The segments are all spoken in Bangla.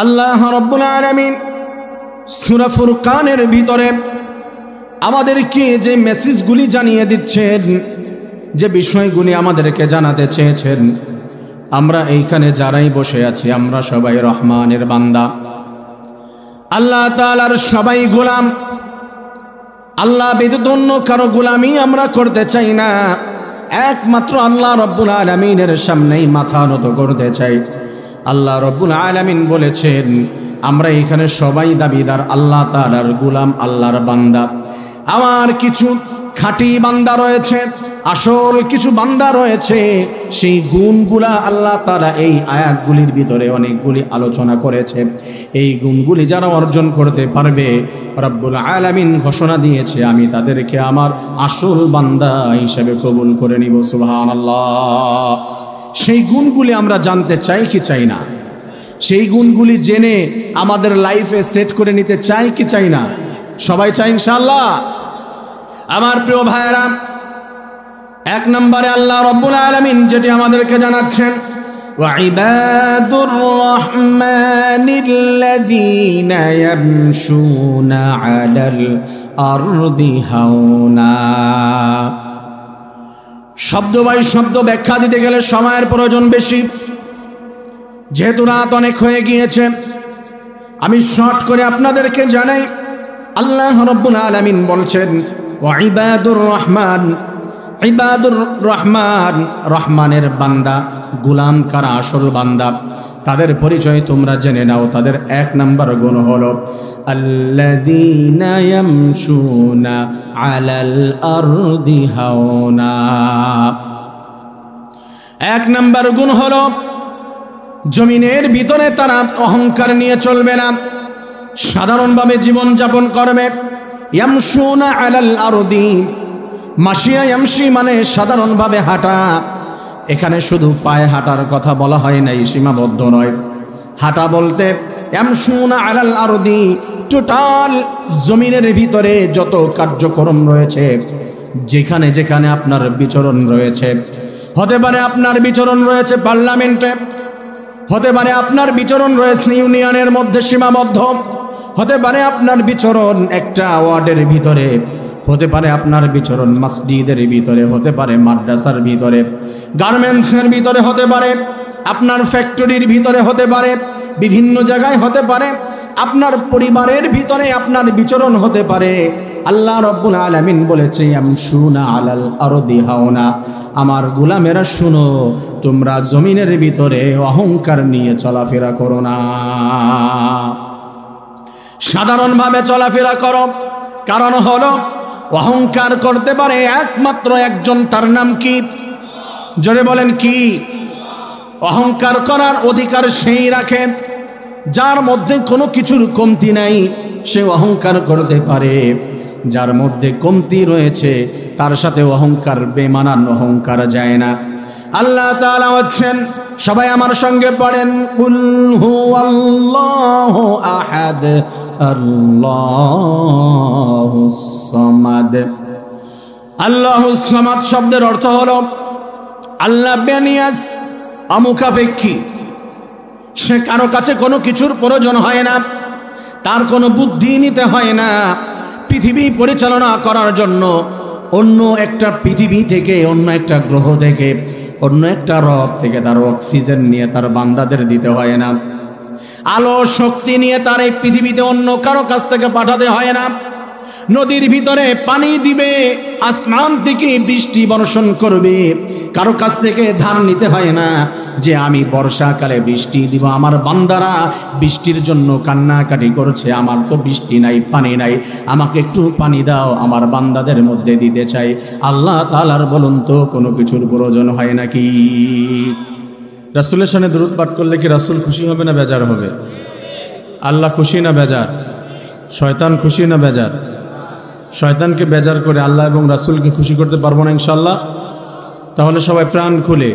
আল্লাহ রাব্বুল আলামিন সূরা ফুরকানের ভিতরে আমাদেরকে যে মেসেজগুলি জানিয়ে দিচ্ছেন, যে বিষয়গুলি আমাদেরকে জানাতে চেয়েছেন, আমরা এইখানে যারাই বসে আছি আমরা সবাই রহমানের বান্দা, আল্লাহ তাআলার সবাই গোলাম। আল্লাহ ব্যতীত অন্য কারো গোলামি আমরা করতে চাই না, একমাত্র আল্লাহ রাব্বুল আলামিনের সামনেই মাথা নত করতে চাই। আল্লাহ রাব্বুল আলামিন বলেছেন আমরা এখানে সবাই দাবিদার আল্লাহ তাআলার গোলাম, আল্লাহর বান্দা। আমার কিছু খাঁটি বান্দা রয়েছে, আসল কিছু বান্দা রয়েছে, সেই গুণগুলা আল্লাহ তাআলা এই আয়াতগুলির ভিতরে অনেকগুলি আলোচনা করেছে। এই গুণগুলি যারা অর্জন করতে পারবে রব্বুল আলামিন ঘোষণা দিয়েছে আমি তাদেরকে আমার আসল বান্দা হিসেবে কবুল করে নিব। সুবহানাল্লাহ। সেই গুণগুলি আমরা জানতে চাই কি চাই না? সেই গুণগুলি জেনে আমাদের লাইফে সেট করে নিতে চাই কি চাই না? সবাই চাই ইনশাআল্লাহ। আমার প্রিয় ভাইয়েরা, এক নম্বরে আল্লাহ রাব্বুল আলামিন যেটি আমাদেরকে জানাচ্ছেন, ওয়াইবাদুর রহমানিল্লাযীনা ইয়ামশুনা আলাল আরদি হাওনা। শব্দ বাই শব্দ ব্যাখ্যা দিতে গেলে সময়ের প্রয়োজন বেশি, যেহেতু রাত অনেক হয়ে গিয়েছে আমি শর্ট করে আপনাদেরকে জানাই। আল্লাহ রাব্বুল আলামিন বলছেন ওয়াইবাদুর রহমান, ইবাদুর রহমান, রহমানের বান্দা, গোলাম কারা আসল বান্দা তাদের পরিচয় তোমরা জেনে নাও। তাদের এক নম্বর গুণ হলো আল্লাযীনা ইয়ামশুনা আলাল আরদি হাওনা। এক নম্বর গুণ হলো জমিনের ভিতরে তারা অহংকার নিয়ে চলবে না, সাধারণভাবে জীবন যাপন করবে। ইয়ামশুনা আলাল আরদি, মাশিয়া ইয়ামশি মানে সাধারণভাবে হাঁটা। এখানে শুধু পায়ে হাঁটার কথা বলা হয় নাই, সীমাবদ্ধ নয়। হাঁটা বলতে ইয়ামশুনা আলাল আরদি টোটাল জমিনের ভিতরে যত কার্যক্রম রয়েছে, যেখানে যেখানে আপনার বিচরণ রয়েছে, হতে পারে আপনার বিচরণ রয়েছে পার্লামেন্টে, হতে পারে আপনার বিচরণ রয়েছে ইউনিয়নের মধ্যে সীমাবদ্ধ, হতে পারে আপনার বিচরণ একটা ওয়ার্ডের ভিতরে, হতে পারে আপনার বিচরণ মসজিদের ভিতরে, হতে পারে মাদ্রাসার ভিতরে, গার্মেন্টসের ভিতরে, হতে পারে আপনার ফ্যাক্টরির ভিতরে, হতে পারে বিভিন্ন জায়গায়, হতে পারে আপনার পরিবারের ভিতরে আপনার বিচরণ হতে পারে। আল্লাহ রাব্বুল আলামিন বলেছে ইয়ামশুনা আলাল আরদি হাওনা, আমার গোলামেরা শুনো, তোমরা জমিনের ভিতরে অহংকার নিয়ে চলাফেরা করো না, সাধারণভাবে চলাফেরা করো। কারণ হলো অহংকার করতে পারে একমাত্র একজন, তার নাম কি? জোরে বলেন কি? অহংকার করার অধিকার সেই রাখে যার মধ্যে কোনো কিছুর কমতি নাই, সে অহংকার করতে পারে। যার মধ্যে কমতি রয়েছে তার সাথে অহংকার, বেমানান অহংকার যায় না। আল্লাহ তাআলা হচ্ছেন, সবাই আমার সঙ্গে পড়েন, কুল হুয়াল্লাহু আহাদ আল্লাহুস সামাদ। আল্লাহুস সামাদ শব্দের অর্থ হলো আল্লাহ বেনিয়াস, অমুখাপেক্ষী। সে কারো কাছে কোনো কিছুর প্রয়োজন হয় না, তার কোনো বুদ্ধি নিতে হয় না। পৃথিবী পরিচালনা করার জন্য অন্য একটা পৃথিবী থেকে, অন্য একটা গ্রহ থেকে, অন্য একটা রব থেকে তার অক্সিজেন নিয়ে তার বান্দাদের দিতে হয় না। আলো শক্তি নিয়ে তার এই পৃথিবীতে অন্য কারো কাছ থেকে পাঠাতে হয় না। নদীর ভিতরে পানি দিবে, আসমান থেকে বৃষ্টি বর্ষণ করবে, কারো কাছ থেকে ধার নিতে হয় না যে আমি বর্ষাকালে বৃষ্টি দিব। আমার বান্দারা বৃষ্টির জন্য কান্নাকাটি করছে, আমার তো বৃষ্টি নাই, পানি নাই, আমাকে একটু পানি দাও, আমার বান্দাদের মধ্যে দিতে চাই। আল্লাহ তাআলার বলুন তো কোনো কিছুর প্রয়োজন হয় নাকি? রাসূলের সামনে দরুদ পাঠ করলে কি রাসূল খুশি হবে না বেজার হবে? আল্লাহ খুশি না বেজার? শয়তান খুশি না বেজার? শয়তানকে বেজার করে আল্লাহ এবং রাসূলকে খুশি করতে পারবো না ইনশাআল্লাহ। তাহলে সবাই প্রাণ খুলে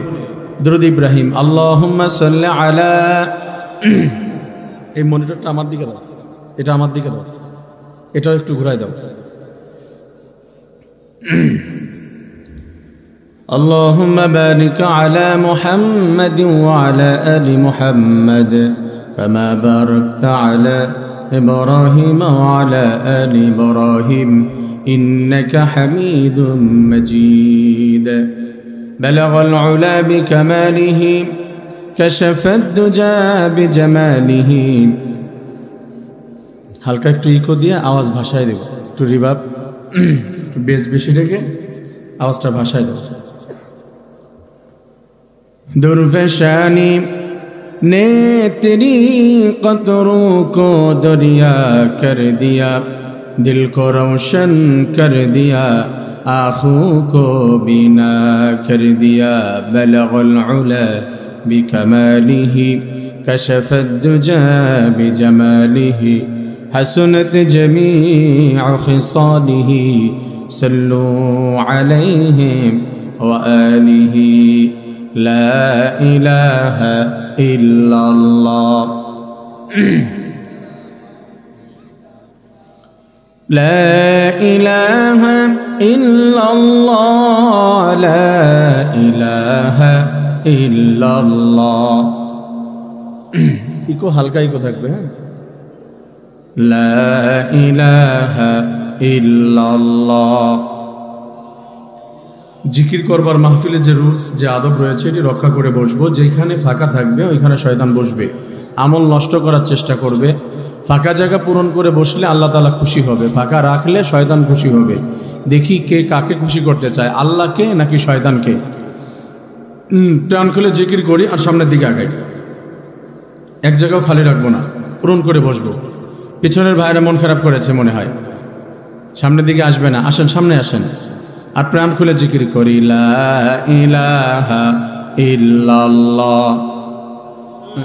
দরুদ ইব্রাহিম, আল্লাহুম্মা সাল্লি আলা। এই মনিটরটা আমার দিকে দাও, এটা আমার দিকে দাও, এটাও একটু ঘুরাই দাও। اللهم بارك على محمد وعلى آل محمد كما باركت على إبراهيم وعلى آل إبراهيم إنك حميد مجيد بلغ العلا بكماله كشف الدجى بجماله হালকা একটু ইকো দিয়ে আওয়াজ ভাষায় দেব একটু রিভার্ব বেস বেশি রেখে আওয়াজটা ভাষায় দেব दुर्फशानी ने तेरी कतरों को दरिया कर दिया दिल को रोशन कर दिया आँखों को बीना कर दिया बलगुल उला बिकमालिही कशफत दुजा बिजमालिही हसनत जमीअ खिसालिही सल्लू अलैहि व आलिही لا إله إلا الله لا إله إلا الله لا إله إلا الله ইকো হালকা ইকো থাকবে হ্যাঁ لا إله إلا الله জিকির করবার মাহফিলে যে রুলস যে আদব রয়েছে এটি রক্ষা করে বসবো যেখানে ফাঁকা থাকবে ওইখানে শয়তান বসবে আমল নষ্ট করার চেষ্টা করবে ফাঁকা জায়গা পূরণ করে বসলে আল্লাহ তাআলা খুশি হবে ফাঁকা রাখলে শয়তান খুশি হবে দেখি কে কাকে খুশি করতে চায় আল্লাহকে নাকি শয়তানকে প্রাণ খুলে জিকির করি আর সামনের দিকে আগাই এক জায়গাও খালি রাখবো না পূরণ করে বসবো পিছনের ভাইরা মন খারাপ করেছে মনে হয় সামনের দিকে আসবে না আসেন সামনে আসেন আর প্রাণ খুলে জিকির করি লা ইলাহা ইল্লাল্লাহ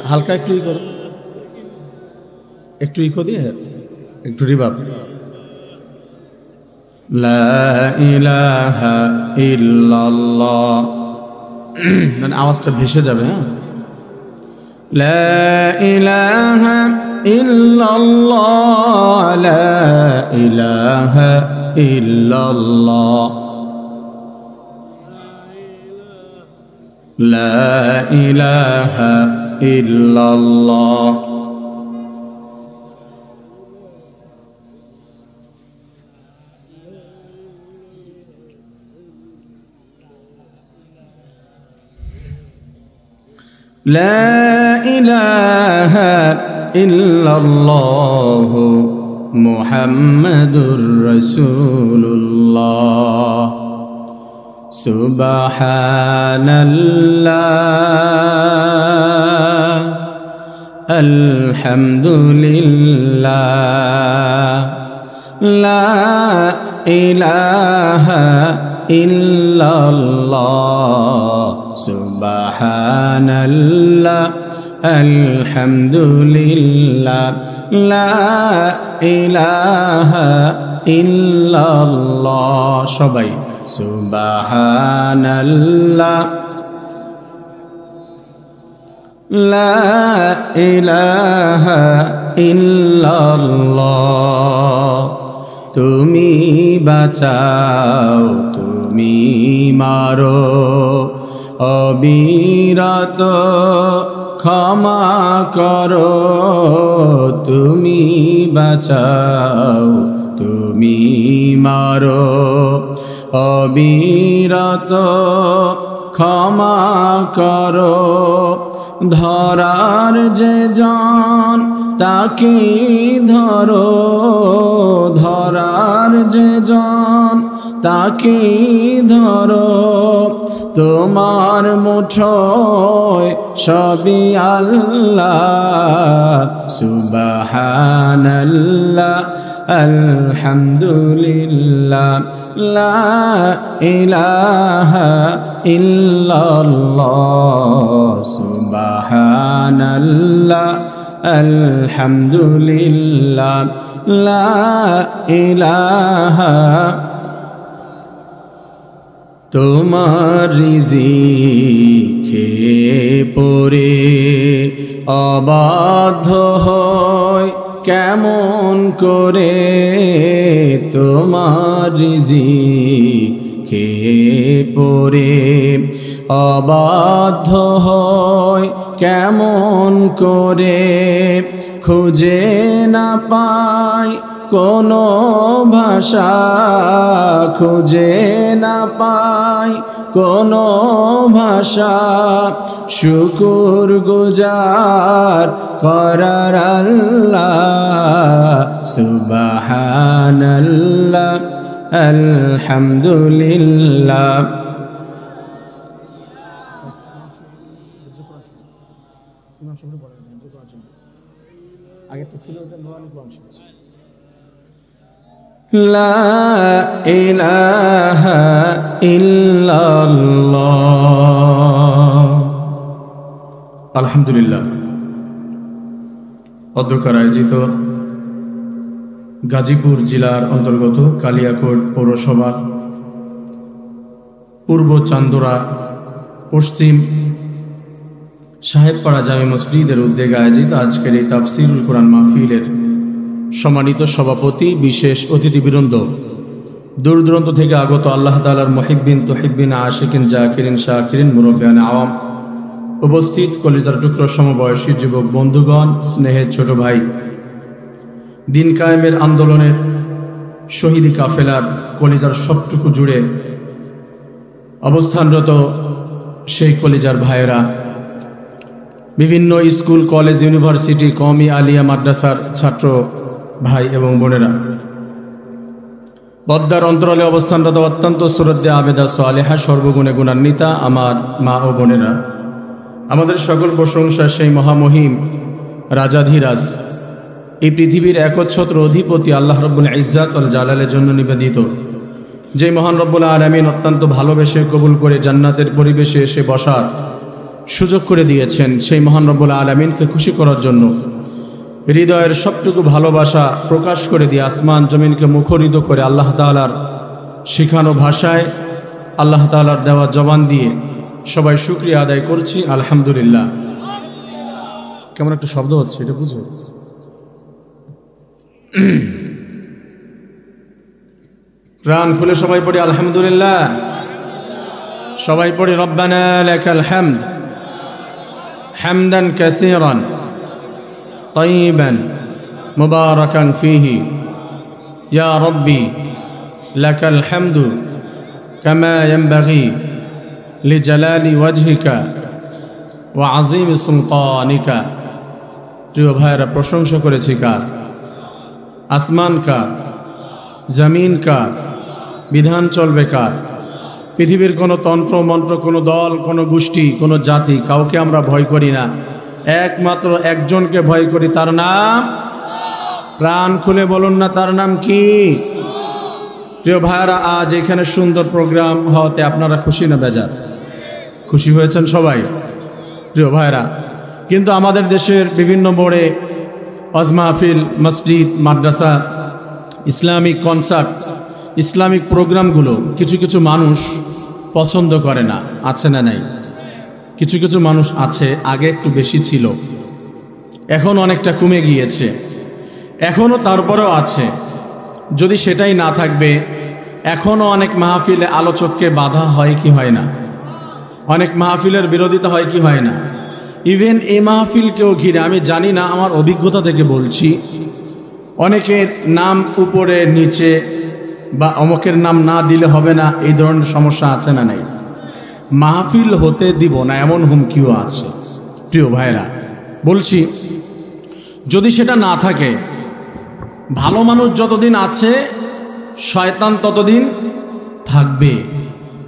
হালকা একটু ই করো একটু ইকো দিয়ে একটু রিভার্ব লা ইলাহা ইল্লাল্লাহ মানে আওয়াজটা ভেসে যাবে হ্যাঁ লা ইলাহা ইল্লাল্লাহ লা ইলাহা ইল্লাল্লাহ لا إله إلا الله لا إله إلا الله محمد رسول الله Subhanallah Alhamdulillah La ilaha illallah Subhanallah Alhamdulillah La ilaha illallah সবাই Subhanallah La ilaha illallah তুমি বাঁচাও তুমি মারো অবিরত ক্ষমা করো তুমি বাঁচাও তুমি মারো অবিরত ক্ষমা করো ধরার যে জন তাকে ধরো ধরার যে জন তাকে ধরো তোমার মুঠোয় সবই আল্লাহ সুবহানাল্লাহ আলহামদুলিল্লাহ লা ইলাহা ইল্লাল্লাহ সুবহানাল্লাহ আলহামদুলিল্লাহ লা ইলাহা তোমার রিজিকে পড়ে অবাধ্য হয় কেমন করে তোমার রিজিকে পড়ে অবাধ্য হয় কেমন করে, খুঁজে না পাই কোনো ভাষা, খুঁজে না পাই কোনো ভাষা, শুকুর গুজার করার আল্লাহ, সুবহানাল্লাহ আলহামদুলিল্লাহ। লা ইলাহা ইল্লাল্লাহ। আলহামদুলিল্লাহ। অধ্যক্ষর আয়োজিত গাজীপুর জেলার অন্তর্গত কালিয়াকোট পৌরসভা পূর্ব চান্দোরা পশ্চিম সাহেবপাড়া জামে মসজিদের উদ্যোগে আয়োজিত আজকের এই তাফসিরুল কোরআন মাহফিলের সম্মানিত সভাপতি, বিশেষ অতিথিবৃন্দ, দূর দূরান্ত থেকে আগত আল্লাহ তাআলার মুহিব্বিন তুহিব্বিন আশিকিন জাকিরিন শাকিরিন মুরব্বিয়ান আওয়াম, উপস্থিত কলিজার টুকরো সমবয়সী যুবক বন্ধুগণ, স্নেহের ছোট ভাই, দিন কায়েমের আন্দোলনের শহীদি কাফেলার কলিজার সবটুকু জুড়ে অবস্থানরত সেই কলিজার ভাইয়েরা, বিভিন্ন স্কুল কলেজ ইউনিভার্সিটি কওমি আলিয়া মাদ্রাসার ছাত্র ভাই এবং বোনেরা, পদ্মার অন্তরালে অবস্থানরত অত্যন্ত শ্রদ্ধা আবেদা সালেহা সর্বগুণে গুণান্বিতা আমার মা ও বোনেরা, আমাদের সকল প্রশংসা সেই মহামহিম রাজাধিরাজ এই পৃথিবীর একচ্ছত্র অধিপতি আল্লাহ রব্বুল ইজ্জাত ওয়াল জালালের জন্য নিবেদিত, যে মহান রব্বুল আলামিন অত্যন্ত ভালোবেসে কবুল করে জান্নাতের পরিবেশে এসে বসার সুযোগ করে দিয়েছেন। সেই মহান রব্বুল আলামিনকে খুশি করার জন্য হৃদয়ের সবটুকু ভালোবাসা প্রকাশ করে দিয়ে আসমান জমিনকে মুখরিত করে আল্লাহ তাআলার শিখানো ভাষায়, আল্লাহ তাআলার দেওয়া জবান দিয়ে সবাই শুকরিয়া আদায় করছি আলহামদুলিল্লাহ। কেমন একটা শব্দ হচ্ছে এটা বুঝো? প্রাণ খুলে সবাই পড়ি আলহামদুলিল্লাহ। সবাই পড়ি রব্বানা লাকাল হামদ হামদান কাসীরান তাইয়িবান মুবারাকান ফীহি ইয়া রাব্বি লাকাল হামদু কামা ইয়ানবাগি লিজালালি ওয়াজহিকা ওয়া আযীমি সুলতানিকা। প্রিয় ভাইরা, প্রশংসা করেছি কার? আসমান কার? জমিন কার? বিধান চলবে কার? পৃথিবীর কোনো তন্ত্র মন্ত্র, কোনো দল, কোনো গোষ্ঠী, কোনো জাতি, কাউকে আমরা ভয় করি না, একমাত্র একজনকে ভয় করি, তার নাম, প্রাণ খুলে বলুন না তার নাম কি? প্রিয় ভাইরা, আজ এখানে সুন্দর প্রোগ্রাম হওয়াতে আপনারা খুশি না বেজার? খুশি হয়েছেন সবাই? প্রিয় ভাইরা, কিন্তু আমাদের দেশের বিভিন্ন মোড়ে ওয়াজ মাহফিল, মসজিদ, মাদ্রাসা, ইসলামিক কনসার্ট, ইসলামিক প্রোগ্রামগুলো কিছু কিছু মানুষ পছন্দ করে না, আছে না নাই? কিছু কিছু মানুষ আছে, আগে একটু বেশি ছিল, এখন অনেকটা কমে গিয়েছে, এখনও তারপরেও আছে। যদি সেটাই না থাকবে, এখনও অনেক মাহফিলে আলোচককে বাধা হয় কি হয় না? অনেক মাহফিলের বিরোধিতা হয় কি হয় না? ইভেন এই মাহফিলকেও ঘিরে আমি জানি না, আমার অভিজ্ঞতা থেকে বলছি, অনেকের নাম উপরে নিচে বা অমকের নাম না দিলে হবে না, এই ধরনের সমস্যা আছে না নাই? মাহফিল হতে দিব না এমন হুমকিও আছে। প্রিয় ভাইরা, বলছি যদি সেটা না থাকে, ভালো মানুষ যতদিন আছে শয়তান ততদিন থাকবে।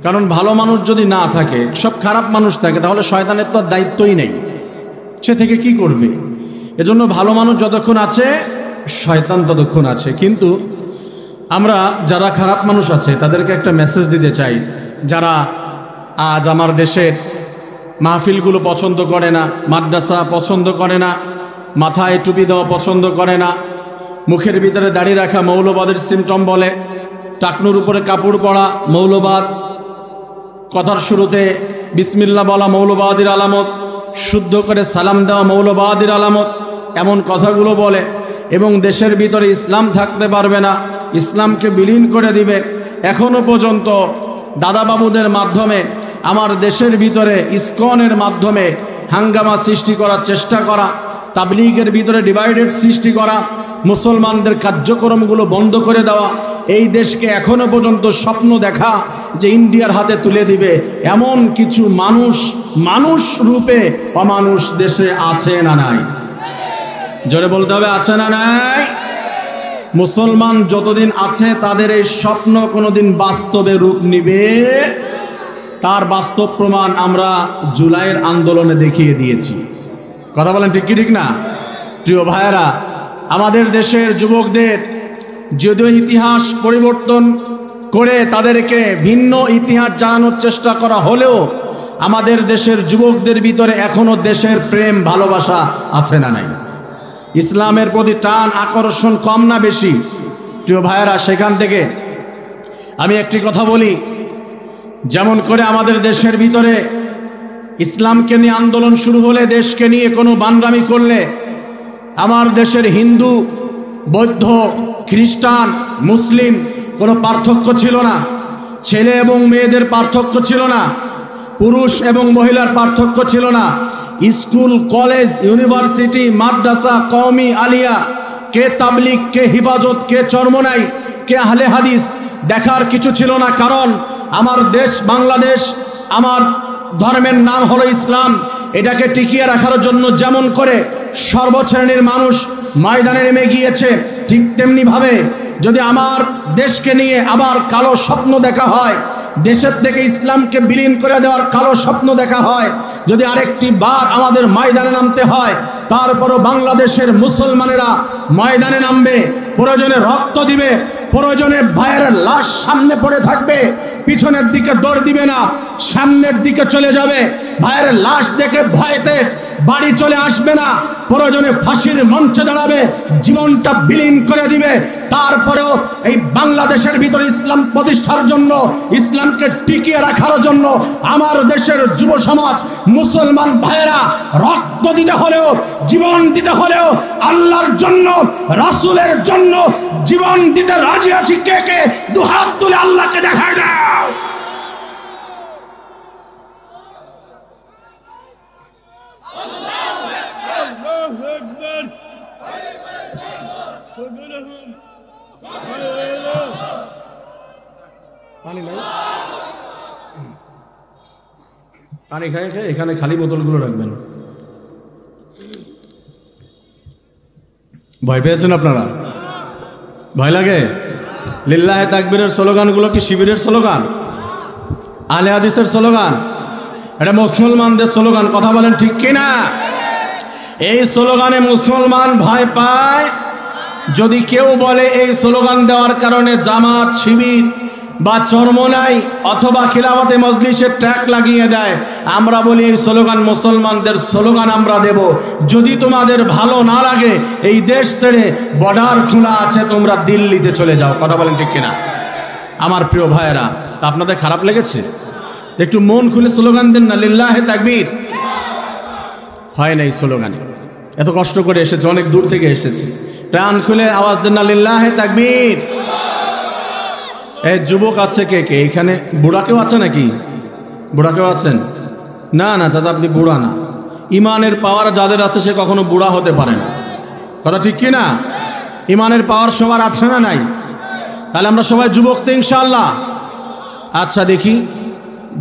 কারণ ভালো মানুষ যদি না থাকে, সব খারাপ মানুষ থাকে, তাহলে শয়তানের তো দায়িত্বই নেই, সে থেকে কি করবে? এজন্য ভালো মানুষ যতক্ষণ আছে শয়তান ততক্ষণ আছে। কিন্তু আমরা যারা খারাপ মানুষ আছে তাদেরকে একটা মেসেজ দিতে চাই, যারা আজ আমার দেশের মাহফিলগুলো পছন্দ করে না, মাদ্রাসা পছন্দ করে না, মাথায় টুপি দেওয়া পছন্দ করে না, মুখের ভিতরে দাড়ি রাখা মৌলবাদের সিমটম বলে, টাকনুর উপরে কাপড় পরা মৌলবাদ, কথার শুরুতে বিসমিল্লাহ বলা মৌলবাদীর আলামত, শুদ্ধ করে সালাম দেওয়া মৌলবাদীর আলামত, এমন কথাগুলো বলে এবং দেশের ভিতরে ইসলাম থাকতে পারবে না, ইসলামকে বিলীন করে দিবে। এখনো পর্যন্ত দাদাবাবুদের মাধ্যমে আমার দেশের ভিতরে ইসকনের মাধ্যমে হাঙ্গামা সৃষ্টি করার চেষ্টা করা, তাবলীগের ভিতরে ডিভাইডেড সৃষ্টি করা, মুসলমানদের কার্যক্রমগুলো বন্ধ করে দেওয়া, এই দেশকে এখনো পর্যন্ত স্বপ্ন দেখা যে ইন্ডিয়ার হাতে তুলে দিবে, এমন কিছু মানুষ রূপে অমানুষ দেশে আছে না নাই? জোরে বলতে হবে, আছে না নাই? মুসলমান যতদিন আছে তাদের এই স্বপ্ন কোনোদিন বাস্তবে রূপ নিবে, তার বাস্তব প্রমাণ আমরা জুলাইয়ের আন্দোলনে দেখিয়ে দিয়েছি। কথা বলেন ঠিক কি ঠিক না? প্রিয় ভাইয়েরা, আমাদের দেশের যুবকদের যদিও ইতিহাস পরিবর্তন করে তাদেরকে ভিন্ন ইতিহাস জানানোর চেষ্টা করা হলেও আমাদের দেশের যুবকদের ভিতরে এখনো দেশের প্রেম ভালোবাসা আছে না নাই? ইসলামের প্রতি টান আকর্ষণ কম না বেশি? প্রিয় ভাইয়েরা, সেখান থেকে আমি একটি কথা বলি, যেমন করে আমাদের দেশের ভিতরে ইসলামকে নিয়ে আন্দোলন শুরু হলে, দেশকে নিয়ে কোনো বানরামি করলে, আমার দেশের হিন্দু, বৌদ্ধ, খ্রিস্টান, মুসলিম কোনো পার্থক্য ছিল না, ছেলে এবং মেয়েদের পার্থক্য ছিল না, পুরুষ এবং মহিলার পার্থক্য ছিল না, স্কুল, কলেজ, ইউনিভার্সিটি, মাদ্রাসা, কওমি, আলিয়া, কে তাবলিগ, কে হিফাজত, কে চরমনাই, কে আহলে হাদিস দেখার কিছু ছিল না। কারণ আমার দেশ বাংলাদেশ, আমার ধর্মের নাম হলো ইসলাম, এটাকে টিকিয়ে রাখার জন্য যেমন করে সর্বশ্রেণীর মানুষ ময়দানে নেমে গিয়েছে, ঠিক তেমনিভাবে যদি আমার দেশকে নিয়ে আবার কালো স্বপ্ন দেখা হয়, দেশের থেকে ইসলামকে বিলীন করে দেওয়ার কালো স্বপ্ন দেখা হয়, যদি আরেকটি বার আমাদের ময়দানে নামতে হয়, তারপরও বাংলাদেশের মুসলমানেরা ময়দানে নামবে, প্রয়োজনে রক্ত দিবে, প্রয়োজনে ভাইয়ের লাশ সামনে পড়ে থাকবে, পিছনের দিকে দৌড় দিবে না, সামনের দিকে চলে যাবে, ভাইয়ের লাশ দেখে ভয়তে বাড়ি চলে আসবে না, প্রয়োজনে ফাঁসির মঞ্চে দাঁড়াবে, জীবনটা বিলীন করে দিবে। তারপরেও এই বাংলাদেশের ভিতরে ইসলাম প্রতিষ্ঠার জন্য, ইসলামকে টিকিয়ে রাখার জন্য আমার দেশের যুব সমাজ, মুসলমান ভাইয়েরা রক্ত দিতে হলেও, জীবন দিতে হলেও, আল্লাহর জন্য, রাসূলের জন্য জীবন দিতে রাজি আছি। কে কে দুহাত তুলে আল্লাহকে দেখায় দাও। পানি খায় খায় এখানে খালি বোতলগুলো রাখবেন। ভয় পেয়েছেন আপনারা? ভয় লাগে? লিল্লাহে তাকবীরের স্লোগানগুলো কি শিবিরের স্লোগান? আহলে হাদিসের স্লোগান? এটা মুসলমানদের স্লোগান। কথা বলেন ঠিক কিনা? এই স্লোগানে মুসলমান ভয় পায়। যদি কেউ বলে এই স্লোগান দেওয়ার কারণে জামাত, শিবির বা চরমনাই অথবা খিলাফতে মজলিসের ট্যাগ লাগিয়ে দেয়, আমরা বলি এই স্লোগান মুসলমানদের স্লোগান আমরা দেব। যদি তোমাদের ভালো না লাগে, এই দেশ ছেড়ে বর্ডার খোলা আছে, তোমরা দিল্লিতে চলে যাও। কথা বলেন ঠিক কিনা? আমার প্রিয় ভাইয়েরা, আপনাদের খারাপ লেগেছে? একটু মন খুলে স্লোগান দেন না, লিল্লাহে তাকবীর। হয় না এই স্লোগানে, এত কষ্ট করে এসেছে, অনেক দূর থেকে এসেছে, প্রাণ খুলে আওয়াজ দেন না, লিল্লাহে তাকবীর। এই যুবক আছে কে কে এখানে? বুড়া কেউ আছে নাকি? বুড়া কেউ আছেন? না না চাচা, আপনি বুড়া না। ইমানের পাওয়ার যাদের আছে সে কখনো বুড়া হতে পারে না। কথা ঠিক কি না? ইমানের পাওয়ার সবার আছে না নাই? তাহলে আমরা সবাই যুবক তো ইনশাআল্লাহ। আচ্ছা দেখি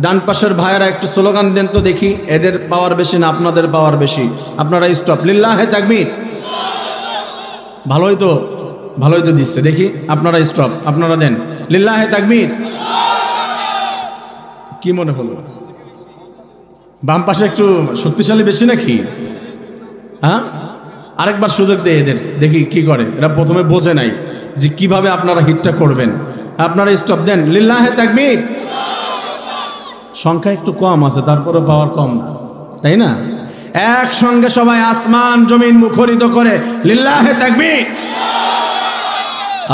ডান পাশের ভাইয়েরা একটু স্লোগান দেন তো দেখি, এদের পাওয়ার বেশি না আপনাদের পাওয়ার বেশি? আপনারা স্টপ, লিল্লাহে তাকবীর। ভালোই তো দিচ্ছে, দেখি আপনারা স্টপ, আপনারা দেন লিল্লাহে তাকবীর। কি মনে হলো? বাম পাশে একটু শক্তিশালী বেশি নাকি? হ্যাঁ, আরেকবার সুযোগ দেয় এদের, দেখি কি করে। এরা প্রথমে বোঝে নাই যে কিভাবে আপনারা হিটটা করবেন। আপনারা স্টপ দেন, লিল্লাহে তাকবীর। সংখ্যা একটু কম আছে, তারপরে পাওয়ার কম না, তাই না? একসঙ্গে সবাই আসমান জমিন মুখরিত করে লিল্লাহে তাকবীর।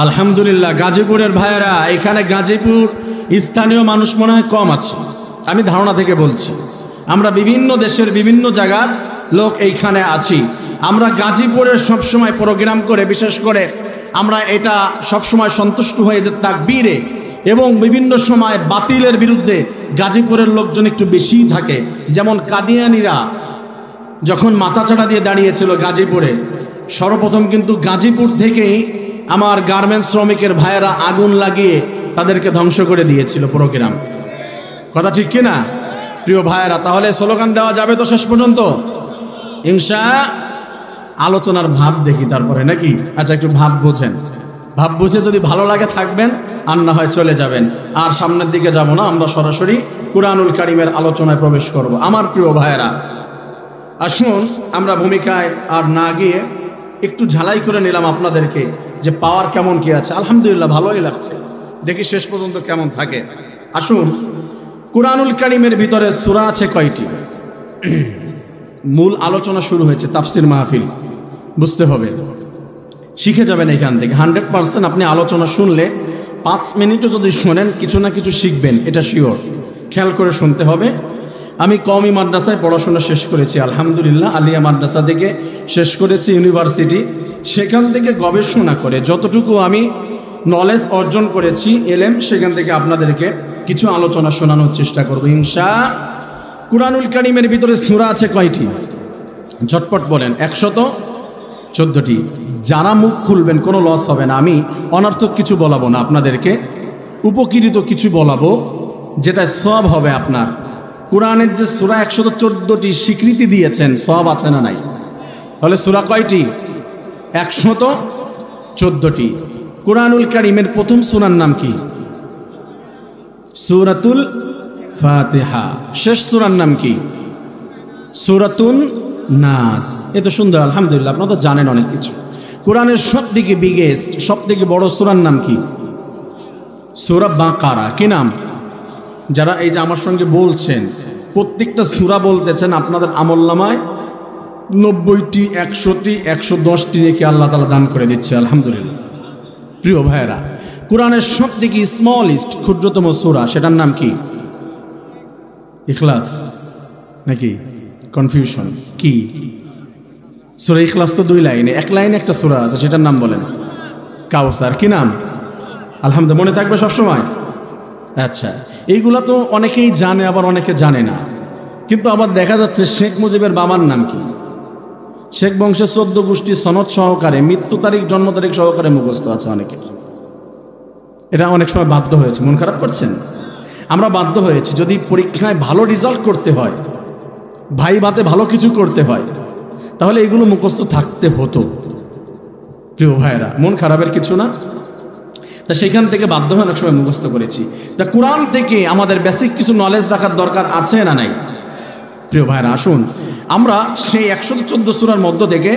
আলহামদুলিল্লাহ। গাজীপুরের ভাইয়েরা, এখানে গাজীপুর স্থানীয় মানুষ মনে হয় কম আছে, আমি ধারণা থেকে বলছি। আমরা বিভিন্ন দেশের বিভিন্ন জায়গার লোক এইখানে আছি। আমরা গাজীপুরের সবসময় প্রোগ্রাম করে, বিশেষ করে আমরা এটা সবসময় সন্তুষ্ট হয়ে যে তাকবীরে এবং বিভিন্ন সময় বাতিলের বিরুদ্ধে গাজীপুরের লোকজন একটু বেশিই থাকে। যেমন কাদিয়ানিরা যখন মাথাচাড়া দিয়ে দাঁড়িয়েছিল গাজীপুরে, সর্বপ্রথম কিন্তু গাজীপুর থেকেই আমার গার্মেন্টস শ্রমিকের ভাইয়েরা আগুন লাগিয়ে তাদেরকে ধ্বংস করে দিয়েছিল পুরো গ্রাম। কথা ঠিক কিনা প্রিয় ভাইয়েরা? তাহলে স্লোগান দেওয়া যাবে তো শেষ পর্যন্ত ইনশা? আলোচনার ভাব দেখি তারপরে নাকি? আচ্ছা, একটু ভাব বোঝেন, ভাব বুঝে যদি ভালো লাগে থাকবেন, আর না হয় চলে যাবেন। আর সামনের দিকে যাব না, আমরা সরাসরি কুরআনুল কারীমের আলোচনায় প্রবেশ করব। আমার প্রিয় ভাইয়েরা, আসুন আমরা ভূমিকায় আর না গিয়ে একটু ঝালাই করে নিলাম আপনাদেরকে যে পাওয়ার কেমন কি আছে। আলহামদুলিল্লাহ ভালোই লাগছে, দেখি শেষ পর্যন্ত কেমন থাকে। আসুন, কুরআনুল কারীমের ভিতরে সূরা আছে কয়টি? মূল আলোচনা শুরু হয়েছে, তাফসির মাহফিল, বুঝতে হবে, শিখে যাবেন এখান থেকে 100%। আপনি আলোচনা শুনলে 5 মিনিটও যদি শোনেন কিছু না কিছু শিখবেন, এটা শিওর। খেয়াল করে শুনতে হবে। আমি কওমি মাদ্রাসায় পড়াশোনা শেষ করেছি আলহামদুলিল্লাহ, আলিয়া মাদ্রাসা থেকে শেষ করেছি ইউনিভার্সিটি। সেখান থেকে গবেষণা করে যতটুকু আমি নলেজ অর্জন করেছি, এলেম, সেখান থেকে আপনাদেরকে কিছু আলোচনা শোনানোর চেষ্টা করব ইনশাআল্লাহ। কুরআনুল কারীমের ভিতরে সূরা আছে কয়টি? ঝটপট বলেন। 114টি। যারা মুখ খুলবেন কোনো লস হবে না। আমি অনর্থক কিছু বলাবো না আপনাদেরকে, উপকৃত কিছু বলাবো যেটা সওয়াব হবে আপনার। কুরআনের যে সূরা 114টি স্বীকৃতি দিয়েছেন, সওয়াব আছে না নাই? তাহলে সূরা কয়টি? 114টি। কুরআনুল কারীমের প্রথম সূরার নাম কি? সূরাতুল ফাতিহা। শেষ সূরার নাম কি? সূরাতুন নাস। এ তো সুন্দর, আলহামদুলিল্লাহ, আপনারা তো জানেন অনেক কিছু। কোরআনের সবথেকে বিগেস্ট, সবথেকে বড় সূরার নাম কি? সূরা বাকারা। কি নাম? যারা এই যে আমার সঙ্গে বলছেন, প্রত্যেকটা সূরা বলতেছেন, আপনাদের আমলনামায় 90টি, 100টি, 110টি নেকি আল্লাহ তাআলা দান করে দিচ্ছে, আলহামদুলিল্লাহ। প্রিয় ভাইয়েরা, কোরআনের সবথেকে স্মলেস্ট, ক্ষুদ্রতম সূরা, সেটার নাম কি? ইখলাস নাকি? কনফিউশন কি? সূরা ইখলাস তো 2 লাইনে, 1 লাইনে একটা সূরা আছে, সেটার নাম বলেন। কাউসার। কি নাম? আলহামদুলিল্লাহ, মনে থাকবে সবসময়। আচ্ছা, এইগুলা তো অনেকেই জানে, আবার অনেকে জানে না। কিন্তু আবার দেখা যাচ্ছে শেখ মুজিবের বাবার নাম কি? শেখ বংশের 14 গোষ্ঠী সনদ সহকারে, মৃত্যু তারিখ, জন্ম তারিখ সহকারে মুখস্থ আছে অনেকে। এটা অনেক সময় বাধ্য হয়েছে। মন খারাপ করছেন? আমরা বাধ্য হয়েছি। যদি পরীক্ষায় ভালো রেজাল্ট করতে হয়, ভাইভাতে ভালো কিছু করতে হয়, তাহলে এগুলো মুখস্থ থাকতে হতো। প্রিয় ভাইয়েরা, মন খারাপের কিছু না। তা সেখান থেকে বাধ্য হয়ে অনেক সময় মুখস্থ করেছি। তা কোরআন থেকে আমাদের বেসিক কিছু নলেজ রাখার দরকার আছে না নাই? প্রিয় ভাইয়েরা, আসুন আমরা সেই 114 সূরার মধ্য থেকে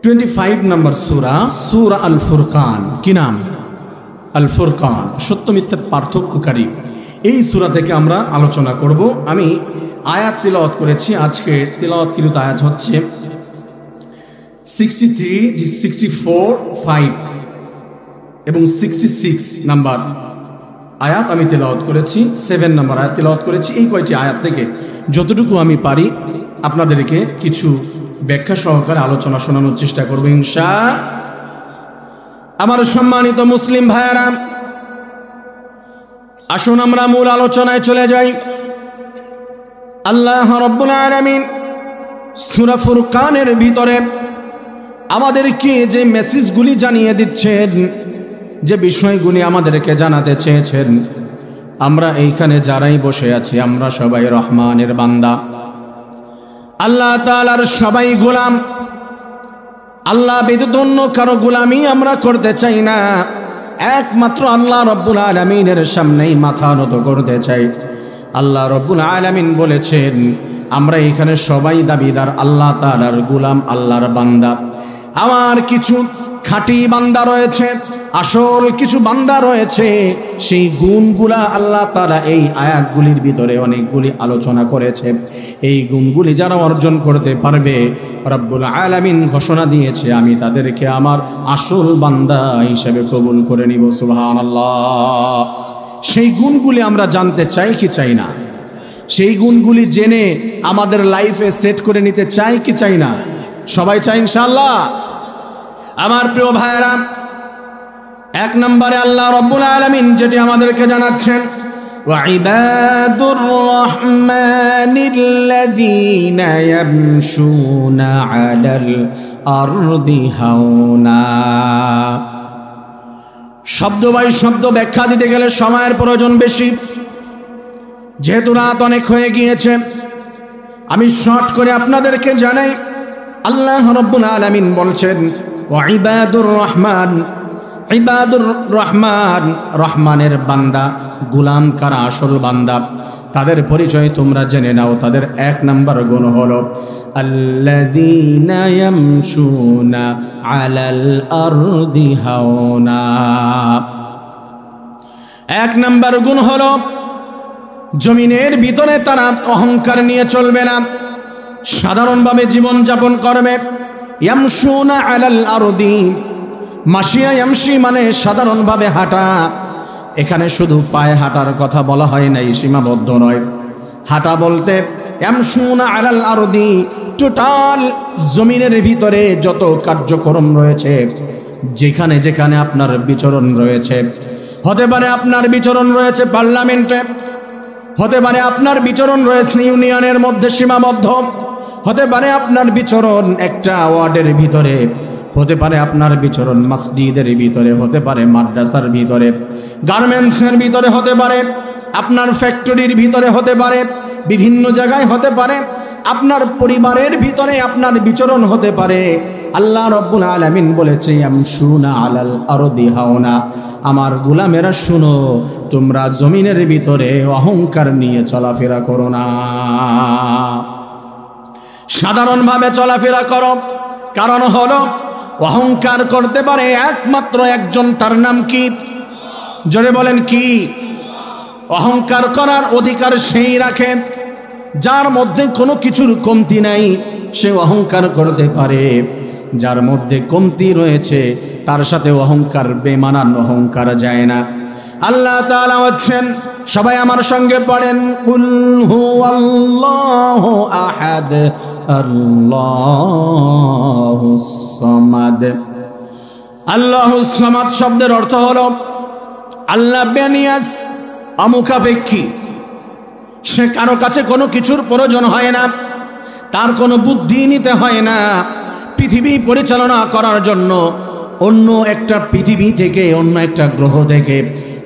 25 নম্বর সূরা, সূরা আল ফুরকান। কি নাম? আল ফুরকান, সত্য মিথ্যার পার্থক্যকারী। এই সূরা থেকে আমরা আলোচনা করব। আমি আয়াত তিলাওয়াত করেছি। আজকে তিলাওয়াতকৃত আয়াত হচ্ছে 63, 64, 5 এবং 66 নাম্বার আয়াত আমি তেলাওয়াত করেছি। 7 নম্বর আয়াত তেলাওয়াত করেছি। এই কয়টি আয়াত থেকে যতটুকু আমি পারি আপনাদেরকে কিছু ব্যাখ্যা সহকারে আলোচনা শোনানোর চেষ্টা করব ইনশাআল্লাহ। আমার সম্মানিত মুসলিম ভাইয়েরা, আসুন আমরা মূল আলোচনায় চলে যাই। আল্লাহ রাব্বুল আলামিন সূরা ফুরকানের ভিতরে আমাদেরকে যে মেসেজগুলি জানিয়ে দিচ্ছেন, যে বিষয়গুলি আমাদেরকে জানাতে চেয়েছেন, আমরা এইখানে যারাই বসে আছি, আমরা সবাই রহমানের বান্দা, আল্লাহ তাআলার সবাই গোলাম। আল্লাহ ব্যতীত অন্য কারো গোলামি আমরা করতে চাই না, একমাত্র আল্লাহ রাব্বুল আলামিনের সামনেই মাথা নত করতে চাই। আল্লাহ রাব্বুল আলামিন বলেছেন, আমরা এখানে সবাই দাবিদার আল্লাহ তাআলার গোলাম, আল্লাহর বান্দা। আমার কিছু খাঁটি বান্দা রয়েছে, আসল কিছু বান্দা রয়েছে, সেই গুণগুলা আল্লাহ তাআলা এই আয়াতগুলির ভিতরে অনেকগুলি আলোচনা করেছে। এই গুণগুলি যারা অর্জন করতে পারবে, রব্বুল আলামিন ঘোষণা দিয়েছে, আমি তাদেরকে আমার আসল বান্দা হিসেবে কবুল করে নিব। সুবহানাল্লাহ। সেই গুণগুলি আমরা জানতে চাই কি চাই না? সেই গুণগুলি জেনে আমাদের লাইফে সেট করে নিতে চাই কি চাই না? সবাই চাই ইনশাআল্লাহ। আমার প্রিয় ভাইয়েরা, এক নম্বরে আল্লাহ রাব্বুল আলামিন যেটি আমাদেরকে জানাচ্ছেন, ওয়াইবাদুর রহমানিল্লাযীনা ইয়ামশুনা আলাল আরদি হাওনা। শব্দ বাই শব্দ ব্যাখ্যা দিতে গেলে সময়ের প্রয়োজন বেশি, যেহেতু রাত অনেক হয়ে গিয়েছে আমি শর্ট করে আপনাদেরকে জানাই। আল্লাহ রাব্বুল আলামিন বলছেন ওয়াইবাদুর রহমান, ইবাদুর রহমান, রহমানের বান্দা, গোলাম কারা আসল বান্দা তাদের পরিচয় তোমরা জেনে নাও। তাদের এক নম্বর গুণ হলো আল্লাযীনা ইয়ামশুনা আলাল আরদি হাওনা। এক নম্বর গুণ হলো জমিনের ভিতরে তারা অহংকার নিয়ে চলবে না, সাধারণভাবে জীবন যাপন করবে। ইয়ামশুনা আলাল আরদি, মাশিয়া ইয়ামশি মানে সাধারণভাবে হাঁটা। এখানে শুধু পায়ে হাঁটার কথা বলা হয় নাই, সীমাবদ্ধ নয়। হাঁটা বলতে ইয়ামশুনা আলাল আরদি, টোটাল জমিনের ভিতরে যত কার্যক্রম রয়েছে, যেখানে যেখানে আপনার বিচরণ রয়েছে, হতে পারে আপনার বিচরণ রয়েছে পার্লামেন্টে, হতে পারে আপনার বিচরণ রয়েছে ইউনিয়নের মধ্যে সীমাবদ্ধ, হতে পারে আপনার বিচরণ একটা ওয়ার্ডের ভিতরে, হতে পারে আপনার বিচরণ মসজিদের ভিতরে, হতে পারে মাদ্রাসার ভিতরে, গার্মেন্টসের ভিতরে, হতে পারে আপনার ফ্যাক্টরির ভিতরে, হতে পারে বিভিন্ন জায়গায়, হতে পারে আপনার পরিবারের ভিতরে আপনার বিচরণ হতে পারে। আল্লাহ রাব্বুল আলামিন বলেছে ইয়ামশুনা আলাল আরদি হাওনা, আমার গোলামেরা শুনো, তোমরা জমিনের ভিতরে অহংকার নিয়ে চলাফেরা করো না, সাধারণভাবে চলাফেরা করো। কারণ হলো অহংকার করতে পারে একমাত্র একজন, তার নাম কি? জোরে বলেন কি? অহংকার করার অধিকার সেই রাখে যার মধ্যে কোনো কিছুর কমতি নাই, সে অহংকার করতে পারে। যার মধ্যে কমতি রয়েছে তার সাথে অহংকার, বেমানান অহংকার যায় না। আল্লাহ তাআলা বলেন, সবাই আমার সঙ্গে পড়েন, কুল হুয়াল্লাহু আহাদ আল্লাহুস সামাদ। আল্লাহুস সামাদ শব্দের অর্থ হলো আল্লাহ বেনিয়াস, অমুখাপেক্ষী। সে কারো কাছে কোনো কিছুর প্রয়োজন হয় না, তার কোনো বুদ্ধি নিতে হয় না। পৃথিবী পরিচালনা করার জন্য অন্য একটা পৃথিবী থেকে, অন্য একটা গ্রহ থেকে,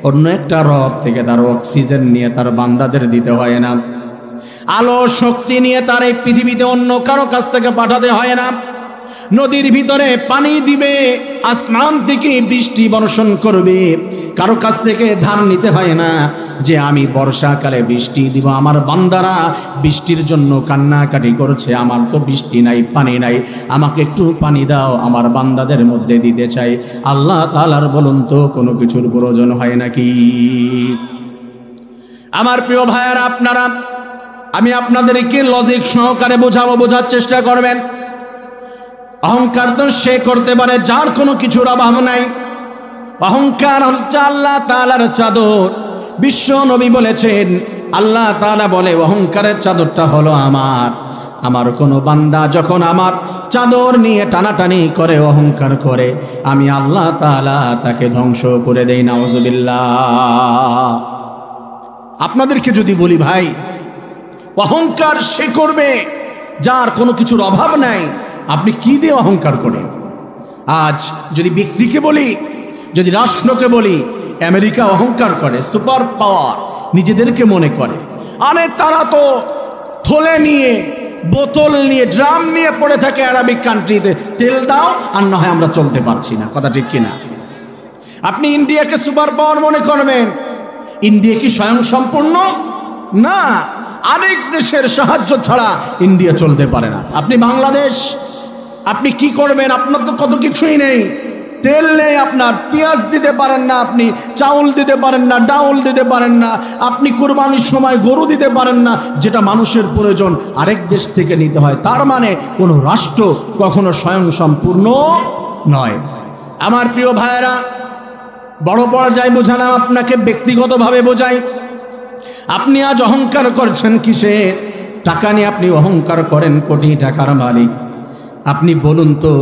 অন্য একটা রব থেকে তার অক্সিজেন নিয়ে তার বান্দাদের দিতে হয় না। আলো শক্তি নিয়ে তার এই পৃথিবীতে অন্য কারো কাছ থেকে পাঠাতে হয় না। নদীর ভিতরে পানি দিবে, আসমান থেকে বৃষ্টি বর্ষণ করবে, কারো কাছ থেকে ধান নিতে হয় না যে আমি বর্ষাকালে বৃষ্টি দিব। আমার বান্দারা বৃষ্টির জন্য কান্নাকাটি করছে, আমার তো বৃষ্টি নাই, পানি নাই, আমাকে একটু পানি দাও, আমার বান্দাদের মধ্যে দিতে চাই। আল্লাহ তাআলার বলুন তো কোনো কিছুর প্রয়োজন হয় নাকি? আমার প্রিয় ভাইয়ারা, আপনারা, আমি আপনাদেরকে লজিক সহকারে বোঝার চেষ্টা করবেন। অহংকার তো সে করতে পারে যার কোনো কিছুর অভাব নাই। অহংকার হচ্ছে আল্লাহ তাআলার চাদর। বিশ্ব নবী বলেছেন, আল্লাহ তাআলা বলে অহংকারের চাদরটা হলো আমার কোনো বান্দা যখন আমার চাদর নিয়ে টানাটানি করে, অহংকার করে, আমি আল্লাহ তাআলা তাকে ধ্বংস করে দেই। নাউজুবিল্লাহ। আপনাদেরকে যদি বলি ভাই, অহংকার সে করবে যার কোনো কিছুর অভাব নাই, আপনি কি দিয়ে অহংকার করেন? আজ যদি ব্যক্তিকে বলি, যদি রাষ্ট্রকে বলি, আমেরিকা অহংকার করে, সুপার পাওয়ার নিজেদেরকে মনে করে। আরে তারা তো থলে নিয়ে, বোতল নিয়ে, ড্রাম নিয়ে পড়ে থাকে আরবিক কান্ট্রিতে, তেল দাও আর না হয় আমরা চলতে পারছি না। কথা ঠিক কিনা? আপনি ইন্ডিয়াকে সুপার পাওয়ার মনে করবেন? ইন্ডিয়া কি স্বয়ং সম্পূর্ণ? না, আরেক দেশের সাহায্য ছাড়া ইন্ডিয়া চলতে পারে না। আপনি বাংলাদেশ, আপনি কি করবেন? আপনার তো কত কিছুই নেই, তেল নেই, আপনার পেঁয়াজ দিতে পারেন না, আপনি চাউল দিতে পারেন না, ডাউল দিতে পারেন না, আপনি কুরবানির সময় গরু দিতে পারেন না, যেটা মানুষের প্রয়োজন আরেক দেশ থেকে নিতে হয়। তার মানে কোনো রাষ্ট্র কখনো স্বয়ং সম্পূর্ণ নয়। আমার প্রিয় ভাইয়েরা, বড় পর্যায়ে বোঝালাম, আপনাকে ব্যক্তিগতভাবে বোঝাই। আপনি আজ অহংকার করছেন কিসে? টাকা নিয়ে আপনি অহংকার করেন, কোটি টাকার মালিক। আপনি বলুন তো,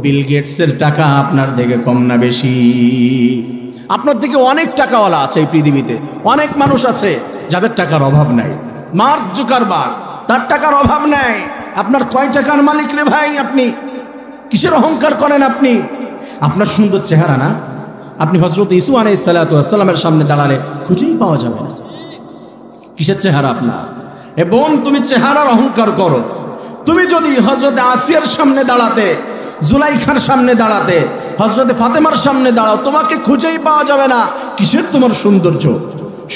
বিল গেটসের টাকা আপনার থেকে কম না বেশি? আপনার থেকে অনেক টাকাওয়ালা আছে এই পৃথিবীতে, অনেক মানুষ আছে যাদের টাকার অভাব নাই। মার্ক জুকারবার্গ, তার টাকার অভাব নাই। আপনার কয় টাকার মালিক রে ভাই? আপনি কিসের অহংকার করেন? আপনি আপনার সুন্দর চেহারা না? আপনি হযরত ইসু আলাইহিস সালাতু ওয়াস সালামের সামনে দাঁড়ালে খুঁজেই পাওয়া যাবে না। কিসের চেহারা আপনার? এ বোন, তুমি চেহারার অহংকার করো। তুমি যদি হযরত আসিয়ার সামনে দাঁড়াতে, জুলাইখার সামনে দাঁড়াতে, হযরত ফাতেমার সামনে দাঁড়াও, তোমাকে খুঁজেই পাওয়া যাবে না। কিসের তোমার সৌন্দর্য?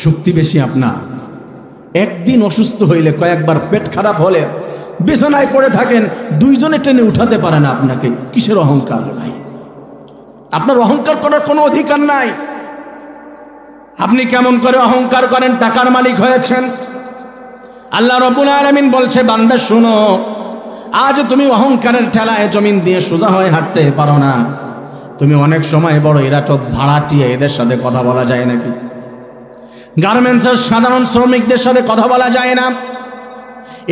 শক্তি বেশি আপনার। একদিন অসুস্থ হইলে, কয়েকবার পেট খারাপ হলে বিছানায় পড়ে থাকেন, দুইজনে টেনে উঠাতে পারে না আপনাকে। কিসের অহংকার ভাই? আপনার অহংকার করার কোনো অধিকার নাই। আপনি কেমন করে অহংকার করেন? টাকার মালিক হয়েছেন। আল্লাহ রাব্বুল আলামিন বলছে, বান্দা শোনো, আজ তুমি অহংকারের ঠেলায় জমিন দিয়ে সোজা হয়ে হাঁটতে পারো না। তুমি অনেক সময় বড় ইরাটক ভাড়াটিয়া, এদের সাথে কথা বলা যায় নাকি? গার্মেন্টসের সাধারণ শ্রমিকদের সাথে কথা বলা যায় না?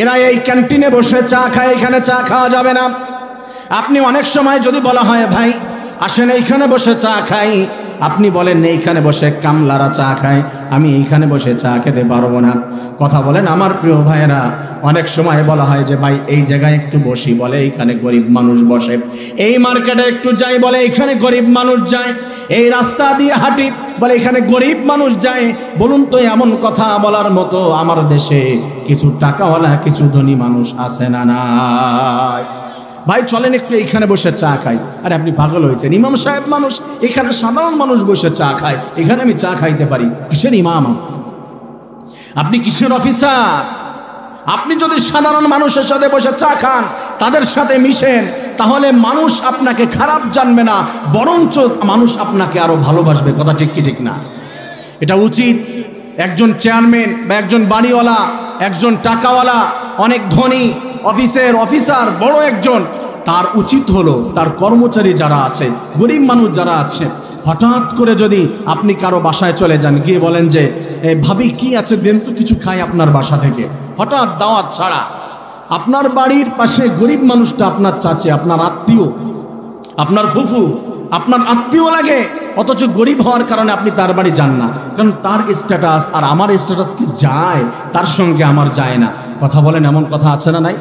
এরা এই ক্যান্টিনে বসে চা খায়, এখানে চা খাওয়া যাবে না। আপনি অনেক সময় যদি বলা হয়, ভাই আসেন এইখানে বসে চা খাই, আপনি বলেন এইখানে বসে কামলারা চা খায়, আমি এইখানে বসে চা খেতে পারবো না। কথা বলেন আমার প্রিয় ভাইয়েরা, অনেক সময় বলা হয় যে ভাই এই জায়গায় একটু বসি, বলে এইখানে গরিব মানুষ বসে। এই মার্কেটে একটু যাই, বলে এইখানে গরিব মানুষ যায়। এই রাস্তা দিয়ে হাঁটি, বলে এখানে গরিব মানুষ যায়। বলুন তো, এমন কথা বলার মতো আমার দেশে কিছু টাকাওয়ালা, কিছু ধনী মানুষ আছে না নাই? ভাই চলেন একটু এইখানে বসে চা খাই। আরে আপনি পাগল হয়েছেন? ইমাম সাহেব মানুষ, এখানে সাধারণ মানুষ বসে চা খায়, এখানে আমি চা খাইতে পারি? কিসের ইমাম আপনি? কিসের অফিসার আপনি? যদি সাধারণ মানুষের সাথে বসে চা খান, তাদের সাথে মিশেন, তাহলে মানুষ আপনাকে খারাপ জানবে না, বরঞ্চ মানুষ আপনাকে আরো ভালোবাসবে। কথা ঠিক কি ঠিক না? এটা উচিত। একজন চেয়ারম্যান বা একজন বাড়িওয়ালা, একজন টাকাওয়ালা, অনেক ধনী অফিসের অফিসার, বড় একজন, তার উচিত হলো তার কর্মচারী যারা আছে, গরিব মানুষ যারা আছে, হঠাৎ করে যদি আপনি কারো বাসায় চলে যান, গিয়ে বলেন যে ভাবি কি আছে দেন তো কিছু খাই আপনার বাসা থেকে, হঠাৎ দাওয়াত ছাড়া। আপনার বাড়ির পাশে গরিব মানুষটা আপনার চাচা, আপনার আত্মীয়, আপনার ফুফু, আপনার আত্মীয় লাগে, অথচ গরিব হওয়ার কারণে আপনি তার বাড়ি যান না। কারণ তার স্ট্যাটাস আর আমার স্ট্যাটাস কি যায়? তার সঙ্গে আমার যায় না। কথা বলেন, এমন কথা আছে না নাই?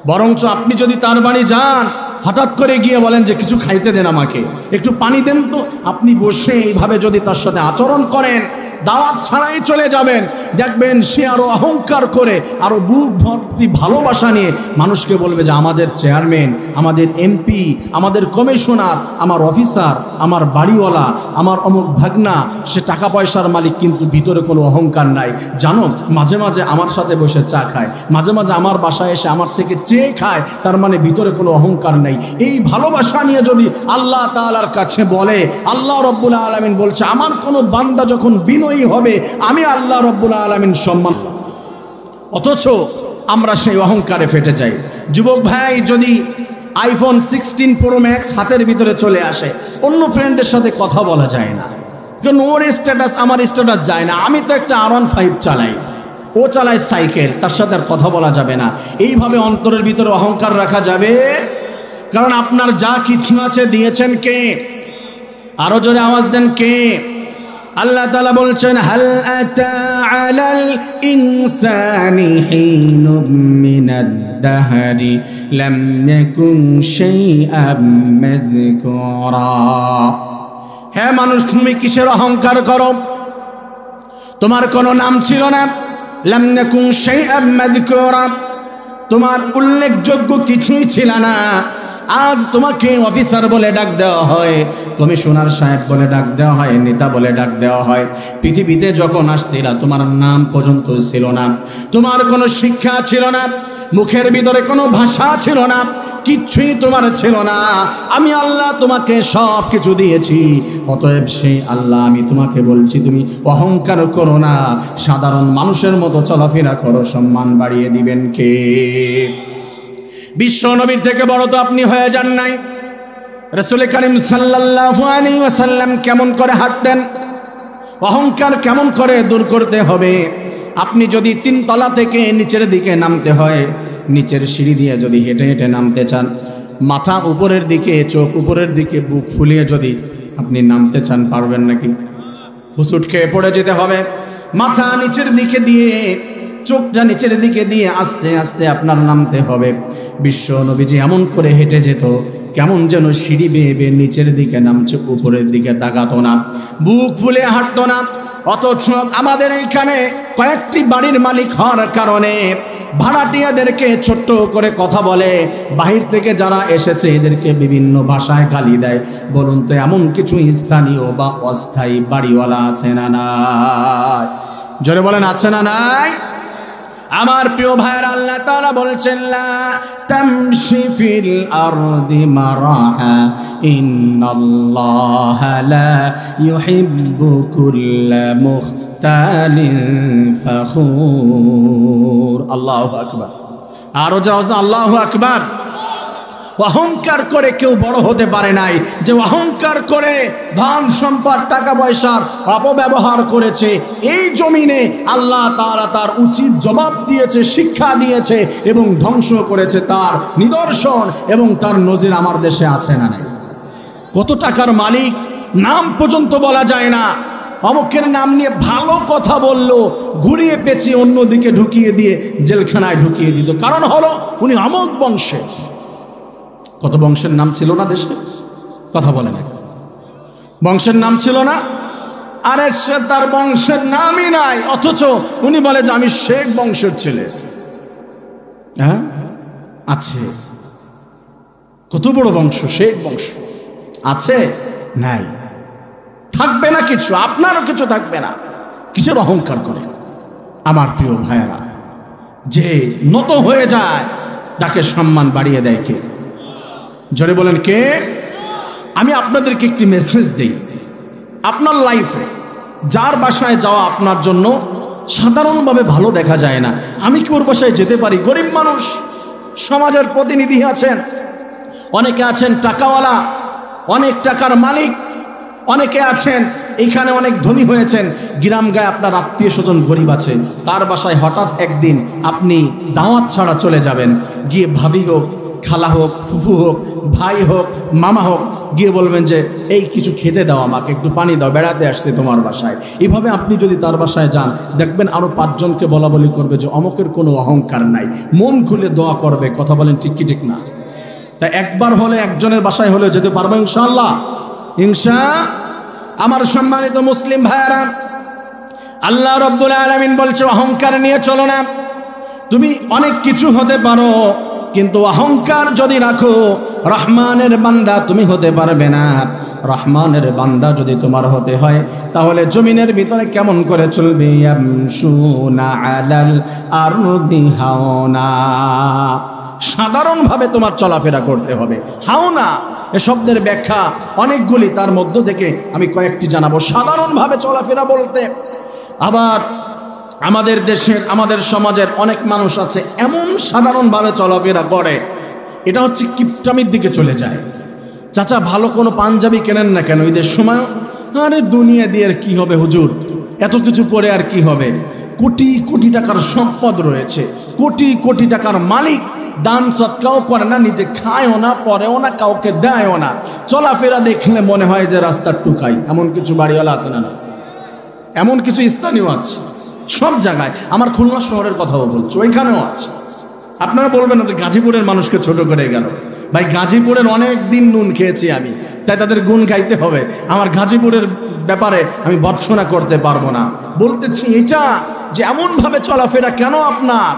বরঞ্চ আপনি যদি তার বাড়ি যান, হঠাৎ করে গিয়ে বলেন যে কিছু খাইতে দেন, আমাকে একটু পানি দেন তো, আপনি বসে এইভাবে যদি তার সাথে আচরণ করেন, দাওয়াত ছাড়াই চলে যাবেন, দেখবেন সে আরো অহংকার করে, আরো বুক ভর্তি ভালোবাসা নিয়ে মানুষকে বলবে যে আমাদের চেয়ারম্যান, আমাদের এমপি, আমাদের কমিশনার, আমার অফিসার, আমার বাড়িওয়ালা, আমার অমুক ভাগনা, সে টাকা পয়সার মালিক, কিন্তু ভিতরে কোনো অহংকার নাই। জানো, মাঝে মাঝে আমার সাথে বসে চা খায়, মাঝে মাঝে আমার বাসায় এসে আমার থেকে চেয়ে খায়, তার মানে ভিতরে কোনো অহংকার নেই। এই ভালোবাসা নিয়ে যদি আল্লাহ তাআলার কাছে বলে, আল্লাহ রাব্বুল আলামিন বলছে, আমার কোনো বান্দা যখন বিনয়ী হবে, আমি আল্লাহ রাব্বুল আলামিন সম্মান। অথচ আমরা সেই অহংকারে ফেটে যাই। যুবক ভাই, যদি আইফোন 16 প্রো ম্যাক্স হাতের ভিতরে চলে আসে, অন্য ফ্রেন্ডের সাথে কথা বলা যায় না, কারণ ওর স্ট্যাটাস আমার স্ট্যাটাস যায় না। আমি তো একটা R15 চালাই, ও চালায় সাইকেল, তার সাথে আর কথা বলা যাবে না। এইভাবে অন্তরের ভিতরে অহংকার রাখা যাবে? কারণ আপনার যা কিছু আছে দিয়েছেন কে? আরো জোরে আওয়াজ দেন, কে? আল্লাহ তাআলা বলছেন, হাল আতা আলাল ইনসানি হিনুম মিনাদ দাহরি লাম ইয়াকুন শাইআম মাযকুরা। হে মানুষ, তুমি কিসের অহংকার করো? তোমার কোনো নাম ছিল না। লাম ইয়াকুন শাইআম মাযকুরা, তোমার উল্লেখযোগ্য কিছুই ছিল না। আজ তোমাকে অফিসার বলে ডাক দেওয়া হয়, কমিশনার সাহেব বলে ডাক দেওয়া হয়, নেতা বলে ডাক দেওয়া হয়। পৃথিবীতে যখন আসছিলা তোমার নাম পর্যন্ত ছিল না, তোমার কোনো শিক্ষা ছিল না, মুখের ভিতরে কোনো ভাষা ছিল না, কিচ্ছুই তোমার ছিল না। আমি আল্লাহ তোমাকে সব কিছু দিয়েছি। অতএব সেই আল্লাহ, আমি তোমাকে বলছি, তুমি অহংকার করো না, সাধারণ মানুষের মতো চলাফেরা করো। সম্মান বাড়িয়ে দিবেন কে? বিশ্ব নবীর থেকে বড় তো আপনি হয়ে যান নাই। রাসূল করিম সাল্লাল্লাহু আলাইহি ওয়াসাল্লাম কেমন করে হাঁটতেন? অহংকার কেমন করে দূর করতে হবে? আপনি যদি 3 তলা থেকে নিচের দিকে নামতে হয়, নিচের সিঁড়ি দিয়ে যদি হেঁটে হেঁটে নামতে চান, মাথা উপরের দিকে, চোখ উপরের দিকে, বুক ফুলিয়ে যদি আপনি নামতে চান, পারবেন নাকি? হুসুট খেয়ে পড়ে যেতে হবে। মাথা নিচের দিকে দিয়ে, চোখটা নিচের দিকে দিয়ে আস্তে আস্তে আপনার নামতে হবে। বিশ্ব নবীজি এমন করে হেঁটে যেত, কেমন যেন সিঁড়ি বেয়ে বেয়ে নিচের দিকে নামছে, উপরের দিকে তাকাতো না, বুক ফুলে হাঁটতো না। অথচ আমাদের এইখানে কয়েকটি বাড়ির মালিক হওয়ার কারণে ভাড়াটিয়াদেরকে ছোট্ট করে কথা বলে, বাহির থেকে যারা এসেছে এদেরকে বিভিন্ন ভাষায় গালি দেয়। বলুন তো এমন কিছু স্থানীয় বা অস্থায়ী বাড়িওয়ালা আছে না নাই? জোরে বলেন, আছে না নাই? আমার প্রিয় ভাইয়ের, আল্লাহ তাআলা বলছেন লা তামশি ফিল আরদি মারাহা ইন্নাল্লাহা লা ইউহিব্বু কুল্লা মুখতালিন ফখুর। আল্লাহু আকবার। আরো যাও, আল্লাহু আকবার। অহংকার করে কেউ বড় হতে পারে নাই। যে অহংকার করে ধন সম্পদ টাকা পয়সার অপব্যবহার করেছে, এই জমিনে আল্লাহ তাআলা তার উচিত জবাব দিয়েছে, শিক্ষা দিয়েছে এবং ধ্বংস করেছে। তার নিদর্শন এবং তার নজির আমার দেশে আছে না নাই? কত টাকার মালিক, নাম পর্যন্ত বলা যায় না, অমুকের নাম নিয়ে ভালো কথা বললো, ঘুরিয়ে পেঁচিয়ে অন্যদিকে ঢুকিয়ে দিয়ে জেলখানায় ঢুকিয়ে দিত। কারণ হলো উনি অমুক বংশে। কত বংশের নাম ছিল না দেশে? কথা বলে না, বংশের নাম ছিল না। আরে সে তার বংশের নামই নাই, অথচ উনি বলে যে আমি শেখ বংশের ছেলে। হ্যাঁ আছে, কত বড় বংশ, শেখ বংশ আছে? নাই। থাকবে না কিছু, আপনারও কিছু থাকবে না। কিসের অহংকার করে? আমার প্রিয় ভাইয়েরা, যে নত হয়ে যায় তাকে সম্মান বাড়িয়ে দেয় কে? জোরে বলেন, কে? আমি আপনাদেরকে একটি মেসেজ দিই। আপনার লাইফে যার বাসায় যাওয়া আপনার জন্য সাধারণভাবে ভালো দেখা যায় না, আমি কি ওর বাসায় যেতে পারি? গরিব মানুষ, সমাজের প্রতিনিধি আছেন, অনেকে আছেন টাকাওয়ালা, অনেক টাকার মালিক, অনেকে আছেন এইখানে অনেক ধনী হয়েছেন, গ্রাম গায়ে আপনার আত্মীয় স্বজন গরিব আছে, তার বাসায় হঠাৎ একদিন আপনি দাওয়াত ছাড়া চলে যাবেন। গিয়ে ভাবি হোক, খালা হোক, ফুফু হোক, ভাই হোক, মামা হোক, গিয়ে বলবেন যে এই কিছু খেতে দাও, আমাকে একটু পানি দাও, বেড়াতে আসছে তোমার বাসায়। এইভাবে আপনি যদি তার বাসায় যান, দেখবেন আরো 5 জনকে বলা বলি করবে যে অমুকের কোনো অহংকার নাই, মন খুলে দোয়া করবে। কথা বলেন, ঠিক কি ঠিক না? তা একবার হলে, একজনের বাসায় হলে যেতে পারবো ইনশাআল্লাহ? আমার সম্মানিত মুসলিম ভাইয়েরা, আল্লাহ রাব্বুল আলামিন বলছে অহংকার নিয়ে চলো না। তুমি অনেক কিছু হতে পারো, কিন্তু অহংকার যদি রাখো, রহমানের বান্দা তুমি হতে পারবে না। রহমানের বান্দা যদি তোমার হতে হয়, তাহলে জমিনের ভিতরে কেমন করে চলবে? ইয়ামশুনা আলাল আরদি হাওনা। সাধারণভাবে তোমার চলাফেরা করতে হবে। হাওনা এ শব্দের ব্যাখ্যা অনেকগুলি, তার মধ্য থেকে আমি কয়েকটি জানাবো। সাধারণভাবে চলাফেরা বলতে, আবার আমাদের দেশের, আমাদের সমাজের অনেক মানুষ আছে এমন সাধারণভাবে চলাফেরা করে, এটা হচ্ছে কিপটামির দিকে চলে যায়। চাচা ভালো কোনো পাঞ্জাবি কেনেন না কেন ঈদের সময়? আরে দুনিয়া দিয়ে আর কি হবে হুজুর, এত কিছু পরে আর কি হবে? কোটি কোটি টাকার সম্পদ রয়েছে, কোটি কোটি টাকার মালিক, দান সৎকাও করে না, নিজে খায়ও না, পরেও না, কাউকে দেয়ও না। চলাফেরা দেখলে মনে হয় যে রাস্তার টুকাই। এমন কিছু বাড়িওয়ালা আছে না? এমন কিছু স্থানীয় আছে সব জায়গায়। আমার খুলনা শহরের কথাও বলছি, ওইখানেও আছে। আপনারা বলবেন না যে গাজীপুরের মানুষকে ছোট করে গেল। ভাই গাজীপুরের অনেক দিন নুন খেয়েছি আমি, তাই তাদের গুণ গাইতে হবে। আমার গাজীপুরের ব্যাপারে আমি ভর্ৎসনা করতে পারবো না। বলতেছি এটা যে এমনভাবে চলাফেরা কেন আপনার?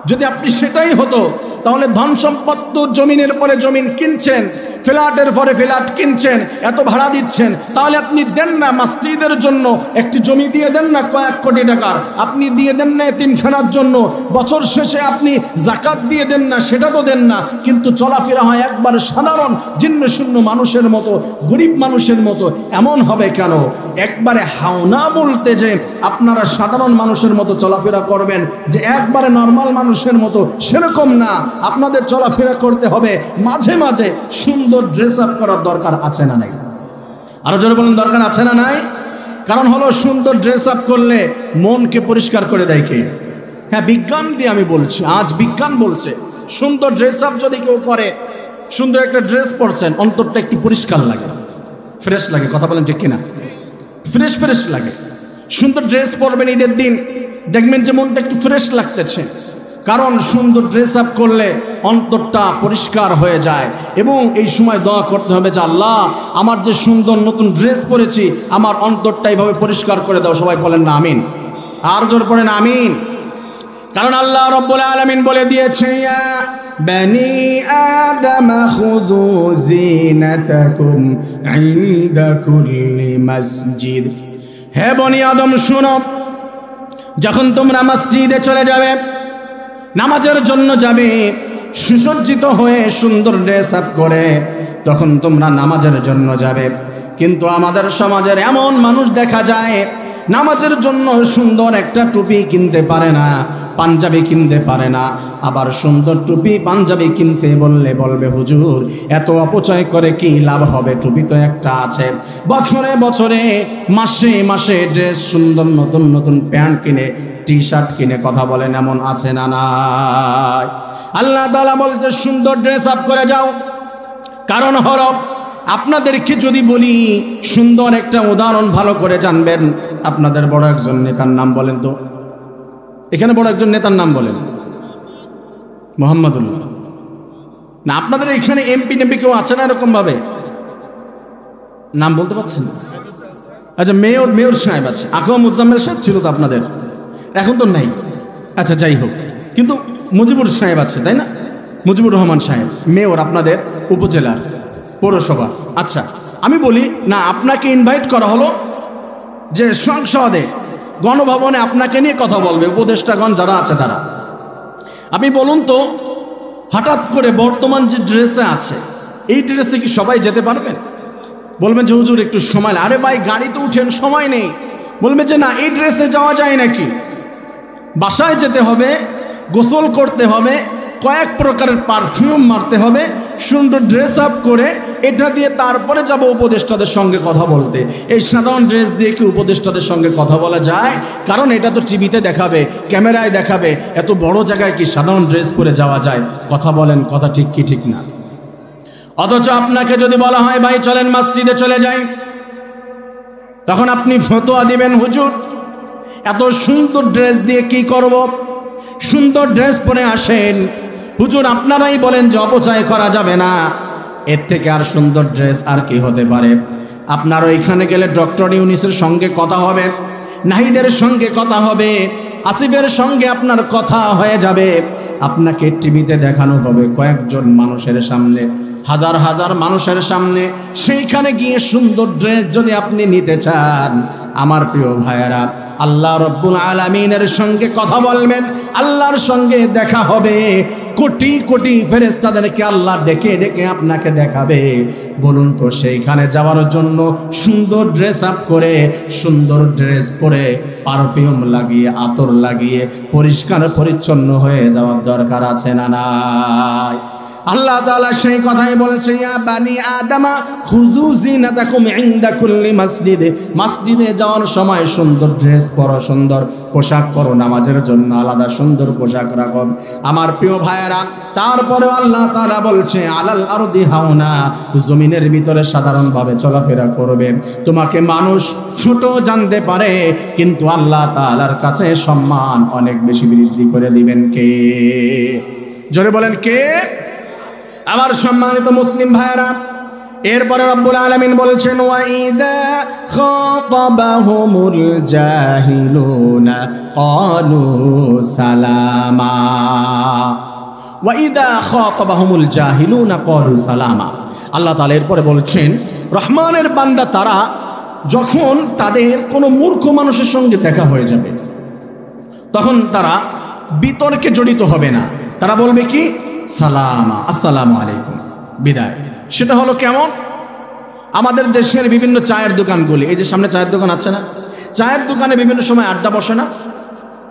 যদি আপনি সেটাই হতো, তাহলে ধন সম্পদ তো জমিনের পরে জমিন কিনছেন, ফ্ল্যাটের পরে ফ্ল্যাট কিনছেন, এত ভাড়া দিচ্ছেন, তাহলে আপনি দেন না মসজিদের জন্য একটি জমি দিয়ে দেন না কয়েক কোটি টাকার, আপনি দিয়ে দেন না এতিমখানার জন্য, বছর শেষে আপনি যাকাত দিয়ে দেন না, সেটা তো দেন না। কিন্তু চলাফেরা হয় একবার সাধারণ জিন্ন শূন্য মানুষের মতো, গরিব মানুষের মতো। এমন হবে কেন? একবারে হাওনা বলতে যে আপনারা সাধারণ মানুষের মতো চলাফেরা করবেন, যে একবারে নর্মাল মানুষের মতো, সেরকম না। আপনাদের চলাফেরা করতে হবে মাঝে মাঝে সুন্দর ড্রেস আপ করার দরকার আছে না নাই? আরো জোরে বলুন, দরকার আছে না নাই? কারণ হলো সুন্দর ড্রেস আপ করলে মনকে পরিষ্কার করে দেয় কে? হ্যাঁ, বিজ্ঞান দিয়ে আমি বলছি, আজ বিজ্ঞান বলছে সুন্দর ড্রেস আপ যদি কেউ করে, সুন্দর একটা ড্রেস পরছেন, অন্তরটা একটু পরিষ্কার লাগে, ফ্রেশ লাগে। কথা বলেন ঠিক কিনা? ফ্রেশ ফ্রেশ লাগে। সুন্দর ড্রেস পরবেন ঈদের দিন, দেখবেন যে মনটা একটু ফ্রেশ লাগতেছে, কারণ সুন্দর ড্রেস আপ করলে অন্তরটা পরিষ্কার হয়ে যায়। এবং এই সময় দোয়া করতে হবে যে আল্লাহ, আমার যে সুন্দর নতুন ড্রেস পরেছি, আমার অন্তরটা এইভাবে পরিষ্কার করে দাও। সবাই বলেন না আমিন, আর জোর পড়েন আমিন। কারণ আল্লাহ রাব্বুল আলামিন বলে দিয়েছে, ইয়া বানি আদম খুযু জিনাতাকুম ইনদা কুল্লি মসজিদ। হে বনি আদম শোনো, যখন তোমরা মসজিদে চলে যাবে, নামাজের জন্য যাবে, সুসজ্জিত হয়ে সুন্দর ড্রেস আপ করে তখন তোমরা নামাজের জন্য যাবে। কিন্তু আমাদের সমাজের এমন মানুষ দেখা যায়, নামাজের জন্য সুন্দর একটা টুপি কিনতে পারে না, পাঞ্জাবি কিনতে পারে না। আবার সুন্দর টুপি পাঞ্জাবি কিনতে বললে বলবে হুজুর এত অপচয় করে কি লাভ হবে, টুপি তো একটা আছে। বছরে বছরে মাসে মাসে ড্রেস, সুন্দর নতুন নতুন প্যান্ট কিনে, টি শার্ট কিনে, কথা বলেন এমন আছে না নাই? আল্লাহ তাআলা বলতে সুন্দর ড্রেস আপ করে যাও। কারণ হলো, আপনাদেরকে যদি বলি সুন্দর একটা উদাহরণ ভালো করে জানবেন। আপনাদের বড় একজন নেতার নাম বলেন তো, এখানে বড় একজন নেতার নাম বলেন। মোহাম্মদুল্লাহ না? আপনাদের এখানে এমপি টেমপি কেউ আছে না এরকম ভাবে? নাম বলতে পারছেন? আচ্ছা, মেয়র সাহেব আছে, আকরাম মুজাম্মেল সাহেব ছিল তো আপনাদের, এখন তো নাই। আচ্ছা যাই হোক, কিন্তু মুজিবুর সাহেব আছে, তাই না? মুজিবুর রহমান সাহেব মেয়র আপনাদের উপজেলার, পৌরসভা। আচ্ছা, আমি বলি না, আপনাকে ইনভাইট করা হলো যে সংসদে, গণভবনে আপনাকে নিয়ে কথা বলবে উপদেষ্টাগণ যারা আছে তারা। আপনি বলুন তো, হঠাৎ করে বর্তমান যে ড্রেসে আছে, এই ড্রেসে কি সবাই যেতে পারবেন? বলবেন যে হুজুর একটু সময়, আরে ভাই গাড়িতে উঠেন, সময় নেই। বলবে যে না, এই ড্রেসে যাওয়া যায় নাকি? বাসায় যেতে হবে, গোসল করতে হবে, কয়েক প্রকারের পারফিউম মারতে হবে, সুন্দর ড্রেস আপ করে এটা দিয়ে তারপরে যাব উপদেষ্টাদের সঙ্গে কথা বলতে। এই সাধারণ ড্রেস দিয়ে কি উপদেষ্টাদের সঙ্গে কথা বলা যায়? কারণ এটা তো টিভিতে দেখাবে, ক্যামেরায় দেখাবে, এত বড় জায়গায় কি সাধারণ ড্রেস পরে যাওয়া যায়? কথা বলেন, কথা ঠিক কি ঠিক না? অথচ আপনাকে যদি বলা হয় ভাই চলেন মসজিদে চলে যাই, তখন আপনি ফতোয়া দিবেন হুজুর এত সুন্দর ড্রেস দিয়ে কি করব? সুন্দর ড্রেস পরে আসেন হুজুর, আপনারাই বলেন যে অপচয় করা যাবে না, এর থেকে আর সুন্দর ড্রেস আর কি হতে পারে? আপনার ওইখানে গেলে ডক্টর ইউনিসের সঙ্গে কথা হবে, নাহিদের সঙ্গে কথা হবে, আসিফের সঙ্গে আপনার কথা হয়ে যাবে। আপনাকে টিভিতে দেখানো হবে কয়েকজন মানুষের সামনে, হাজার হাজার মানুষের সামনে। সেইখানে গিয়ে সুন্দর ড্রেস যদি আপনি নিতে চান, আমার প্রিয় ভাইয়েরা, আল্লাহ রব্বুল আলামিনের সঙ্গে কথা বলবেন, আল্লাহর সঙ্গে দেখা হবে। কোটি কোটি ফেরেশতাদেরকে আল্লাহ ডেকে ডেকে আপনাকে দেখাবে। বলুন তো, সেইখানে যাওয়ার জন্য সুন্দর ড্রেস আপ করে, সুন্দর ড্রেস পরে, পারফিউম লাগিয়ে, আতর লাগিয়ে পরিষ্কার পরিচ্ছন্ন হয়ে যাওয়ার দরকার আছে না নাই? আল্লাহ তাআলা সেই কথাই বলছে, ইয়া বানি আদমা খুযু জিনাতাকুম ইনদা কুল্লি মসজিদ। মসজিদে যাওয়ার সময় সুন্দর ড্রেস পরো, সুন্দর পোশাক পরো, নামাজের জন্য আলাদা সুন্দর পোশাক রাখো। আমার প্রিয় ভাইয়েরা, তারপরে আল্লাহ তাআলা বলছে আলাল আরদি হাওনা, জমিনের ভিতরে সাধারণভাবে চলাফেরা করবে। তোমাকে মানুষ ছোট জানতে পারে, কিন্তু আল্লাহ তাআলার কাছে সম্মান অনেক বেশি বৃদ্ধি করে দিবেন কে? জোরে বলেন কে? আমার সম্মানিত মুসলিম ভাইরা, এরপরে রব্বুল আলামিন বলছেন, ওয়াইদা খাতাবাহুমুল জাহিলুনা ক্বালু সালামা। ওয়াইদা খাতাবাহুমুল জাহিলুনা ক্বালু সালামা। আল্লাহ তাআলা এরপরে বলছেন, রহমানের বান্দা তারা যখন তাদের কোনো মূর্খ মানুষের সঙ্গে দেখা হয়ে যাবে, তখন তারা বিতর্কে জড়িত হবে না। তারা বলবে কি? সালামা, আসসালামু আলাইকুম, বিদায়। সেটা হলো কেমন? আমাদের দেশের বিভিন্ন চায়ের দোকানগুলি, এই যে সামনে চায়ের দোকান আছে না, চায়ের দোকানে বিভিন্ন সময় আড্ডা বসে না?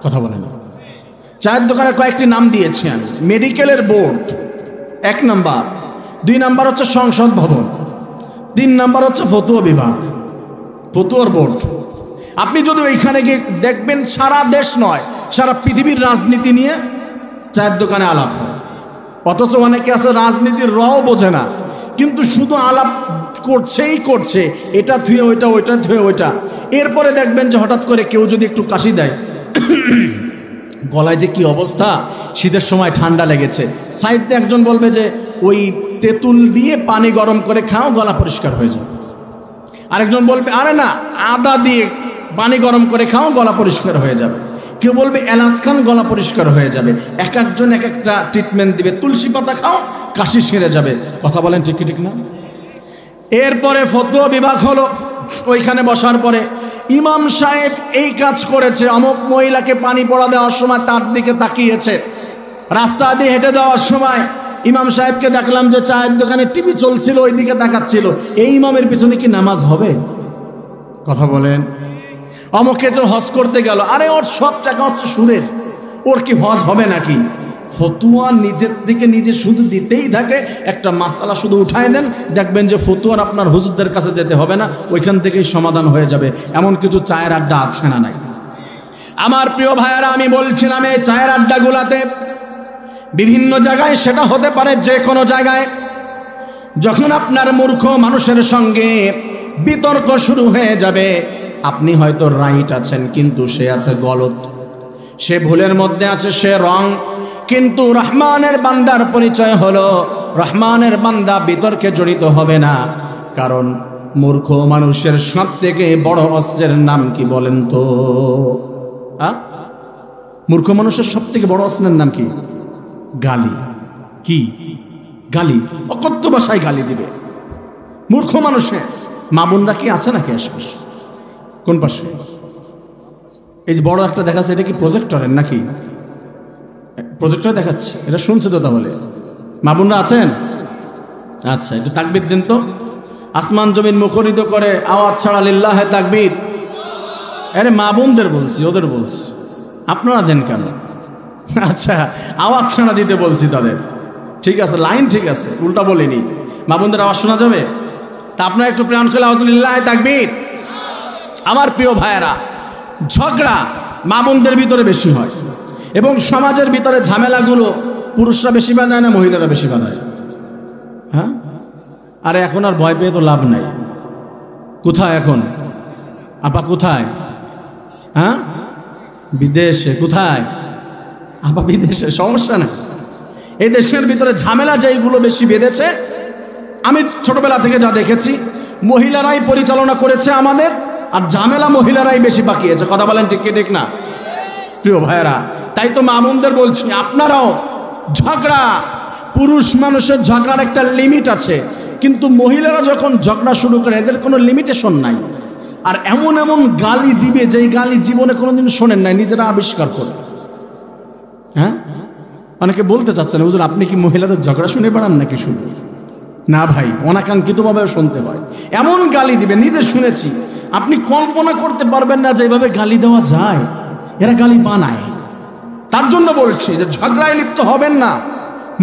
কথা বলে না? চায়ের দোকানের কয়েকটি নাম দিয়েছি আমি। মেডিকেলের বোর্ড 1 নাম্বার, 2 নাম্বার হচ্ছে সংসদ ভবন, 3 নাম্বার হচ্ছে ফতুয়া বিভাগ, ফতুয়ার বোর্ড। আপনি যদি ওইখানে গিয়ে দেখবেন সারা দেশ নয় সারা পৃথিবীর রাজনীতি নিয়ে চায়ের দোকানে আলাপ হয়। অথচ অনেকে আছে রাজনীতির রও বোঝে না, কিন্তু শুধু আলাপ করছেই করছে, এটা ধুয়ে ওইটা, ওইটা ধুয়ে ওইটা। এরপরে দেখবেন যে হঠাৎ করে কেউ যদি একটু কাশি দেয়, গলায় যে কি অবস্থা, শীতের সময় ঠান্ডা লেগেছে, সাইড দিয়ে একজন বলবে যে ওই তেঁতুল দিয়ে পানি গরম করে খাও, গলা পরিষ্কার হয়ে যাবে। আরেকজন বলবে আরে না, আদা দিয়ে পানি গরম করে খাও, গলা পরিষ্কার হয়ে যাবে। কেউ বলবে এলাচ খান, গলা পরিষ্কার হয়ে যাবে। এক একজন এক একটা ট্রিটমেন্ট দিবে, তুলসী পাতা খাও, কাশি সেরে যাবে। কথা বলেন ঠিক কি ঠিক না? এরপরে ফতোয়া বিভাগ হলো। ওইখানে বসার পরে ইমাম সাহেব এই কাজ করেছে, অমুক মহিলাকে পানি পড়া দেওয়ার সময় তার দিকে তাকিয়েছে, রাস্তা দিয়ে হেঁটে যাওয়ার সময় ইমাম সাহেবকে দেখলাম যে চায়ের দোকানে টিভি চলছিল, ওই দিকে তাকাচ্ছিল। এই ইমামের পিছনে কি নামাজ হবে? কথা বলেন। অমুকে যে হজ করতে গেল, আরে ওর সব টাকা হচ্ছে সুদের, ওর কি হজ হবে নাকি? ফতুয়া নিজের দিকে নিজে শুধু দিতেই থাকে। একটা মাসালা শুধু উঠায় দেন, দেখবেন যে ফতুয়ার আপনার হুজুরদের কাছে যেতে হবে না, ওইখান থেকেই সমাধান হয়ে যাবে। এমন কিছু চায়ের আড্ডা আছে না নাই? আমার প্রিয় ভাইয়েরা, আমি বলছিলাম এই চায়ের আড্ডাগুলাতে বিভিন্ন জায়গায়, সেটা হতে পারে যে কোনো জায়গায়, যখন আপনার মূর্খ মানুষের সঙ্গে বিতর্ক শুরু হয়ে যাবে, আপনি হয়তো রাইট আছেন কিন্তু সে আছে গলত, সে ভুলের মধ্যে আছে, সে রং। কিন্তু রহমানের বান্দার পরিচয় হলো রহমানের বান্দা বিতর্কে জড়িত হবে না। কারণ মূর্খ মানুষের সব থেকে বড় অস্ত্রের নাম কি বলেন তো? মূর্খ মানুষের সব থেকে বড় অস্ত্রের নাম কি? গালি। কি গালি? অকথ্য ভাষায় গালি দিবে মূর্খ মানুষে। মা বোনরা কি আছে নাকি আশেপাশে? কোন পাশে? এই যে বড় একটা দেখাচ্ছে, এটা কি প্রজেক্টরের নাকি? প্রজেক্টর দেখাচ্ছে, এটা শুনছে তো? তাহলে মা বোনরা আছেন? আচ্ছা, একটু তাকবীর দেন তো। আসমান জমিন মুখরিত করে আওয়াজ ছাড়া লিল্লাহে তাকবীর। আরে মা বোনদের বলছি, ওদের বলছি, আপনারা দেন কেন? আচ্ছা, আওয়াজ ছাড়া দিতে বলছি তাদের। ঠিক আছে, লাইন ঠিক আছে, উল্টা বলিনি। মা বোনদের আওয়াজ শোনা যাবে? তা আপনারা একটু প্রাণ খুলে আওয়াজ লিল্লাহে তাকবীর। আমার প্রিয় ভাইয়েরা, ঝগড়া মা বোনদের ভিতরে বেশি হয়, এবং সমাজের ভিতরে ঝামেলাগুলো পুরুষরা বেশি বাঁধায় না মহিলারা বেশি বাঁধায়? হ্যাঁ, আরে এখন আর ভয় পেয়ে তো লাভ নাই। কোথায় এখন? আপা কোথায়? হ্যাঁ, বিদেশে। কোথায়? আপা বিদেশে। সমস্যা নেই, এই দেশের ভিতরে ঝামেলা যেইগুলো বেশি বেঁধেছে, আমি ছোটবেলা থেকে যা দেখেছি, মহিলারাই পরিচালনা করেছে আমাদের, আর ঝামেলা মহিলারাই বেশি পাকিয়েছে। কথা বলেন ঠিক কি ঠিক না? প্রিয় ভাইয়েরা, তাই তো মা বোনদের বলছি, আপনারাও ঝগড়া, পুরুষ মানুষের ঝগড়ার একটা লিমিট আছে, কিন্তু মহিলারা যখন ঝগড়া শুরু করে এদের কোনো লিমিটেশন নাই। আর এমন এমন গালি দিবে যেই গালি জীবনে কোনোদিন শোনেন নাই, নিজেরা আবিষ্কার করে। হ্যাঁ, অনেকে বলতে চাচ্ছেন হুজুর আপনি কি মহিলাদের ঝগড়া শুনে বেড়ান নাকি? শুনে না ভাই, অনাকাঙ্ক্ষিতভাবে শুনতে হয়। এমন গালি দিবে, নিজে শুনেছি, আপনি কল্পনা করতে পারবেন না যে এইভাবে গালি দেওয়া যায়। এরা গালি বানায়। তার জন্য বলছি যে ঝগড়ায় লিপ্ত হবেন না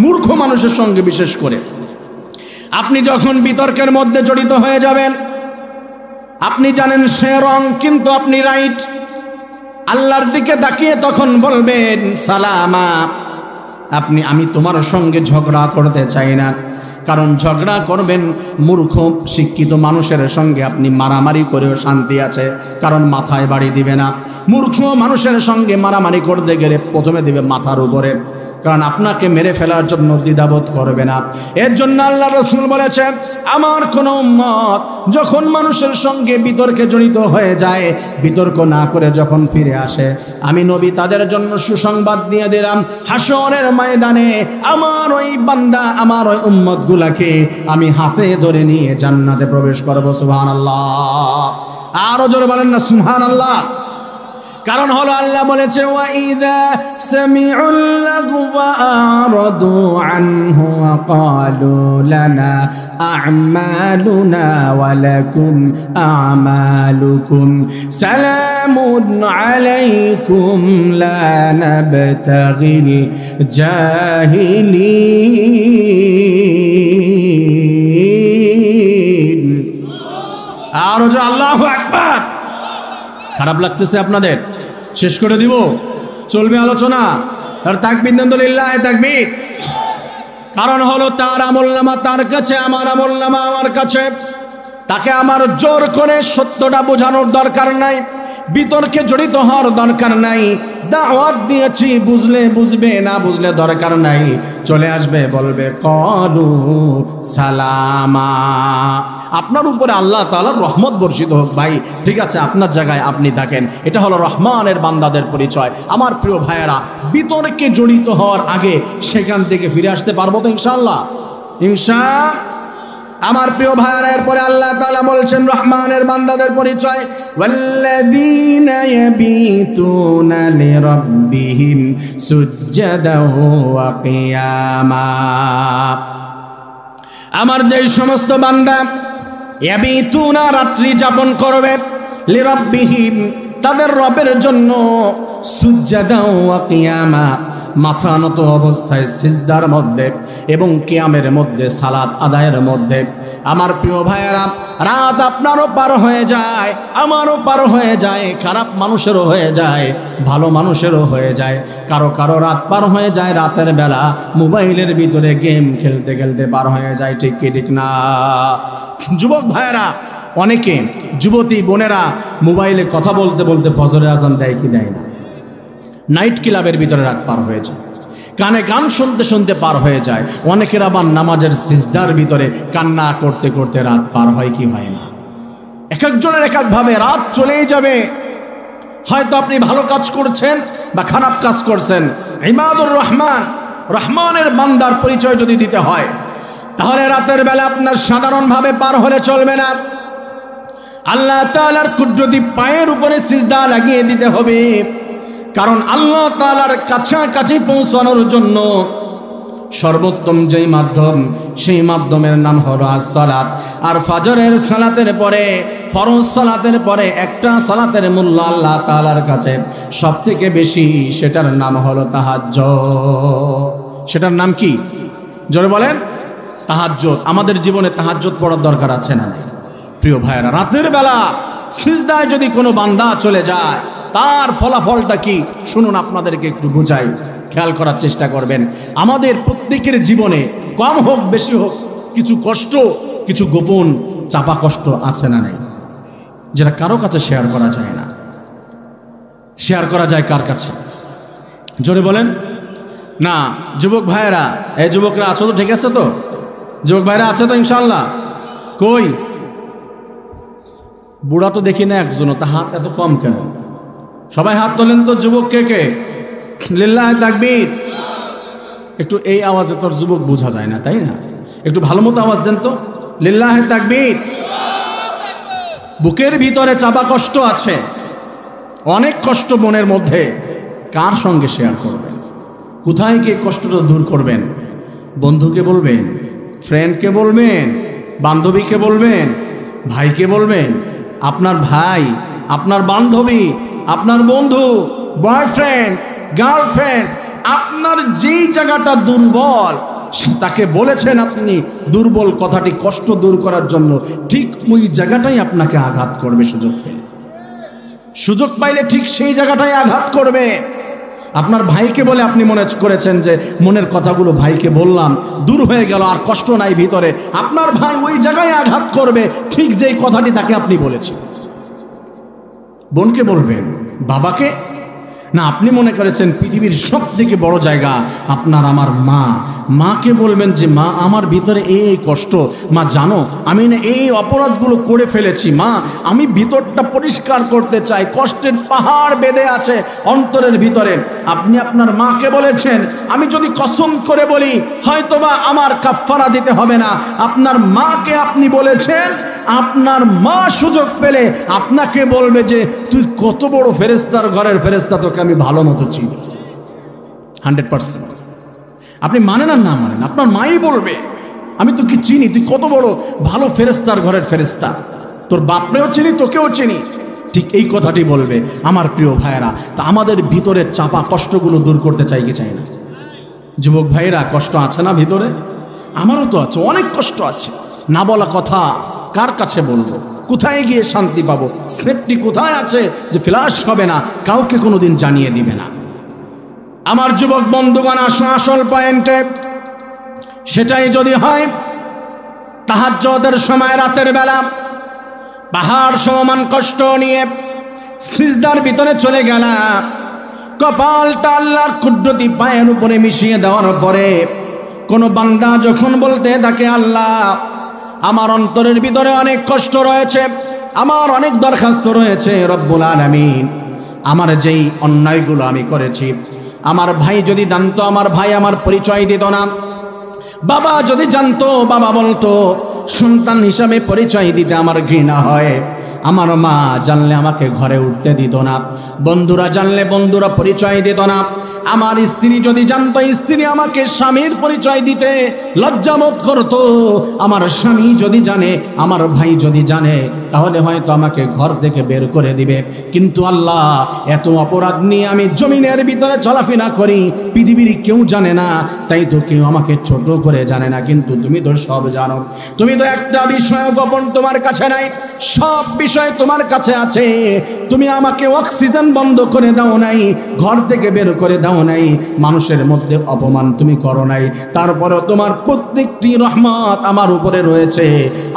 মূর্খ মানুষের সঙ্গে। বিশেষ করে আপনি যখন বিতর্কের মধ্যে জড়িত হয়ে যাবেন, আপনি জানেন সে রং কিন্তু আপনি রাইট, আল্লাহর দিকে তাকিয়ে তখন বলবেন সালামা, আমি তোমার সঙ্গে ঝগড়া করতে চাই না। কারণ ঝগড়া করবেন মূর্খ শিক্ষিত মানুষের সঙ্গে, আপনি মারামারি করেও শান্তি আছে, কারণ মাথায় বাড়ি দিবে না। মূর্খ মানুষের সঙ্গে মারামারি করতে গেলে প্রথমে দিবে মাথার উপরে, কারণ আপনাকে মেরে ফেলার জন্য দ্বিধাবোধ করবে না। এর জন্য আল্লাহ রাসূল বলেছে, আমার কোন উম্মত যখন মানুষের সঙ্গে বিতর্কে জড়িত হয়ে যায়, বিতর্ক না করে যখন ফিরে আসে, আমি নবী তাদের জন্য সুসংবাদ দিয়ে দিলাম, হাসরের ময়দানে আমার ওই বান্দা, আমার ওই উম্মতগুলাকে আমি হাতে ধরে নিয়ে জান্নাতে প্রবেশ করব। সুবহানাল্লাহ। আরো জোরে বলেন না সুবহানাল্লাহ। কারণ হলো আল্লাহ বলেছে, ওয়াইদা সামিউল লাগওয়া আরাদু আনহু ওয়া ক্বালু লানা আ'মালুনা ওয়া লাকুম আ'মালুকুম সালামুন আলাইকুম লা নাবতাগিল জাহিলিন। আর আল্লাহু আকবার। খারাপ লাগতেছে আপনাদের? শেষ করে দিব? চলবে আলোচনা? আর তাকবীর দেন তো, লিল্লাহি তাকবীর। কারণ হলো তার আমলনামা তার কাছে, আমার আমলনামা আমার কাছে। তাকে আমার জোর করে সত্যটা বোঝানোর দরকার নাই, বিতর্কে জড়িত হওয়ার দরকার নাই। দাওয়াত দিয়েছি, বুঝলে বুঝবে, না বুঝলে দরকার নাই। চলে আসবে, বলবে কলু সালামা। আপনার উপরে আল্লাহ তাআলার রহমত বর্ষিত হোক ভাই। ঠিক আছে, আপনার জায়গায় আপনি থাকেন। এটা হলো রহমানের বান্দাদের পরিচয়। আমার প্রিয় ভাইয়েরা, বিতর্কে জড়িত হওয়ার আগে সেখান থেকে ফিরে আসতে পারবো তো ইনশাআল্লাহ? আমার প্রিয় ভাইয়েরা, এরপরে আল্লাহ তাআলা বলছেন রহমানের বান্দাদের পরিচয়, ওয়াল্লাযীনা ইয়াবিতুনা লিরাব্বিহিম সুজদাও ওয়া কিয়ামা। আমার যেই সমস্ত বান্দা ইয়াবিতুনা রাত্রি যাপন করবে, লিরাব্বিহিম তাদের রবের জন্য, সুজদাও ওয়া কিয়ামা মাথা নত অবস্থায় সিজদার মধ্যে এবং কিয়ামের মধ্যে, সালাত আদায়ের মধ্যে। আমার প্রিয় ভাইয়েরা, রাত আপনারও পার হয়ে যায়, আমারও পার হয়ে যায়, খারাপ মানুষেরও হয়ে যায়, ভালো মানুষেরও হয়ে যায়। কারো কারো রাত পার হয়ে যায় রাতের বেলা মোবাইলের ভিতরে গেম খেলতে খেলতে পার হয়ে যায়। ঠিক কি ঠিক না? যুবক ভাইয়েরা, অনেকে যুবতী বোনেরা মোবাইলে কথা বলতে বলতে ফজরের আজান দেয় কি দেয় না। নাইট ক্লাবের ভিতরে রাত পার হয়ে যায়, কানে গান শুনতে শুনতে পার হয়ে যায়। অনেকের আবার নামাজের সিজদার ভিতরে কান্না করতে করতে রাত পার হয় কি হয় না। এক একজনের এক একভাবে রাত চলেই যাবে। হয়তো আপনি ভালো কাজ করছেন বা খারাপ কাজ করছেন। ইবাদুর রহমান, রহমানের বান্দার পরিচয় যদি দিতে হয়, তাহলে রাতের বেলা আপনার সাধারণভাবে পার হলে চলবে না। আল্লাহ তাআলার কুদরতি পায়ের উপরে সিজদা লাগিয়ে দিতে হবে। কারণ আল্লাহ তাআলার কাছাকাছি পৌঁছানোর জন্য সর্বোত্তম যেই মাধ্যম, সেই মাধ্যমের নাম হলো as-সালাত। আর ফজরের সালাতের পরে, ফরজ সালাতের পরে একটা সালাতের মূল্য আল্লাহ তাআলার কাছে সবথেকে বেশি, সেটার নাম হলো তাহাজ্জুদ। সেটার নাম কি? জোরে বলেন। তাহাজ্জুদ। আমাদের জীবনে তাহাজ্জুদ পড়ার দরকার আছে না? প্রিয় ভাইয়েরা, রাতের বেলা সিজদায় যদি কোনো বান্দা চলে যায়, তার ফলাফলটা কি শুনুন, আপনাদেরকে একটু বুঝাই, খেয়াল করার চেষ্টা করবেন। আমাদের প্রত্যেকের জীবনে কম হোক বেশি হোক কিছু কষ্ট, কিছু গোপন চাপা কষ্ট আছে না নেই, যেটা কারো কাছে শেয়ার করা যায় না। শেয়ার করা যায় কার কাছে? জোরে বলেন না। যুবক ভাইয়েরা, এই যুবকরা আছো তো? ঠিক আছে তো? যুবক ভাইয়েরা আছে তো ইনশাআল্লাহ? কই বুড়া তো দেখি না একজনও, তা হাত এত কম কেন? সবাই হাত তোলেন তো। যুবক কে কে? লিল্লাহি তাকবীর। একটু এই আওয়াজে তোর যুবক বোঝা যায় না, তাই না? একটু ভালো মতো আওয়াজ দেন তো, লিল্লাহি তাকবীর। বুকের ভিতরে চাপা কষ্ট আছে, অনেক কষ্ট মনের মধ্যে। কার সঙ্গে শেয়ার করবেন? কোথায় গিয়ে কষ্টটা দূর করবেন? বন্ধুকে বলবেন, ফ্রেন্ডকে বলবেন, বান্ধবীকে বলবেন, ভাইকে বলবেন? আপনার ভাই, আপনার বান্ধবী, আপনার বন্ধু, বয়ফ্রেন্ড, গার্লফ্রেন্ড, আপনার যেই জায়গাটা দুর্বল তাকে বলেছেন আপনি দুর্বল কথাটি কষ্ট দূর করার জন্য, ঠিক ওই জায়গাটাই আপনাকে আঘাত করবে। সুযোগ পাইলে ঠিক সেই জায়গাটাই আঘাত করবে। আপনার ভাইকে বলে আপনি মনে করেছেন যে মনের কথাগুলো ভাইকে বললাম, দূর হয়ে গেল, আর কষ্ট নাই ভিতরে। আপনার ভাই ওই জায়গায় আঘাত করবে ঠিক যেই কথাটি তাকে আপনি বলেছেন। বোনকে বলবেন, বাবাকে না, আপনি মনে করেছেন পৃথিবীর সব থেকে বড় জায়গা আপনার আমার মা, মাকে বলবেন যে মা, আমার ভিতরে এই কষ্ট, মা জানো আমি না এই অপরাধগুলো করে ফেলেছি, মা আমি ভিতরটা পরিষ্কার করতে চাই, কষ্টের পাহাড় বেঁধে আছে অন্তরের ভিতরে। আপনি আপনার মাকে বলেছেন, আমি যদি কসম করে বলি হয়তোবা আমার কাফফারা দিতে হবে না। আপনার মাকে আপনি বলেছেন, আপনার মা সুযোগ পেলে আপনাকে বলবে যে তুই কত বড় ফেরেশতার ঘরের ফেরেশতা, তোকে আমি ভালো মতো চিনি। 100%। আপনি মানেন আর না মানেন, আপনার মাই বলবে আমি তোকে চিনি, তুই কত বড় ভালো ফেরেশতার ঘরের ফেরেশতা, তোর বাপরেও চিনি, তোকেও চিনি। ঠিক এই কথাটি বলবে। আমার প্রিয় ভাইয়েরা, তা আমাদের ভিতরের চাপা কষ্টগুলো দূর করতে চাই কি চাই না? যুবক ভাইয়েরা, কষ্ট আছে না ভিতরে? আমারও তো আছে, অনেক কষ্ট আছে। না বলা কথা, কার কাছে বলবো? কোথায় গিয়ে শান্তি পাবো? সেফটি কোথায় আছে যে ফ্লাশ হবে না, কাউকে কোনোদিন জানিয়ে দিবে না? আমার যুবক বন্ধুগণ, আসল পয়েন্টে সেটাই যদি হয়, তাহাজ্জুদের সময় রাতের বেলা পাহাড় সমান কষ্ট নিয়ে সিজদার ভিতরে চলে গেলাম, কপালটা আল্লাহর কুদরতি পায়ের উপরে মিশিয়ে দেওয়ার পরে কোন বান্দা যখন বলতে থাকে, আল্লাহ আমার অন্তরের ভিতরে অনেক কষ্ট রয়েছে, আমার অনেক দরখাস্ত রয়েছে, রব্বুল আলামিন আমার যেই অন্যায়গুলো আমি করেছি, আমার ভাই যদি জানতো, আমার ভাই আমার পরিচয় দিত না, বাবা যদি জানতো, বাবা বলতো, সন্তান হিসাবে পরিচয় দিতে আমার ঘৃণা হয়, আমার মা জানলে আমাকে ঘরে উঠতে দিত না, বন্ধুরা জানলে বন্ধুরা পরিচয় দিত না, আমার স্ত্রী যদি জানতো, স্ত্রী আমাকে স্বামীর পরিচয় দিতে লজ্জাবোধ করতো, আমার স্বামী যদি জানে, আমার ভাই যদি জানে, তাহলে হয়তো আমাকে ঘর থেকে বের করে দিবে। কিন্তু আল্লাহ, এত অপরাধ নিয়ে আমি জমিনের ভিতরে চলাফেরা করি, পৃথিবীর কেউ জানে না, তাই তো কেউ আমাকে ছোট করে জানে না, কিন্তু তুমি তো সব জানো, তুমি তো একটা বিষয় গোপন তোমার কাছে নাই, সব বিষয় তোমার কাছে আছে। তুমি আমাকে অক্সিজেন বন্ধ করে দাও নাই, ঘর থেকে বের করে দাও নাই, মানুষের মধ্যে অপমান তুমি করো নাই, তারপরেও তোমার প্রত্যেকটি রহমত আমার উপরে রয়েছে।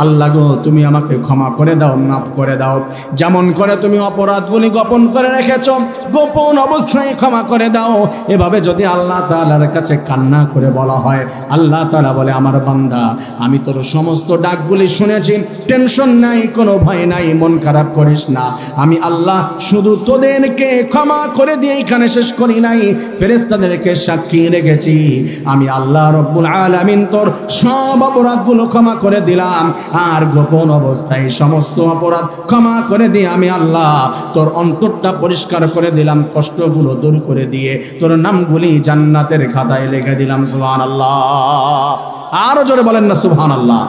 আল্লাহ গো, তুমি আমাকে ক্ষমা করে দাও, মাফ করে দাও। যেমন করে তুমি অপরাধগুলি গোপন করে রেখেছ, গোপন অবস্থায় ক্ষমা করে দাও। এভাবে যদি আল্লাহ তাআলার কাছে কান্না করে বলা হয়, আল্লাহ তাআলা বলে, আমার বান্দা, আমি তোর সমস্ত ডাকগুলি শুনেছি, টেনশন নাই, কোনো ভয় নাই, মন খারাপ করিস না, আমি আল্লাহ শুধু তোদেরকে ক্ষমা করে দিয়ে এখানে শেষ করি নাই, ফেরেশতাদেরকে সাক্ষী রেখেছি, আমি আল্লাহ রব্বুল আলামিন তোর সব অপরাধগুলো ক্ষমা করে দিলাম, আর গোপন অবস্থায় সমস্ত অপরাধ ক্ষমা করে দিয়ে আমি আল্লাহ তোর অন্তরটা পরিষ্কার করে দিলাম, কষ্টগুলো দূর করে দিয়ে তোর নামগুলি জান্নাতের খাতায় লিখে দিলাম। সুবহানাল্লাহ। আরো জোরে বলেন না সুবহানাল্লাহ।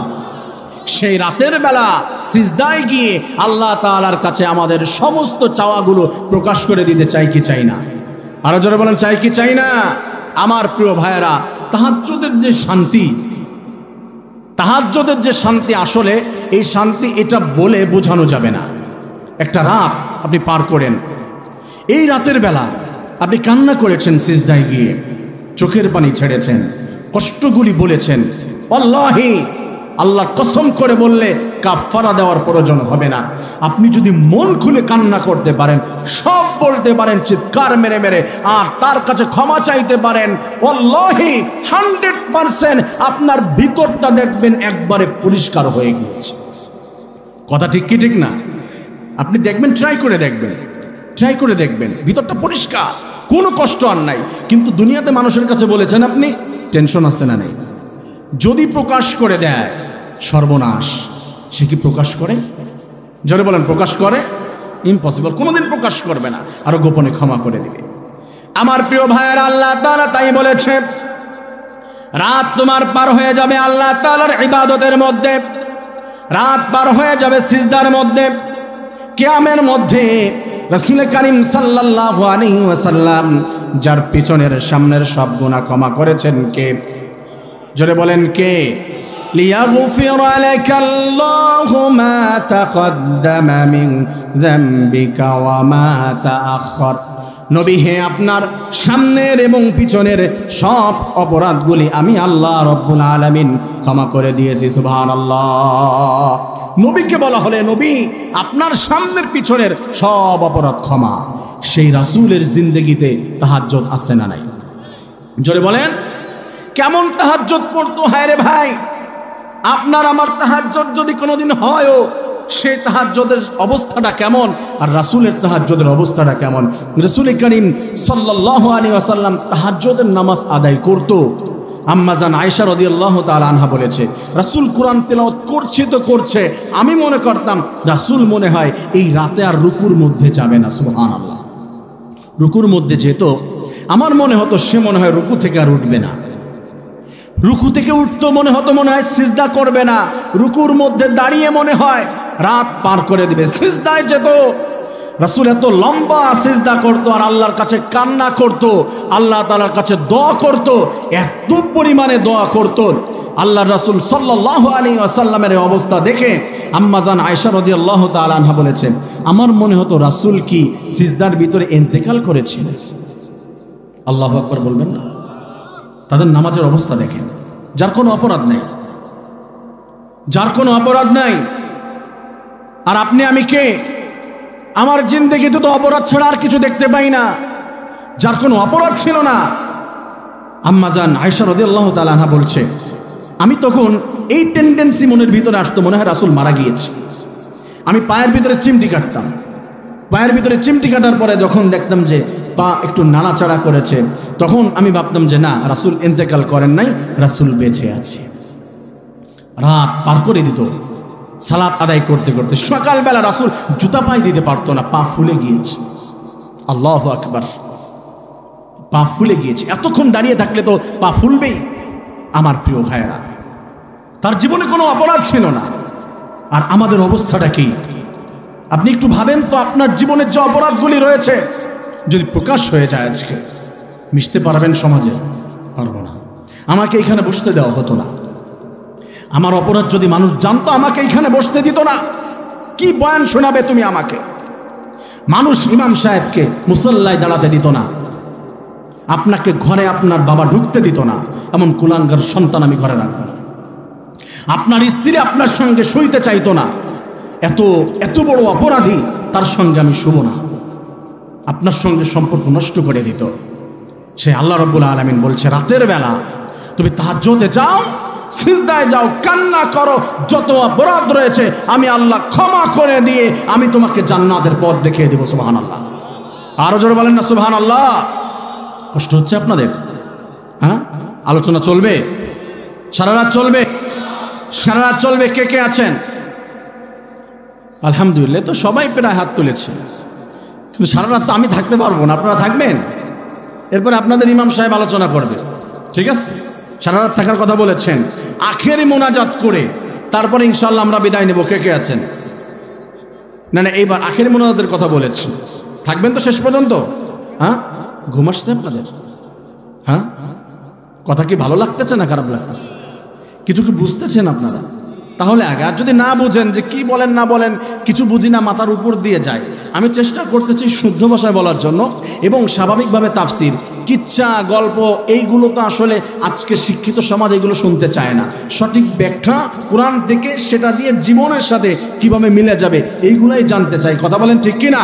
সেই রাতের বেলা সিজদায় গিয়ে আল্লাহ তাআলার কাছে আমাদের সমস্ত চাওয়াগুলো প্রকাশ করে দিতে চাই কি চাই না? আরো জোরে বলেন, চাই কি চাই না? আমার প্রিয় ভাইয়েরা, তাহাজ্জুদের যে শান্তি, তাহাজ্জুদের যে শান্তি, আসলে এই শান্তি এটা বলে বোঝানো যাবে না। একটা রাত আপনি পার করেন, এই রাতের বেলা আপনি কান্না করেছেন সিজদায় গিয়ে, চোখের পানি ছেড়েছেন, কষ্টগুলি বলেছেন, আল্লাহি, আল্লাহ কসম করে বললে কাফারা দেওয়ার প্রয়োজন হবে না। আপনি যদি মন খুলে কান্না করতে পারেন, সব বলতে পারেন চিৎকার মেরে মেরে, আর তার কাছে ক্ষমা চাইতে পারেন, আল্লাহি 100% আপনার ভিতরটা দেখবেন একবারে পরিষ্কার হয়ে গিয়েছে। কথা ঠিক কি ঠিক না? আপনি দেখবেন, ট্রাই করে দেখবেন, ট্রাই করে দেখবেন, ভিতরটা পরিষ্কার, কোনো কষ্ট আর নাই। কিন্তু দুনিয়াতে মানুষের কাছে বলেছেন আপনি, টেনশন আছে না নেই? যদি প্রকাশ করে দেয় সর্বনাশ। সে কি প্রকাশ করে? জোরে বলেন, প্রকাশ করে? ইম্পসিবল, কোনোদিন প্রকাশ করবে না, আরো গোপনে ক্ষমা করে দিবে। আমার প্রিয় ভাইয়েরা, আল্লাহ তাআলা তাই বলেছে, রাত তোমার পার হয়ে যাবে আল্লাহ তাআলার ইবাদতের মধ্যে, রাত পার হয়ে যাবে সিজদার মধ্যে, কিয়ামের মধ্যে। রাসূল করিম সাল্লাল্লাহু আলাইহি ওয়াসাল্লাম যার পিছনের সামনের সব গুনাহ ক্ষমা করেছেন কে? জোরে বলেন, কে? লিয়াগফির লাকাল্লাহু মা তাকদ্দামা মিন যামবিকা ওয়া মা তাআখার। নবী হে, আপনার সামনের এবং পিছনের সব অপরাধগুলি আমি আল্লাহ রব্বুল আলামিন ক্ষমা করে দিয়েছি। সুবহানাল্লাহ। নবীকে বলা হলে, নবী আপনার সামনের পিছনের সব অপরাধ ক্ষমা। সেই রাসূলের জিন্দেগিতে তাহাজ্জুদ আছে না নাই? জোরে বলেন, কেমন তাহাজ্জুদ পড়তো? হায় রে ভাই, আপনার আমার তাহাজ্জুদ যদি কোনোদিন হয়ও, সেই তাহাজ্জুদের অবস্থাটা কেমন, আর রাসূলের তাহাজ্জুদের অবস্থাটা কেমন? রাসূল করিম সাল্লাল্লাহু আলাইহি ওয়াসাল্লাম তাহাজ্জুদের নামাজ আদায় করত। আম্মা জান আয়েশা রাদিয়াল্লাহু তাআলা আনহা বলেছে, রাসূল কোরআন তেলাওয়াত করছে তো করছে, আমি মনে করতাম রাসূল মনে হয় এই রাতে আর রুকুর মধ্যে যাবে না। সুবহানাল্লাহ। রুকুর মধ্যে যেত, আমার মনে হতো সে মনে হয় রুকু থেকে আর উঠবে না। রুকু থেকে উঠতো, মনে হতো মনে হয় সিজদা করবে না। রুকুর মধ্যে দাঁড়িয়ে মনে হয় রাত পার করে দিবে। সিজদায় যেত, রাসূল এত লম্বা সিজদা করতো আর আল্লাহর কাছে কান্না করতো, আল্লাহ তাআলার কাছে দোয়া করতো, এত পরিমাণে দোয়া করতো, আল্লাহ রাসূল সাল্লাল্লাহু আলাইহি ওয়াসাল্লামের অবস্থা দেখে আম্মাজান আয়েশা রাদিয়াল্লাহু তাআলা আনহা বলেছেন, আমার মনে হতো রাসূল কি সিজদার ভিতরে ইন্তেকাল করেছিলেন। আল্লাহু আকবার বলবেন না? তাদের নামাজের অবস্থা দেখেন, যার কোনো অপরাধ নাই, যার কোনো অপরাধ নাই। আর আপনি আমি কে? আমার জিন্দেগিতে তো অপরাধ ছাড়া আর কিছু দেখতে পাই না। যার কোনো অপরাধ ছিল না, আম্মাজান আয়েশা রাদিয়াল্লাহু তাআলা আনহা বলছে, আমি তখন এই টেন্ডেন্সি মনের ভিতরে আসতো, মনে হয় রাসূল মারা গিয়েছে। আমি পায়ের ভিতরে চিমটি কাটতাম, পায়ের ভিতরে চিমটি কাটার পরে যখন দেখতাম যে পা একটু নাড়াচাড়া করেছে, তখন আমি ভাবতাম যে না, রাসূল ইন্তেকাল করেন নাই, রাসূল বেঁচে আছে। রাত পার করে দিত সালাত আদায় করতে করতে। সকালবেলা রাসূল জুতা পায়ে দিতে পারতো না, পা ফুলে গিয়েছে। আল্লাহু আকবার, পা ফুলে গিয়েছে। এতক্ষণ দাঁড়িয়ে থাকলে তো পা ফুলবেই। আমার প্রিয় ভাইয়েরা, তার জীবনে কোনো অপরাধ ছিল না। আর আমাদের অবস্থাটা কি? আপনি একটু ভাবেন তো, আপনার জীবনের যে অপরাধগুলি রয়েছে যদি প্রকাশ হয়ে যায় আজকে, মিশতে পারবেন সমাজে? পারবো না। আমাকে এখানে বসতে দেওয়া হতো না। আমার অপরাধ যদি মানুষ জানতো, আমাকে এখানে বসতে দিত না। কি বয়ান শোনাবে তুমি আমাকে? মানুষ ইমাম সাহেবকে মুসল্লায় দাঁড়াতে দিত না, আপনাকে ঘরে আপনার বাবা ঢুকতে দিত না। এমন কুলাঙ্গার সন্তান আমি ঘরে রাখবো না। আপনার স্ত্রী আপনার সঙ্গে শুইতে চাইতো না। এত এত বড় অপরাধী, তার সঙ্গে আমি শুব না। আপনার সঙ্গে সম্পর্ক নষ্ট করে দিত। সে আল্লাহ রাব্বুল আলামিন বলছে, রাতের বেলা তুমি তাহাজ্জুদে যাও, সিজদায় যাও, কান্না করো, যত অপরাধ রয়েছে আমি আল্লাহ ক্ষমা করে দিয়ে আমি তোমাকে জান্নাতের পথ দেখিয়ে দেব। সুবহানাল্লাহ। আরো জোরে বলেন না সুবহানাল্লাহ। কষ্ট হচ্ছে আপনাদের? হ্যাঁ, আলোচনা চলবে, সারা রাত চলবে, সারা রাত চলবে। কে কে আছেন? আলহামদুলিল্লাহ, তো সবাই প্রায় হাত তুলেছে। কিন্তু সারা রাত তো আমি থাকতে পারবো না, আপনারা থাকবেন। এরপরে আপনাদের ইমাম সাহেব আলোচনা করবে, ঠিক আছে? সারা রাত থাকার কথা বলেছেন। আখেরি মোনাজাত করে তারপরে ইনশাআল্লাহ আমরা বিদায় নেব। কে কে আছেন? না না, এইবার আখেরি মোনাজাতের কথা বলেছেন, থাকবেন তো শেষ পর্যন্ত? হ্যাঁ, ঘুম আসছে আপনাদের? হ্যাঁ, কথা কি ভালো লাগতেছে না খারাপ লাগতেছে? কিছু কি বুঝতেছেন আপনারা? তাহলে আগে, আর যদি না বুঝেন যে কি বলেন না বলেন, কিছু বুঝি না, মাথার উপর দিয়ে যায়। আমি চেষ্টা করতেছি শুদ্ধ ভাষায় বলার জন্য, এবং স্বাভাবিকভাবে তাফসির, কিচ্ছা, গল্প, এইগুলো তো আসলে আজকে শিক্ষিত সমাজ এগুলো শুনতে চায় না। সঠিক ব্যাখ্যা কোরআন থেকে, সেটা দিয়ে জীবনের সাথে কিভাবে মিলে যাবে, এইগুলাই জানতে চাই। কথা বলেন ঠিক কিনা?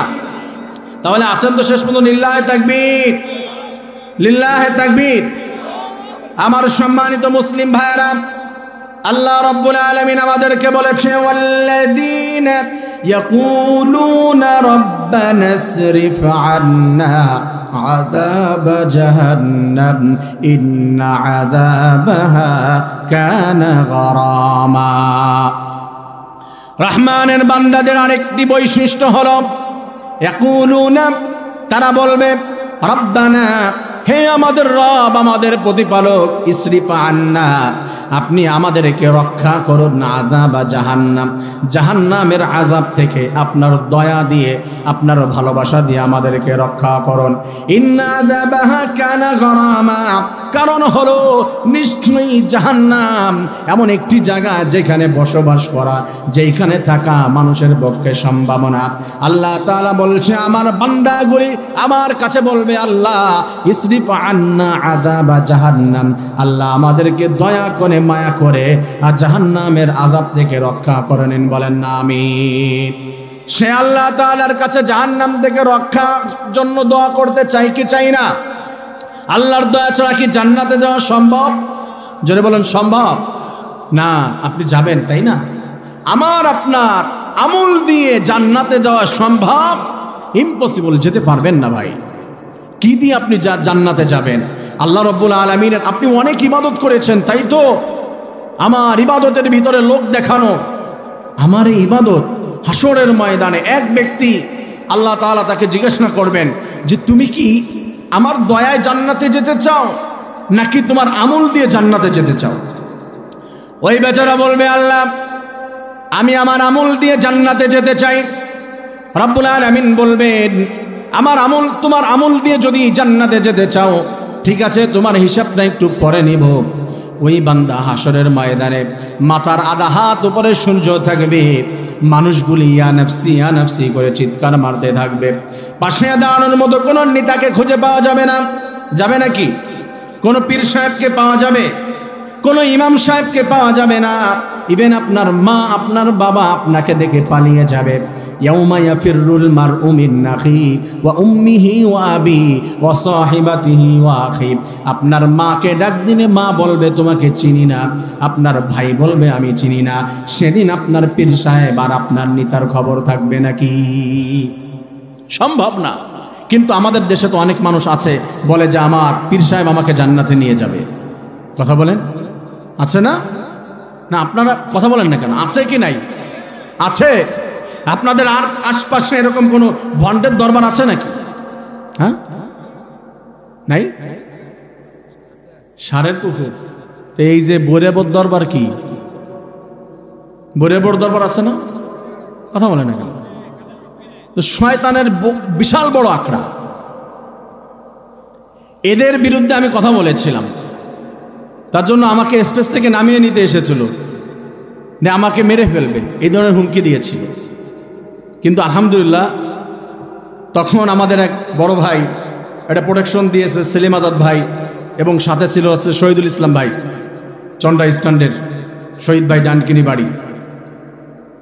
তাহলে আছেন তো শেষ পর্যন্ত? লিল্লাহে তাকবীর, লিল্লাহে তাকবীর। আমার সম্মানিত মুসলিম ভাইয়েরা, আল্লাহ রাব্বুল আলামিন আমাদেরকে বলেছে, ওয়াল্লাযীনা ইয়াকুলুনা রাব্বানা ইসরিফ আন্না আযাব জাহান্নাম ইন্না আযাবাহা কানা গরামা। রহমানের বান্দাদের আরেকটি বৈশিষ্ট্য হলো ইয়াকুলুনা, তারা বলবে, রাব্বানা, হে আমাদের রব, আমাদের প্রতিপালক, ইসরিফ আন্না, আপনি আমাদেরকে রক্ষা করুন, আযাব জাহান্নাম, জাহান্নামের আযাব থেকে আপনার দয়া দিয়ে, আপনার ভালোবাসা দিয়ে আমাদেরকে রক্ষা করুন। ইন্না আযাবাহা কানা গরামা, কারণ হলো নিশ্চয়ই জাহান্নাম এমন একটি জায়গা যেখানে বসবাস করা, যেখানে থাকা মানুষের পক্ষে সম্ভাবনা। আল্লাহ তাআলা বলছে, আমার বান্দাগুলি আমার কাছে বলবে, আল্লাহ ইসরিফ আন্না আযাব জাহান্নাম, আল্লাহ আমাদেরকে দয়া করে, মায়া করে আর জাহান্নামের আযাব থেকে রক্ষা করে নিন। বলেন না আমিন। সে আল্লাহ তাআলার কাছে জাহান্নাম থেকে রক্ষার জন্য দোয়া করতে চাই কি চাই না? আল্লাহর দয়া ছাড়া কি জান্নাতে যাওয়া সম্ভব? জোরে বলেন, সম্ভব না। আপনি যাবেন, তাই না? আমার আপনার আমল দিয়ে জান্নাতে যাওয়া সম্ভব? ইম্পসিবল, যেতে পারবেন না ভাই। কি দিয়ে আপনি জান্নাতে যাবেন? আল্লাহ রাব্বুল আলামিনের আপনি অনেক ইবাদত করেছেন, তাই তো? আমার ইবাদতের ভিতরে লোক দেখানো, আমার এই ইবাদত হাসরের ময়দানে এক ব্যক্তি, আল্লাহ তাআলা তাকে জিজ্ঞাসা করবেন যে তুমি কি আমার দয়ায় জান্নাতে যেতে চাও, নাকি তোমার আমল দিয়ে জান্নাতে যেতে চাও? ওই বেচারা বলবে, আল্লাহ আমি আমার আমল দিয়ে জান্নাতে যেতে চাই। রব্বুল আলামিন বলবেন, আমার আমল, তোমার আমল দিয়ে যদি জান্নাতে যেতে চাও, ঠিক আছে, তোমার হিসাবটা একটু পরে নিব। ওই বান্দা হাসরের ময়দানে মাথার আধা হাত উপরে সূর্য থাকবে, মানুষগুলি ইয়া নাফসি করে চিৎকার মারতে থাকবে। পাশে দাঁড়ানোর মতো কোনো নেতাকে খুঁজে পাওয়া যাবে না। যাবে নাকি? কোনো পীর সাহেবকে পাওয়া যাবে? কোনো ইমাম সাহেবকে পাওয়া যাবে না। ইভেন আপনার মা, আপনার বাবা আপনাকে দেখে পালিয়ে যাবে। ইয়াউমা ইয়াফিরুল মারউ মিন আখি ওয়া উম্মিহি ওয়া আবি ওয়া সাহিবাতিহি ওয়া আখি। আপনার মাকে ডাক দিলে মা বলবে তোমাকে চিনি না, আপনার ভাই বলবে আমি চিনি না। সেদিন আপনার পীর সাহেব আর আপনার নেতার খবর থাকবে নাকি? সম্ভব না। কিন্তু আমাদের দেশে তো অনেক মানুষ আছে বলে যে আমার পীর সাহেব আমাকে জান্নাতে নিয়ে যাবে। কথা বলেন, আছে না? না আপনারা কথা বলেন না কেন? আছে কি নাই? আছে। আপনাদের আর আশপাশে এরকম কোনো ভণ্ডের দরবার আছে নাকি? হ্যাঁ, নাই? সারের পুকুর। এই যে বরেবর দরবার, কি বরেবর দরবার আছে না? কথা বলেন না কেন? তো শয়তানের বিশাল বড় আখড়া। এদের বিরুদ্ধে আমি কথা বলেছিলাম, তার জন্য আমাকে স্টেজ থেকে নামিয়ে নিতে এসেছিল, যে আমাকে মেরে ফেলবে, এই ধরনের হুমকি দিয়েছিল। কিন্তু আলহামদুলিল্লাহ তখন আমাদের এক বড় ভাই একটা প্রোটেকশন দিয়েছে, সেলিম আজাদ ভাই, এবং সাথে ছিল হচ্ছে শহীদুল ইসলাম ভাই, চন্ডা স্ট্যান্ডের শহীদ ভাই, ডানকিনি বাড়ি।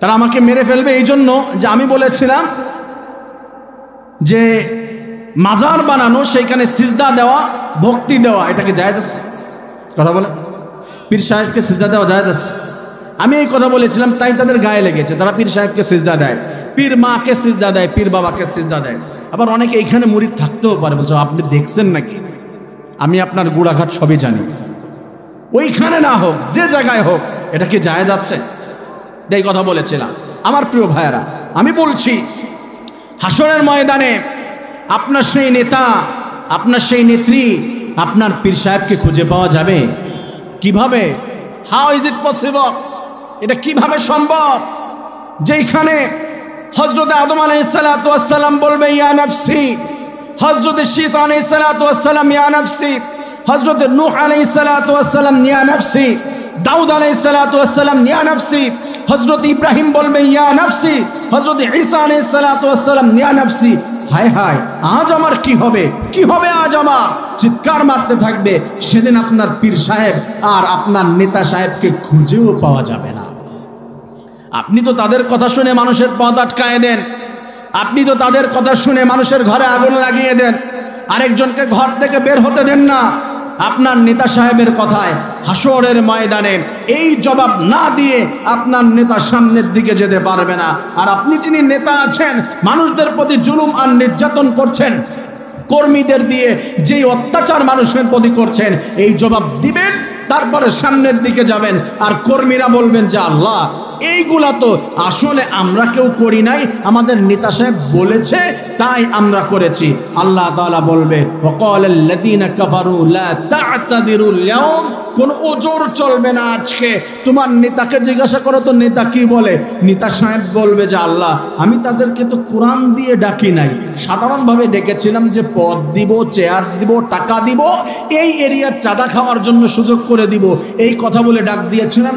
তারা আমাকে মেরে ফেলবে এই জন্য যে আমি বলেছিলাম যে মাজার বানানো, সেইখানে সিজদা দেওয়া, ভক্তি দেওয়া, এটাকে জায়েজ আছে? কথা বলে, পীর সাহেবকে সিজদা দেওয়া জায়েজ আছে? আমি এই কথা বলেছিলাম, তাই তাদের গায়ে লেগেছে। তারা পীর সাহেবকে সিজদা দেয়, পীর মাকে সিজদা দেয়, পীর বাবাকে সিজদা দেয়। আবার অনেকে এইখানে মুরিদ থাকতেও পারে, বলছে আপনি দেখছেন নাকি? আমি আপনার গুড়াঘাট সবই জানি। ওইখানে না হোক, যে জায়গায় হোক, এটা কি জায়েজ আছে? এই কথা বলেছিলাম। আমার প্রিয় ভাইয়েরা, আমি বলছি হাসরের ময়দানে আপনার সেই নেতা, আপনার সেই নেত্রী, আপনার পীর সাহেবকে খুঁজে পাওয়া যাবে কিভাবে? How is it possible? এটা কিভাবে সম্ভব? যেখানে হযরত আদম আলাইহিস সালাতু ওয়াস সালাম বলবে ইয়া নাফসি, হযরত শীস আলাইহিস সালাতু ওয়াস সালাম ইয়া নাফসি, হযরত নূহ আলাইহিস সালাতু ওয়াস সালাম ইয়া নাফসি, দাউদ আলাইহিস সালাতু ওয়াস সালাম ইয়া নাফসি, হযরত ইব্রাহিম বলবে ইয়া নাফসি, হযরত ঈসা আলাইহিস সালাতু ওয়াস সালাম ইয়া নাফসি। হায় হায়, আজ আমার কি হবে? কি হবে আজ আমার? চিৎকার মারতে থাকবে। সেদিন আপনার পীর সাহেব আর আপনার নেতা সাহেবকে খুঁজেও পাওয়া যাবে না। আপনি তো তাদের কথা শুনে মানুষের পথ আটকায় দেন, আপনি তো তাদের কথা শুনে মানুষের ঘরে আগুন লাগিয়ে দেন, আরেকজনকে ঘর থেকে বের হতে দেন না। আপনার নেতা সাহেবের কথায় হাসরের ময়দানে এই জবাব না দিয়ে আপনার নেতা সামনের দিকে যেতে পারবে না। আর আপনি যিনি নেতা আছেন, মানুষদের প্রতি জুলুম আর নির্যাতন করছেন, কর্মীদের দিয়ে যেই অত্যাচার মানুষের প্রতি করছেন, এই জবাব দিবেন, তারপরে সামনের দিকে যাবেন। আর কর্মীরা বলবেন যে আল্লাহ, এইগুলা তো আসলে আমরা কেউ করি নাই, আমাদের নেতা সাহেব বলেছে তাই আমরা করেছি। আল্লাহ তাআলা বলবে ওয়াকালাল্লাযীনা কাফারু লা তা'তাদিরুল ইয়াওম, কোন ওজোর চলবে না আজকে। তোমার নেতাকে জিজ্ঞাসা করো তো নেতা কি বলে। নেতা সাহেব বলবে যে আল্লাহ, আমি তাদেরকে তো কোরআন দিয়ে ডাকি নাই, সাধারণভাবে ডেকেছিলাম যে পদ দিব, চেয়ার দিব, টাকা দিব, এই এরিয়ার চাঁদা খাওয়ার জন্য সুযোগ করে দিব, এই কথা বলে ডাক দিয়েছিলাম।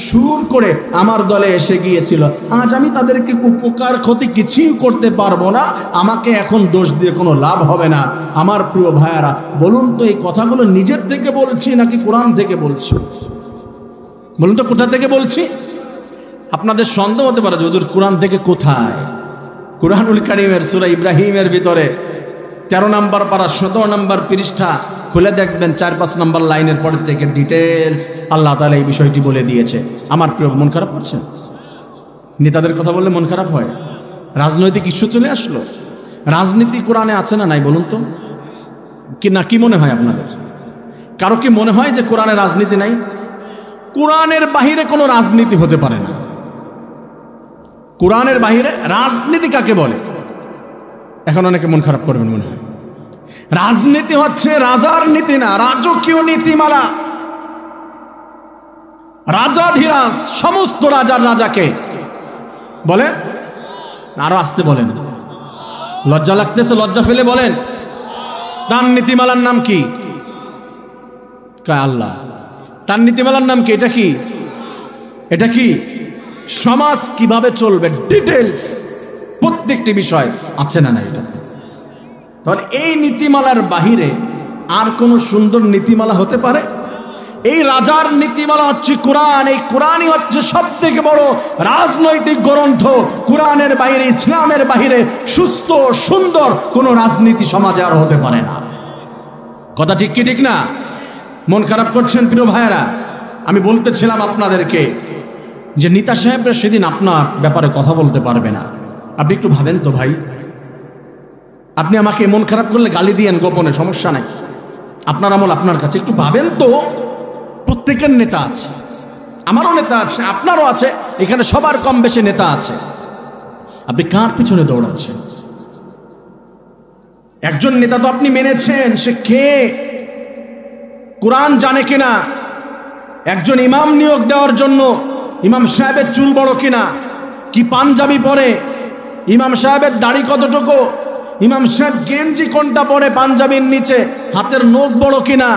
সুর করে আমার দলে এসে গিয়েছিল। আজ আমি তাদেরকে উপকার ক্ষতি কিছুই করতে পারবো না, আমাকে এখন দোষ দিয়ে কোনো লাভ হবে না। আমার প্রিয় ভাইয়ারা, বলুন তো এই কথাগুলো নিজের থেকে বলছি নাকি কোরআন থেকে বলছি? বলুন তো কোথা থেকে বলছি? আপনাদের সন্দেহ হতে পারে যে হুজুর কোরআন থেকে কোথায়? কুরআনুল কারীমের সূরা ইব্রাহিমের ভিতরে 13 নম্বর পারা 17 নম্বর পৃষ্ঠা খুলে দেখবেন, 4-5 নম্বর লাইনের পর থেকে ডিটেলস আল্লাহ তাআলা এই বিষয়টি বলে দিয়েছে। আমার প্রিয়, মন খারাপ করছে? নেতাদের কথা বললে মন খারাপ হয়? রাজনৈতিক ইস্যু চলে আসলো। রাজনীতি কোরআনে আছে না নাই বলুন তো? কি না, কি মনে হয় আপনাদের? কারো কি মনে হয় যে কোরআনে রাজনীতি নাই? কোরআনের বাহিরে কোনো রাজনীতি হতে পারে না। কোরআনের বাহিরে রাজনীতি কাকে বলে? এখন অনেকে মন খারাপ করবেন মনে হয়। রাজনীতি হচ্ছে রাজার নীতি না, রাজকীয় নীতিমালা। রাজাধিরাজ, সমস্ত রাজার রাজাকে বলেন। আরো আসতে বলেন, লজ্জা লাগতেছে, লজ্জা ফেলে বলেন। তার নীতিমালার নাম কি? আল্লাহ। তার নীতিমালার নাম কি? এটা কি? এটা কি? সমাজ কিভাবে চলবে ডিটেলস প্রত্যেকটি বিষয় আছে না নাই? এটা তাহলে এই নীতিমালার বাহিরে আর কোন সুন্দর নীতিমালা হতে পারে? এই রাজার নীতিমালা হচ্ছে কোরআন। এই কোরআনই হচ্ছে সব থেকে বড় রাজনৈতিক গ্রন্থ। কোরআনের বাইরে, ইসলামের বাইরে সুস্থ সুন্দর কোন রাজনীতি সমাজে আর হতে পারে না। কথা ঠিক কি ঠিক না? মন খারাপ করছেন প্রিয় ভাইয়েরা? আমি বলতেছিলাম আপনাদেরকে যে নেতা সাহেবরা সেদিন আপনার ব্যাপারে কথা বলতে পারবে না। আপনি একটু ভাবেন তো ভাই, আপনি আমাকে মন খারাপ করলে গালি দিয়েন গোপনে, সমস্যা নাই, আপনার আমল আপনার কাছে। একটু ভাবেন তো, প্রত্যেকের নেতা আছে, আমারও নেতা আছে, আপনারও আছে, এখানে সবার কম বেশি নেতা আছে। আপনি কার পিছনে দৌড়াচ্ছেন? একজন নেতা তো আপনি মেনেছেন, সে কে, কোরআন জানে কিনা, একজন ইমাম নিয়োগ দেওয়ার জন্য ইমাম সাহেবের চুল বড় কিনা, কি পাঞ্জাবি পরে, ইমাম সাহেবের দাড়ি কতটুকু, ইমাম সাহেব গেঞ্জি কোনটা পরে পাঞ্জাবির নিচে, হাতের নখ বড় কিনা,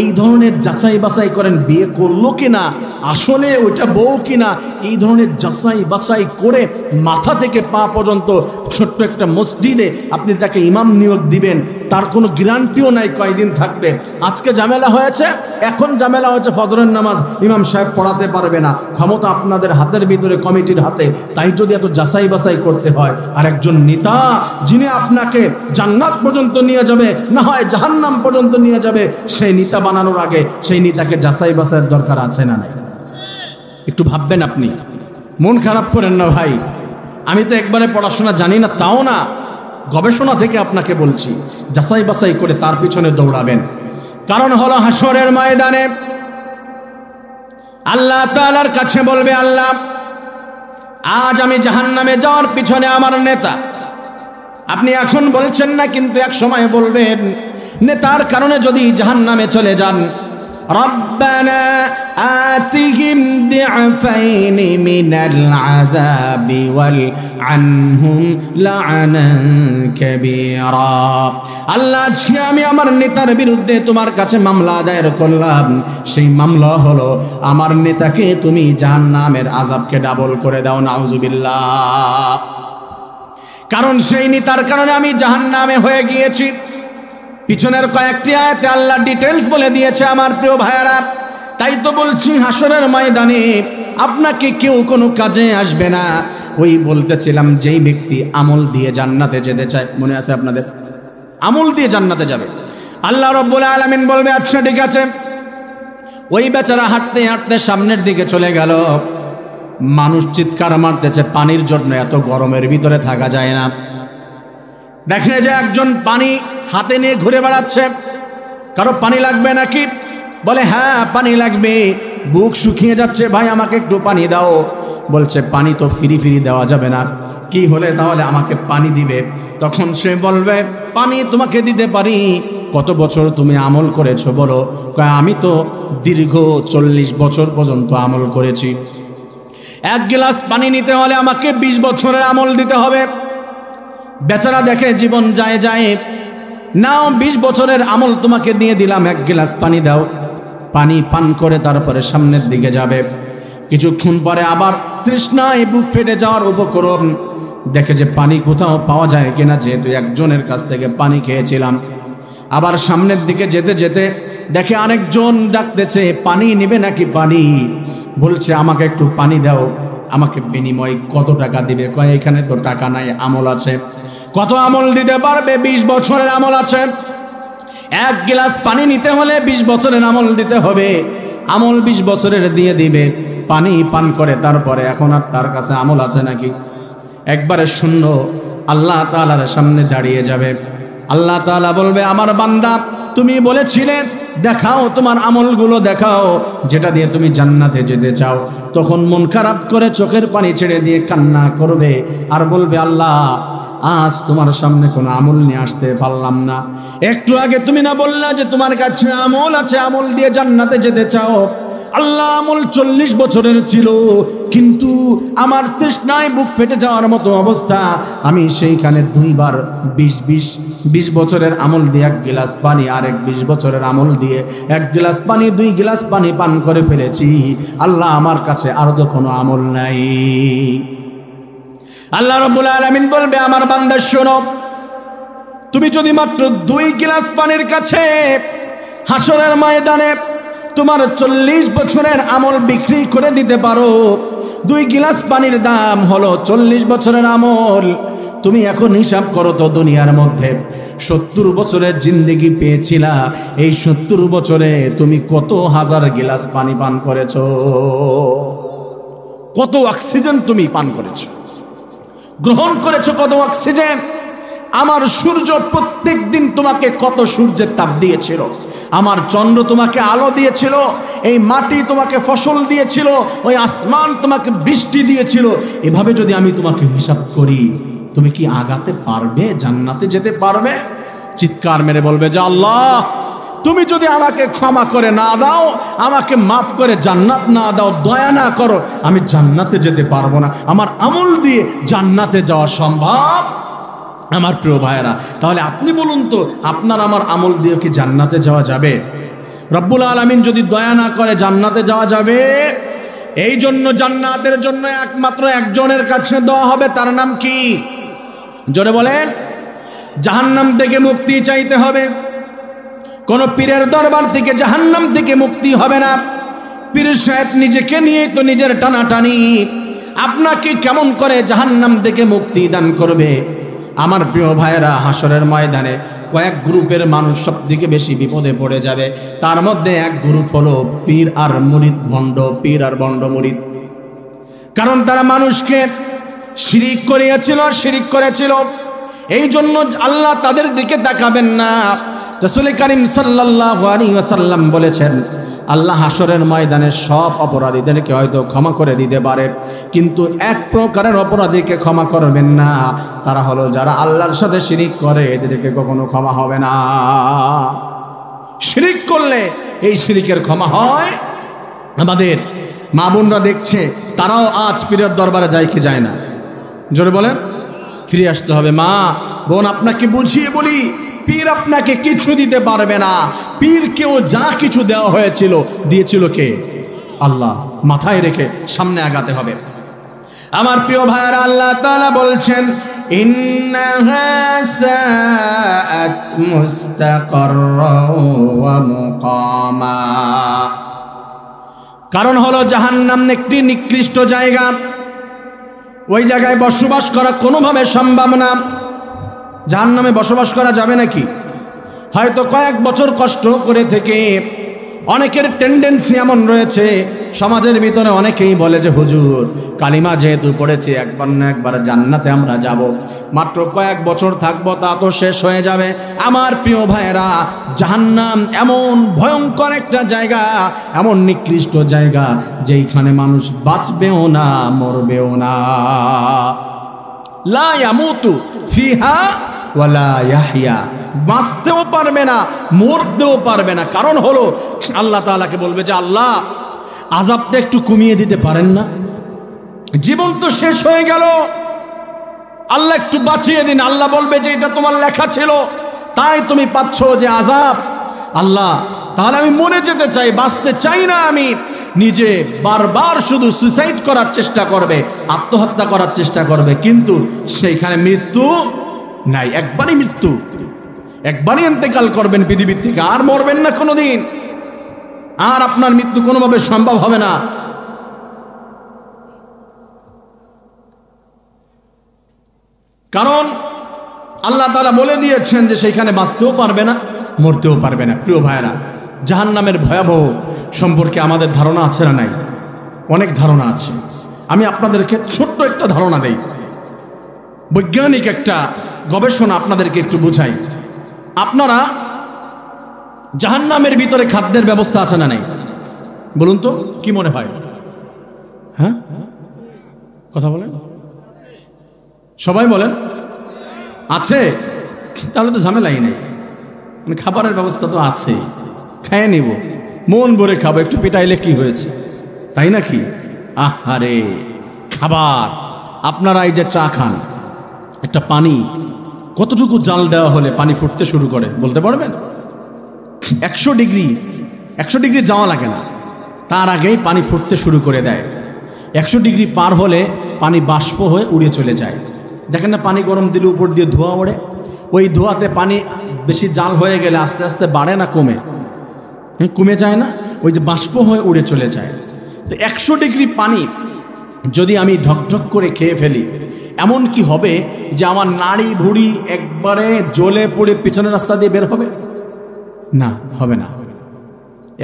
এই ধরনের যাচাই বাছাই করেন। বিয়ে করলো কিনা, আসলে ওইটা বউ কিনা, এই ধরনের যাচাই বাছাই করে মাথা থেকে পা পর্যন্ত ছোট্ট একটা মসজিদে আপনি তাকে ইমাম নিয়োগ দিবেন, তার কোনো গ্যারান্টিও নাই কয়দিন থাকবে। আজকে ঝামেলা হয়েছে, এখন ঝামেলা হয়েছে ফজরের নামাজ ইমাম সাহেব পড়াতে পারবে না। ক্ষমতা আপনাদের হাতের ভিতরে, কমিটির হাতে। তাই যদি এত যাচাই বাছাই করতে হয়, আর একজন নেতা যিনি আপনাকে জান্নাত পর্যন্ত নিয়ে যাবে, না হয় জাহান্নাম পর্যন্ত নিয়ে যাবে, সেই নেতা বানানোর আগে সেই নেতাকে যাচাই বাছাইয়ের দরকার আছে না নাই? একটু ভাববেন আপনি। মন খারাপ করেন না ভাই, আমি তো একবারে পড়াশোনা জানি না, তাও না, গবেষণা থেকে আপনাকে বলছি, যাচাই বাছাই করে তার পিছনে দৌড়াবেন। কারণ হলো হাসরের ময়দানে আল্লাহ তাআলার কাছে বলবে, আল্লাহ আজ আমি জাহান্নামে যাওয়ার পিছনে আমার নেতা। আপনি এখন বলছেন না, কিন্তু এক সময় বলবেন, নেতার কারণে যদি জাহান্নামে চলে যান, রব্বানা আতিহিম দি'ফাইনি মিনাল আযাবি ওয়াল আনহুম লা'নান কাবীরা। আল্লাহ, আমি আমার নেতার বিরুদ্ধে তোমার কাছে মামলা দায়ের করলাম, সেই মামলা হলো আমার নেতাকে তুমি জাহান্নামের আযাবকে ডাবল করে দাও, নাউযুবিল্লাহ। কারণ সেই নেতার কারণে আমি জাহান্নামে হয়ে গিয়েছি। পিছনের কয়েকটি আয়াতে আল্লাহ ডিটেলস বলে দিয়েছে আমার প্রিয় ভাইয়েরা। তাই তো বলছি, হাসরের ময়দানে আপনাকে কেউ কোনো কাজে আসবে না। ওই বলতেছিলাম, যেই ব্যক্তি আমল দিয়ে জান্নাতে যেতে চায়, মনে আছে আপনাদের? আমল দিয়ে জান্নাতে যাবে, আল্লাহ রাব্বুল আলামিন বলবে, আচ্ছা ঠিক আছে। ওই বেচারা হাঁটতে হাঁটতে সামনের দিকে চলে গেল, মানুষ চিৎকার মারতেছে পানির জন্য, এত গরমের ভিতরে থাকা যায় না। দেখে যে একজন পানি হাতে নিয়ে ঘুরে বেড়াচ্ছে। কারো পানি লাগবে নাকি? বলে হ্যাঁ পানি লাগবে, বুক শুকিয়ে যাচ্ছে, ভাই আমাকে একটু পানি দাও। বলছে পানি তো ফ্রি ফ্রি দেওয়া যাবে না, কি হলে তাহলে আমাকে পানি দিবে? তখন সে বলবে, পানি তোমাকে দিতে পারি, কত বছর তুমি আমল করেছো বলো? আমি তো দীর্ঘ 40 বছর পর্যন্ত আমল করেছি। এক গ্লাস পানি নিতে হলে আমাকে 20 বছরের আমল দিতে হবে। বেচারা দেখে জীবন যায় যায়, নাও 20 বছরের আমল তোমাকে দিয়ে দিলাম, এক গ্লাস পানি দাও। পানি পান করে তারপরে সামনের দিকে যাবে। কিছুক্ষণ পরে আবার তৃষ্ণায় বুক ফেটে যাওয়ার উপক্রম, দেখে যে পানি কোথাও পাওয়া যায় কিনা, যেহেতু একজনের কাছ থেকে পানি খেয়েছিলাম। আবার সামনের দিকে যেতে যেতে দেখে আরেকজন ডাকতেছে, পানি নেবে নাকি পানি? বলছে আমাকে একটু পানি দাও। আমাকে বিনিময় কত টাকা দিবে? কয় এখানে তো টাকা নাই, আমল আছে। কত আমল দিতে পারবে? 20 বছরের আমল আছে। এক গ্লাস পানি নিতে হলে 20 বছরের আমল দিতে হবে। আমল 20 বছরের দিয়ে দিবে, পানি পান করে তারপরে এখন আর তার কাছে আমল আছে নাকি? একবারে শূন্য আল্লাহ তাআলার সামনে দাঁড়িয়ে যাবে। আল্লাহ তাআলা বলবে, আমার বান্দা তুমি বলেছিলে দেখাও তোমার আমলগুলো দেখাও, যেটা দিয়ে তুমি জান্নাতে যেতে চাও। তখন মন খারাপ করে চোখের পানি ছেড়ে দিয়ে কান্না করবে আর বলবে, আল্লাহ আজ তোমার সামনে কোনো আমল নিয়ে আসতে পারলাম না। একটু আগে তুমি না বললা যে তোমার কাছে আমল আছে, আমল দিয়ে জান্নাতে যেতে চাও? আল্লাহ আমল 40 বছরের ছিল, কিন্তু আমার তৃষ্ণায় বুক ফেটে যাওয়ার মতো অবস্থা। আমি সেইখানে 2 বার 20 বছরের আমল দিয়ে 1 গিলাস পানি, আর 20 বছরের আমল দিয়ে 1 গিলাস পানি, 2 গিলাস পানি পান করে ফেলেছি। আল্লাহ আমার কাছে আর তো কোনো আমল নাই। আল্লাহ রাব্বুল আলামিন বলবে, আমার বান্দা শোনো, তুমি যদি মাত্র 2 গিলাস পানির কাছে হাসরের ময়দানে তোমার 40 বছরের আমল বিক্রি করে দিতে পারো, 2 গিলাস পানির দাম হলো 40 বছরের আমল। তুমি এখন হিসাব করো তো, দুনিয়ার মধ্যে 70 বছরের জিন্দেগি পেয়েছিলা, এই 70 বছরে তুমি কত হাজার গিলাস পানি পান করেছো, কত অক্সিজেন তুমি পান করেছো, গ্রহণ করেছো কত অক্সিজেন। আমার সূর্য প্রত্যেক দিন তোমাকে কত সূর্যের তাপ দিয়েছিল, আমার চন্দ্র তোমাকে আলো দিয়েছিল, এই মাটি তোমাকে ফসল দিয়েছিল, ওই আসমান তোমাকে বৃষ্টি দিয়েছিল। এভাবে যদি আমি তোমাকে হিসাব করি, তুমি কি আগাতে পারবে? জান্নাতে যেতে পারবে? চিৎকার মেরে বলবে যে আল্লাহ, তুমি যদি আমাকে ক্ষমা করে না দাও, আমাকে মাফ করে জান্নাত না দাও, দয়া না করো, আমি জান্নাতে যেতে পারবো না। আমার আমল দিয়ে জান্নাতে যাওয়া সম্ভব? আমার প্রিয় ভাইয়েরা, তাহলে আপনি বলুন তো, আপনার আমার আমল দিয়ে কি জান্নাতে যাওয়া যাবে? রব্বুল আলামিন যদি দয়া না করে জান্নাতে যাওয়া যাবে? এই জন্য জান্নাতের জন্য একমাত্র একজনের কাছে দোয়া হবে, তার নাম কি? জোরে বলেন। জাহান্নাম থেকে মুক্তি চাইতে হবে। কোন পীরের দরবার থেকে জাহান্নাম থেকে মুক্তি হবে না। পীর সাহেব নিজেকে নিয়ে তো নিজের টানাটানি, আপনাকে কেমন করে জাহান্নাম থেকে মুক্তি দান করবে? আমার প্রিয় ভাইয়েরা, হাসরের ময়দানে কয়েক গ্রুপের মানুষ সবথেকে বেশি বিপদে পড়ে যাবে। তার মধ্যে এক গ্রুপ হলো পীর আর মুরিদ, ভণ্ড পীর আর ভণ্ড মুরিদ। কারণ তারা মানুষকে শিরিক করেছিল। এই জন্য আল্লাহ তাদের দিকে তাকাবেন না। রাসূল কারীম সাল্লাল্লাহু আলাইহি ওয়াসাল্লাম বলেছেন, আল্লাহ হাসরের ময়দানে সব অপরাধীদেরকে হয়তো ক্ষমা করে দিতে পারে, কিন্তু এক প্রকারের অপরাধীকে ক্ষমা করবেন না। তারা হলো যারা আল্লাহর সাথে শিরিক করে, এদেরকে কখনো ক্ষমা হবে না। শিরিক করলে এই শিরিকের ক্ষমা হয়? আমাদের মা বোনরা দেখছে, তারাও আজ পীরের দরবারে যায় কি যায় না? জোরে বলেন। ফিরে আসতে হবে। মা বোন, আপনাকে বুঝিয়ে বলি, পীর আপনাকে কিছু দিতে পারবে না। পীরকেও যা কিছু দেওয়া হয়েছিল দিয়েছিল কে? আল্লাহ। মাথায় রেখে সামনে আগাতে হবে। আমার প্রিয় ভাইয়েরা, আল্লাহ তাআলা বলছেন, ইন্নাহা সাআত মুস্তাকাররাও ওয়া মুকামা। কারণ হলো জাহান্নাম একটি নিকৃষ্ট জায়গা। ওই জায়গায় বসবাস করা কোনোভাবে সম্ভব না। জাহান্নামে বসবাস করা যাবে নাকি? হয়তো কয়েক বছর কষ্ট করে থেকে অনেকের টেন্ডেন্সি এমন রয়েছে, সমাজের ভিতরে অনেকেই বলে যে হুজুর, কালিমা যেহেতু পড়েছি, একবার না একবার জান্নাতে আমরা যাব, মাত্র কয়েক বছর থাকবো, তা তো শেষ হয়ে যাবে। আমার প্রিয় ভাইয়েরা, জাহান্নাম এমন ভয়ঙ্কর একটা জায়গা, এমন নিকৃষ্ট জায়গা, যেইখানে মানুষ বাঁচবেও না, মরবেও না। লা ইয়ামুতু ফিহা ওয়ালা ইয়াহইয়া, বাঁচতেও পারবে না, মরতেও পারবে না। কারণ হলো আল্লাহ তাআলাকে বলবে যে আল্লাহ, আযাবটা একটু কমিয়ে দিতে পারেন না? জীবন তো শেষ হয়ে গেল, আল্লাহ একটু বাঁচিয়ে দিন। আল্লাহ বলবে যে এটা তোমার লেখা ছিল, তাই তুমি পাচ্ছ যে আযাব। আল্লাহ, তাহলে আমি মরে যেতে চাই, বাঁচতে চাই না। আমি নিজে বারবার শুধু সুইসাইড করার চেষ্টা করবে, আত্মহত্যা করার চেষ্টা করবে, কিন্তু সেইখানে মৃত্যু নাই। একবারই মৃত্যু, একবারই ইন্তেকাল করবেন পৃথিবী থেকে, আর মরবেন না কোনোদিন। আর আপনার মৃত্যু কোনোভাবে সম্ভব হবে না। কারণ আল্লাহ তাআলা বলে দিয়েছেন যে সেইখানে বাঁচতেও পারবে না, মরতেও পারবে না। প্রিয় ভাইয়েরা, জাহান্নামের ভয়াবহ সম্পর্কে আমাদের ধারণা আছে না নাই? অনেক ধারণা আছে। আমি আপনাদেরকে ছোট্ট একটা ধারণা দেই, বৈজ্ঞানিক একটা গবেষণা আপনাদেরকে একটু বুঝাই। আপনারা জাহান্নামের ভিতরে খাদ্যের ব্যবস্থা আছে না নাই? বলুন তো, কি মনে হয়? হ্যাঁ, কথা বলেন, সবাই বলেন আছে। তাহলে তো ঝামেলাই নেই, খাবারের ব্যবস্থা তো আছে, খেয়ে নিব, মন ভরে খাবো, একটু পেটাইলে কি হয়েছে, তাই নাকি? আহারে খাবার, আপনারা এই যে চা খান, একটা পানি কতটুকু জাল দেওয়া হলে পানি ফুটতে শুরু করে বলতে পারবেন? 100 ডিগ্রি যাওয়া লাগে না, তার আগেই পানি ফুটতে শুরু করে দেয়। 100 ডিগ্রি পার হলে পানি বাষ্প হয়ে উড়ে চলে যায়। দেখেন না, পানি গরম দিলে উপর দিয়ে ধোঁয়া ওড়ে, ওই ধোঁয়াতে পানি বেশি জাল হয়ে গেলে আস্তে আস্তে বাড়ে না কমে? কমে যায় না, ওই যে বাষ্প হয়ে উড়ে চলে যায়। তো 100 ডিগ্রি পানি যদি আমি ঢকঢক করে খেয়ে ফেলি, এমন কি হবে যে আমার নাড়ি ভুড়ি একবারে জ্বলে পড়ে পিছনের রাস্তা দিয়ে বের হবে? না, হবে না।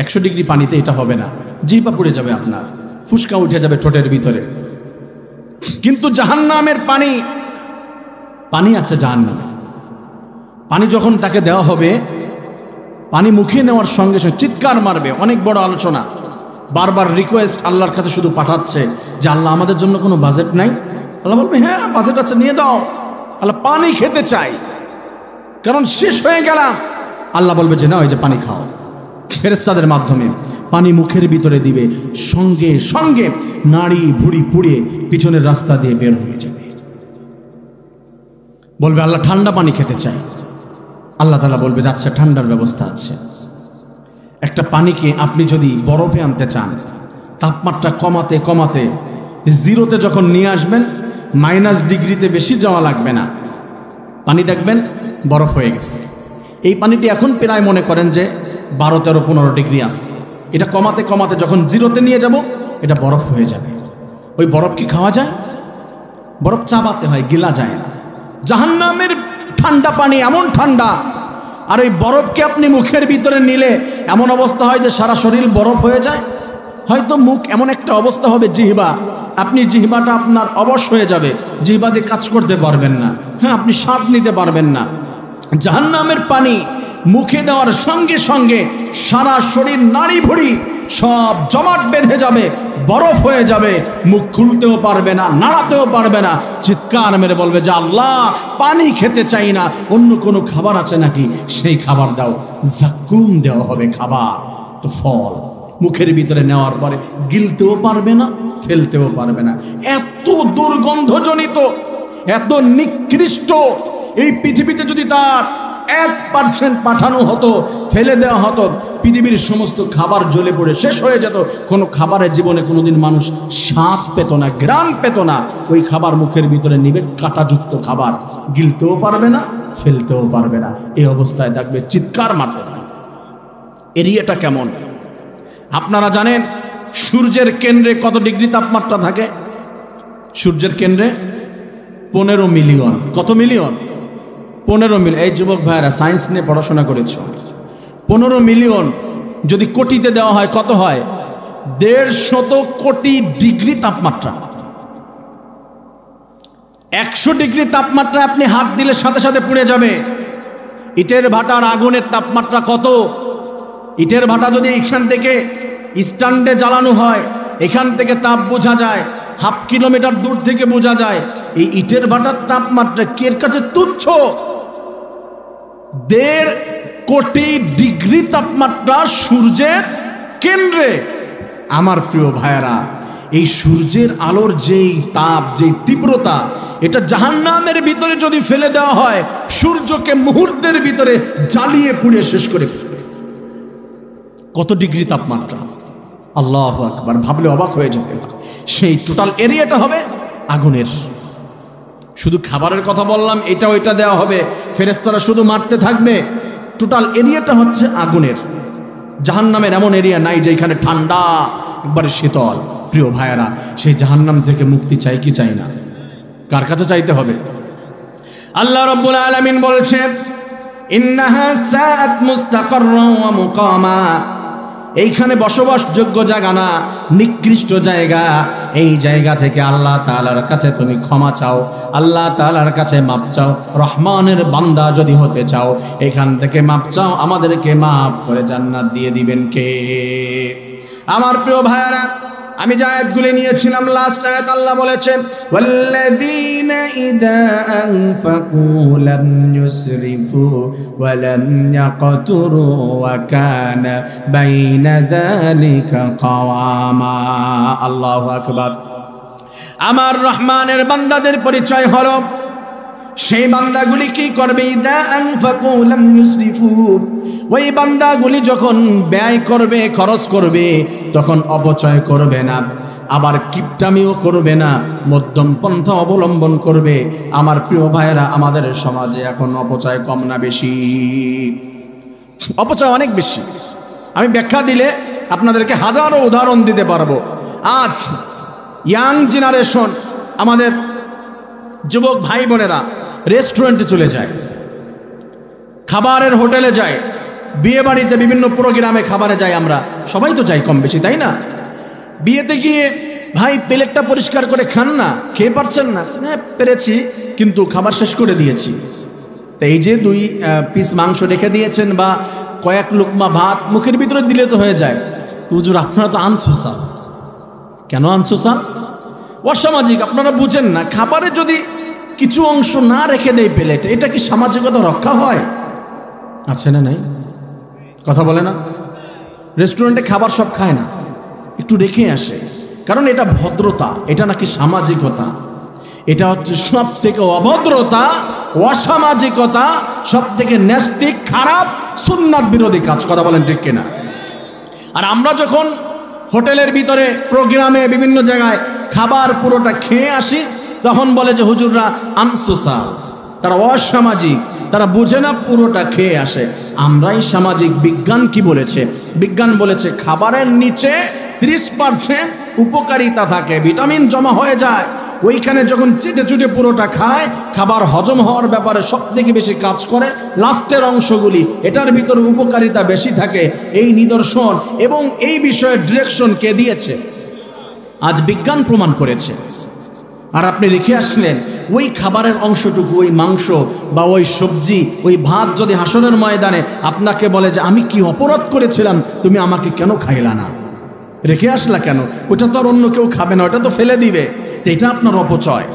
100 ডিগ্রি পানিতে এটা হবে না, জিহ্বা পুড়ে যাবে, আপনার ফুসকা উঠে যাবে ঠোঁটের ভিতরে। কিন্তু জাহান্নামের পানি আছে জাহান্নামে, পানি যখন তাকে দেওয়া হবে, পানি মুখে নেওয়ার সঙ্গে সঙ্গে চিৎকার মারবে। অনেক বড় আলোচনা, বারবার রিকোয়েস্ট আল্লাহর কাছে শুধু পাঠাচ্ছে যে আল্লাহ আমাদের জন্য কোনো বাজেট নাই? আল্লাহ বলবে হ্যাঁ বাজেট আছে, নিয়ে দাও। আল্লাহ পানি খেতে চাই, কারণ শেষ হয়ে গেলাম। আল্লাহ বলবে যে না, ওই যে পানি খাও। ফেরেশতাদের মাধ্যমে পানি মুখের ভিতরে দিবে, সঙ্গে সঙ্গে নাড়ি ভুড়ি পুড়ে পিছনের রাস্তা দিয়ে বের হয়ে যাবে। বলবে আল্লাহ ঠান্ডা পানি খেতে চাই। আল্লাহ তাআলা বলবে যাচ্ছে ঠান্ডার ব্যবস্থা আছে। একটা পানিকে আপনি যদি বরফে আনতে চান, তাপমাত্রা কমাতে কমাতে জিরোতে যখন নিয়ে আসবেন, মাইনাস ডিগ্রিতে বেশি যাওয়া লাগবে না, পানি দেখবেন বরফ হয়ে গেছে। এই পানিটি এখন প্রায় মনে করেন যে 12, 13, 15 ডিগ্রি আছে। এটা কমাতে কমাতে যখন জিরোতে নিয়ে যাব, এটা বরফ হয়ে যাবে। ওই বরফ কি খাওয়া যায়? বরফ চাবাতে হয়, গিলা যায় না। জাহান্নামের ঠান্ডা পানি এমন ঠান্ডা, আর ওই বরফকে আপনি মুখের ভিতরে নিলে এমন অবস্থা হয় যে সারা শরীর বরফ হয়ে যায়। হয়তো মুখ এমন একটা অবস্থা হবে, জিহ্বা, আপনি জিহ্বাটা আপনার অবশ হয়ে যাবে, জিহ্বা দিয়ে কাজ করতে পারবেন না, হ্যাঁ আপনি স্বাদ নিতে পারবেন না। জাহান্নামের পানি মুখে দেওয়ার সঙ্গে সঙ্গে সারা শরীর নাড়ি ভুড়ি সব জমাট বেঁধে যাবে, বরফ হয়ে যাবে, মুখ খুলতেও পারবে না, নাড়াতেও পারবে না, চিৎকার মেরে বলবে যে আল্লাহ পানি খেতে চাই না, অন্য কোনো খাবার আছে নাকি? সেই খাবার দাও। জাকুম দেওয়া হবে খাবার, তো ফল মুখের ভিতরে নেওয়ার পরে গিলতেও পারবে না, ফেলতেও পারবে না। এত দুর্গন্ধজনিত, এত নিকৃষ্ট, এই পৃথিবীতে যদি তার 1% পাঠানো হতো, ফেলে দেওয়া হতো, পৃথিবীর সমস্ত খাবার জ্বলে পড়ে শেষ হয়ে যেত। কোনো খাবারের জীবনে কোনোদিন মানুষ স্বাদ পেত না, গ্রাম পেত না। ওই খাবার মুখের ভিতরে নিবে, কাঁটাযুক্ত খাবার, গিলতেও পারবে না, ফেলতেও পারবে না। এই অবস্থায় থাকবে, চিৎকার মারতে থাকবে। এরিয়াটা কেমন আপনারা জানেন? সূর্যের কেন্দ্রে কত ডিগ্রি তাপমাত্রা থাকে? সূর্যের কেন্দ্রে 15 মিলিয়ন। কত মিলিয়ন? 15 মিলিয়ন। এই যুবক ভাইয়েরা সায়েন্স নিয়ে পড়াশোনা করেছ, 15 মিলিয়ন যদি কোটিতে দেওয়া হয় কত হয়? 150 কোটি ডিগ্রি তাপমাত্রা। 100 ডিগ্রি তাপমাত্রা আপনি হাত দিলে সাথে সাথে পুড়ে যাবে। ইটের ভাটার আগুনের তাপমাত্রা কত? ইটের ভাটা যদি এখান থেকে স্ট্যান্ডে জ্বালানো হয়, এখান থেকে তাপ বোঝা যায়, 1/2 কিলোমিটার দূর থেকে বোঝা যায়। এই ইটের ভাটার তাপমাত্রা কের কাছে তুচ্ছ। 1.5 কোটি ডিগ্রি তাপমাত্রা সূর্যের কেন্দ্রে। আমার প্রিয় ভাইয়েরা, এই সূর্যের আলোর যেই তাপ, যেই তীব্রতা, এটা জাহান্নামের ভিতরে যদি ফেলে দেওয়া হয়, সূর্যকে মুহূর্তের ভিতরে জ্বালিয়ে পুড়িয়ে শেষ করে ফেলবে। কত ডিগ্রি তাপমাত্রা! আল্লাহু আকবার, ভাবলে অবাক হয়ে যেতে হয়। সেই টোটাল এরিয়াটা হবে আগুনের। শুধু খাবারের কথা বললাম, এটা ওইটা দেওয়া হবে, ফেরেশতারা শুধু মারতে থাকবে। টোটাল এরিয়াটা হচ্ছে আগুনের। জাহান্নামের এমন এরিয়া নাই যেখানে ঠান্ডা, একবারে শীতল। প্রিয় ভাইয়েরা, সেই জাহান্নাম থেকে মুক্তি চাই কি চাই না? কার কাছে চাইতে হবে? আল্লাহ রাব্বুল আলামিন বলছেন, ইন্নাহা সাআত মুস্তাকাররান ওয়া মুকামা। এইখানে বসবাসযোগ্য জায়গা না, নিকৃষ্ট জায়গা। এই জায়গা থেকে আল্লাহ তাআলার কাছে তুমি ক্ষমা চাও, আল্লাহ তাআলার কাছে মাপ চাও। রহমানের বান্দা যদি হতে চাও, এখান থেকে মাপ চাও, আমাদেরকে মাফ করে জান্নাত দিয়ে দিবেন কে? আমার প্রিয় ভাইয়েরা, আমি যে আয়াতগুলি নিয়েছিলাম লাস্ট আয়াত আল্লাহ বলেছেন ওয়াল্লাযীনা ইযা আনফাকু লাম ইউসরিফু ওয়া লাম ইয়াকতুরু ওয়া কানা বাইনা যালিকা কাওয়ামা। আল্লাহু আকবার। আমার রহমানের বান্দাদের পরিচয় হলো সেই বান্দাগুলি কি করবে, ইযা আনফাকু লাম ইউসরিফু, ওই বান্দাগুলি যখন ব্যয় করবে, খরচ করবে, তখন অপচয় করবে না, আবার কিপটামিও করবে না, মধ্যম পন্থা অবলম্বন করবে। আমার প্রিয় ভাইয়েরা, আমাদের সমাজে এখন অপচয় কম না বেশি? অপচয় অনেক বেশি। আমি ব্যাখ্যা দিলে আপনাদেরকে হাজারো উদাহরণ দিতে পারবো। আজ ইয়াং জেনারেশন, আমাদের যুবক ভাই বোনেরা রেস্টুরেন্টে চলে যায়, খাবারের হোটেলে যায়, বিয়ে বাড়িতে বিভিন্ন প্রোগ্রামে খাবারে যাই, আমরা সবাই তো যাই কম বেশি, তাই না? বিয়েতে গিয়ে ভাই প্লেটটা পরিষ্কার করে খান না, খেয়ে পারছেন না? হ্যাঁ পেরেছি, কিন্তু খাবার শেষ করে দিয়েছি। তো এই যে 2 পিস মাংস রেখে দিয়েছেন বা কয়েক লুকমা ভাত মুখের ভিতরে দিলে তো হয়ে যায়। হুজুর আপনারা তো আনছো স্যার, কেন আনছো স্যার? অসামাজিক, আপনারা বুঝেন না। খাবারে যদি কিছু অংশ না রেখে দেয় প্লেটে, এটা কি সামাজিকতা রক্ষা হয়? আছে না নাই? কথা বলে না? রেস্টুরেন্টে খাবার সব খায় না, একটু রেখে আসে, কারণ এটা ভদ্রতা, এটা নাকি সামাজিকতা। এটা হচ্ছে সব থেকে অভদ্রতা, অসামাজিকতা, সব থেকে ন্যাস্টিক, খারাপ, সুন্নাত বিরোধী কাজ। কথা বলেন ঠিক কিনা? আর আমরা যখন হোটেলের ভিতরে প্রোগ্রামে বিভিন্ন জায়গায় খাবার পুরোটা খেয়ে আসি, তখন বলে যে হুজুররা আনসোসাল, তারা অসামাজিক, তারা বুঝে না, পুরোটা খেয়ে আসে। আমরাই সামাজিক। বিজ্ঞান কি বলেছে? বিজ্ঞান বলেছে খাবারের নিচে 30% উপকারিতা থাকে, ভিটামিন জমা হয়ে যায় ওইখানে। যখন চেটে চুটে পুরোটা খায়, খাবার হজম হওয়ার ব্যাপারে সব থেকে বেশি কাজ করে লাস্টের অংশগুলি, এটার ভিতরে উপকারিতা বেশি থাকে। এই নিদর্শন এবং এই বিষয়ে ডিরেকশন কে দিয়েছে? আজ বিজ্ঞান প্রমাণ করেছে। আর আপনি রেখে আসলেন ওই খাবারের অংশটুকু, ওই মাংস বা ওই সবজি, ওই ভাত যদি হাসরের ময়দানে আপনাকে বলে যে আমি কি অপরাধ করেছিলাম, তুমি আমাকে কেন খাইলা না, রেখে আসলা কেন? ওটা তো আর অন্য কেউ খাবে না, ওটা তো ফেলে দিবে। এটা আপনার অপচয়।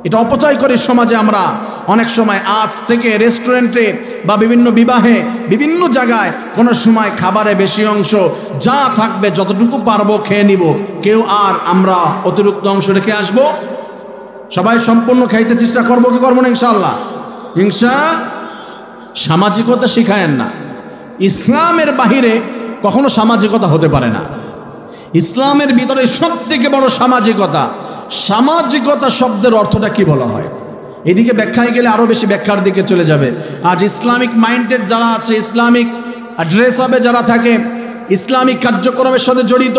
এটা অপচয় করে সমাজে আমরা অনেক সময়। আজ থেকে রেস্টুরেন্টে বা বিভিন্ন বিবাহে, বিভিন্ন জায়গায় কোনো সময় খাবারে বেশি অংশ যা থাকবে যতটুকু পারবো খেয়ে নিব, কেউ আর আমরা অতিরিক্ত অংশ রেখে আসবো? সবাই সম্পূর্ণ খাইতে চেষ্টা করবো কি করবো না? ইনশাআল্লাহ। সামাজিকতা শিখায়েন না। ইসলামের বাহিরে কখনো সামাজিকতা হতে পারে না। ইসলামের ভিতরে সব থেকে বড় সামাজিকতা। সামাজিকতা শব্দের অর্থটা কি বলা হয়? এদিকে ব্যাখ্যায় গেলে আরো বেশি ব্যাখ্যার দিকে চলে যাবে। আজ ইসলামিক মাইন্ডেড যারা আছে, ইসলামিক ড্রেস আপে যারা থাকে, ইসলামিক কার্যক্রমের সাথে জড়িত,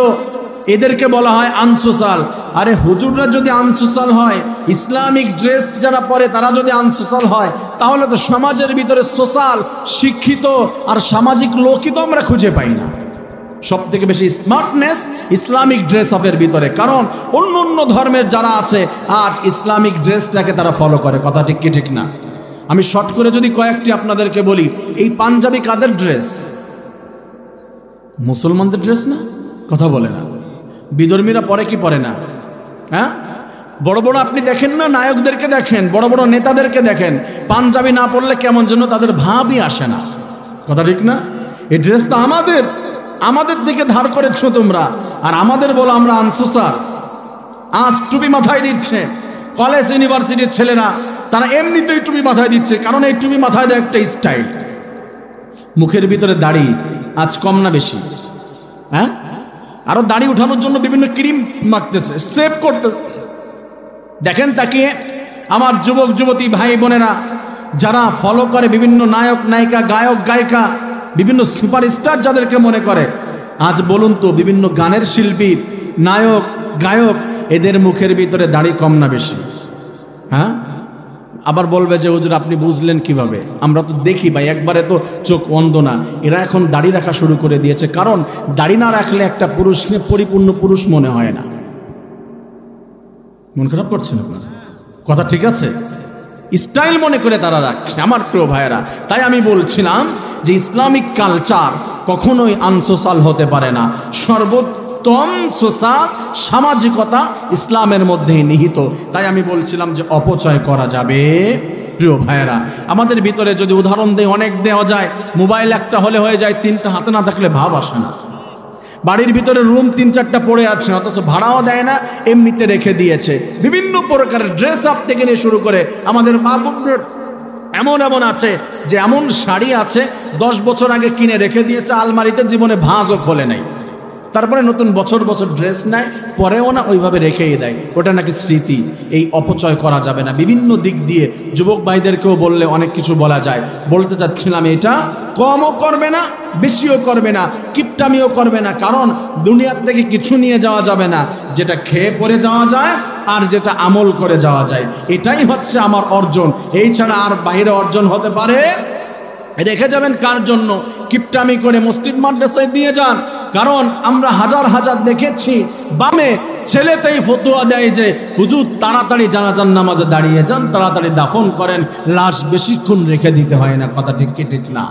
এদেরকে বলা হয় আনসোসাল। আরে হুজুররা যদি আনসোসাল হয়, ইসলামিক ড্রেস যারা পরে তারা যদি আনসোসাল হয়, তাহলে তো সমাজের ভিতরে সোশ্যাল, শিক্ষিত আর সামাজিক লোকই তো আমরা খুঁজে পাই না। সব থেকে বেশি স্মার্টনেস ইসলামিক ড্রেস আপের ভিতরে, কারণ অন্য অন্য ধর্মের যারা আছে আজ ইসলামিক ড্রেসটাকে তারা ফলো করে। কথা ঠিক কি ঠিক না? আমি শর্ট করে যদি কয়েকটি আপনাদেরকে বলি, এই পাঞ্জাবি কাদের ড্রেস? মুসলমানদের ড্রেস না? কথা বলে না। বিধর্মীরা পরে কি পরে না? হ্যাঁ, বড় বড় আপনি দেখেন না, নায়কদেরকে দেখেন, বড় বড় নেতাদেরকে দেখেন, পাঞ্জাবি না পরলে কেমন যেন তাদের ভাবই আসে না। কথা ঠিক না? এই ড্রেসটা আমাদের থেকে ধার করেছো তোমরা, আর আমাদের বলো আমরা আনসোসার। আজ টুপি মাথায় দিচ্ছে কলেজ ইউনিভার্সিটির ছেলেরা, তারা এমনিতেই টুপি মাথায় দিচ্ছে, কারণ এই টুপি মাথায় দেয় একটা স্টাইল। মুখের ভিতরে দাড়ি আজ কম না বেশি? হ্যাঁ, আরো দাড়ি উঠানোর জন্য বিভিন্ন ক্রিম মাখতেছে, সেভ করতেছে। দেখেন তাকিয়ে আমার যুবক যুবতী ভাই বোনেরা যারা ফলো করে বিভিন্ন নায়ক নায়িকা, গায়ক গায়িকা, বিভিন্ন সুপারস্টার যাদেরকে মনে করে, আজ বলুন তো বিভিন্ন গানের শিল্পী, নায়ক গায়ক, এদের মুখের ভিতরে দাড়ি কম না বেশি? হ্যাঁ, আবার বলবে যে হুজুর আপনি বুঝলেন কিভাবে? আমরা তো দেখি ভাই, একবারে তো চোখ অন্ধ না। এরা এখন দাড়ি রাখা শুরু করে দিয়েছে, কারণ দাড়ি না রাখলে একটা পুরুষকে পরিপূর্ণ পুরুষ মনে হয় না। মন খারাপ করছে না? কথা ঠিক আছে? স্টাইল মনে করে তারা রাখছে। আমার প্রিয় ভাইয়েরা, তাই আমি বলছিলাম যে ইসলামিক কালচার কখনোই আনসোসাল হতে পারে না। উত্তম সোশ্যাল সামাজিকতা ইসলামের মধ্যেই নিহিত। তাই আমি বলছিলাম যে অপচয় করা যাবে। প্রিয় ভাইয়েরা, আমাদের ভিতরে যদি উদাহরণ দেয় অনেক দেওয়া যায়। মোবাইল একটা হলে হয়ে যায়, তিনটা হাতে না থাকলে ভাব আসে না। বাড়ির ভিতরে রুম 3-4টা পড়ে আছে, অথচ ভাড়াও দেয় না, এমনিতে রেখে দিয়েছে। বিভিন্ন প্রকারের ড্রেস আপ থেকে নিয়ে শুরু করে আমাদের মা বোনদের এমন এমন আছে যে এমন শাড়ি আছে 10 বছর আগে কিনে রেখে দিয়েছে আলমারিতে, জীবনে ভাঁজও খোলে নাই। তারপরে নতুন বছর বছর ড্রেস নেয়, পরেও না, ওইভাবে রেখেই দেয়। ওটা নাকি স্মৃতি। এই অপচয় করা যাবে না। বিভিন্ন দিক দিয়ে যুবক ভাইদেরকেও বললে অনেক কিছু বলা যায়। বলতে চাচ্ছিলাম, এটা কমও করবে না, বেশিও করবে না, কিপটামিও করবে না। কারণ দুনিয়ার থেকে কিছু নিয়ে যাওয়া যাবে না, যেটা খেয়ে পরে যাওয়া যায় আর যেটা আমল করে যাওয়া যায়। এটাই হচ্ছে আমার অর্জন। এই ছাড়া আর বাইরে অর্জন হতে পারে? রেখে যাবেন কার জন্য? কিপটামি করে মসজিদ মাদ্রাসায় দিয়ে যান। কারণ আমরা হাজার হাজার দেখেছি, বামে ছেলেতেই ফতোয়া দেয় যে হুজুর তাড়াতাড়ি জানাজার নামাজে দাঁড়িয়ে যান, তাড়াতাড়ি দাফন করেন, লাশ বেশিক্ষণ রেখে দিতে হয় না। কথা ঠিক কি ঠিক না?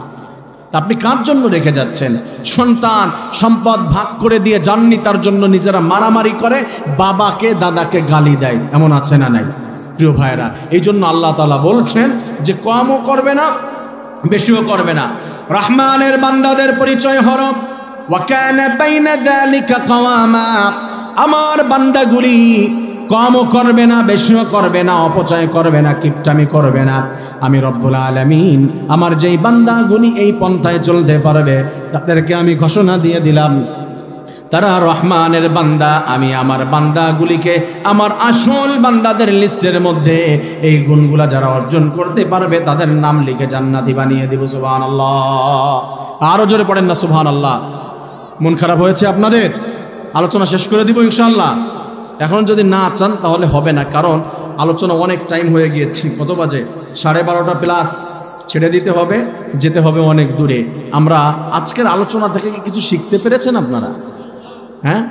আপনি কার জন্য রেখে যাচ্ছেন? সন্তান সম্পদ ভাগ করে দিয়ে যাননি, তার জন্য নিজেরা মারামারি করে, বাবাকে দাদাকে গালি দেয়। এমন আছে না নাই? প্রিয় ভাইয়েরা, এই জন্য আল্লাহ তাআলা বলছেন যে কমও করবে না, বেশিও করবে না। রহমানের বান্দাদের পরিচয় হলো ওয়া কানা বাইনা যালিকা কাওয়ামা। আমার বান্দাগুলি কমও করবে না, বেশিও করবে না, অপচয় করবে না, কিপটামি করবে না। আমি রব্বুল আলামিন আমার যেই বান্দাগুলি এই পন্থায় চলতে পারবে তাদেরকে আমি ঘোষণা দিয়ে দিলাম, তারা রহমানের বান্দা। আমি আমার বান্দাগুলিকে আমার আসল বান্দাদের লিস্টের মধ্যে এই গুণগুলা যারা অর্জন করতে পারবে তাদের নাম লিখে জান্নাতি বানিয়ে দেব। সুবহানাল্লাহ। আরো জোরে পড়েন না সুবহানাল্লাহ। মন খারাপ হয়েছে আপনাদের? আলোচনা শেষ করে দিব ইনশাআল্লাহ। এখন যদি না চান তাহলে হবে না, কারণ আলোচনা অনেক টাইম হয়ে গিয়েছে। কত বাজে? 12:30 প্লাস। ছেড়ে দিতে হবে, যেতে হবে অনেক দূরে। আমরা আজকের আলোচনা থেকে কিছু শিখতে পেরেছেন আপনারা? হ্যাঁ,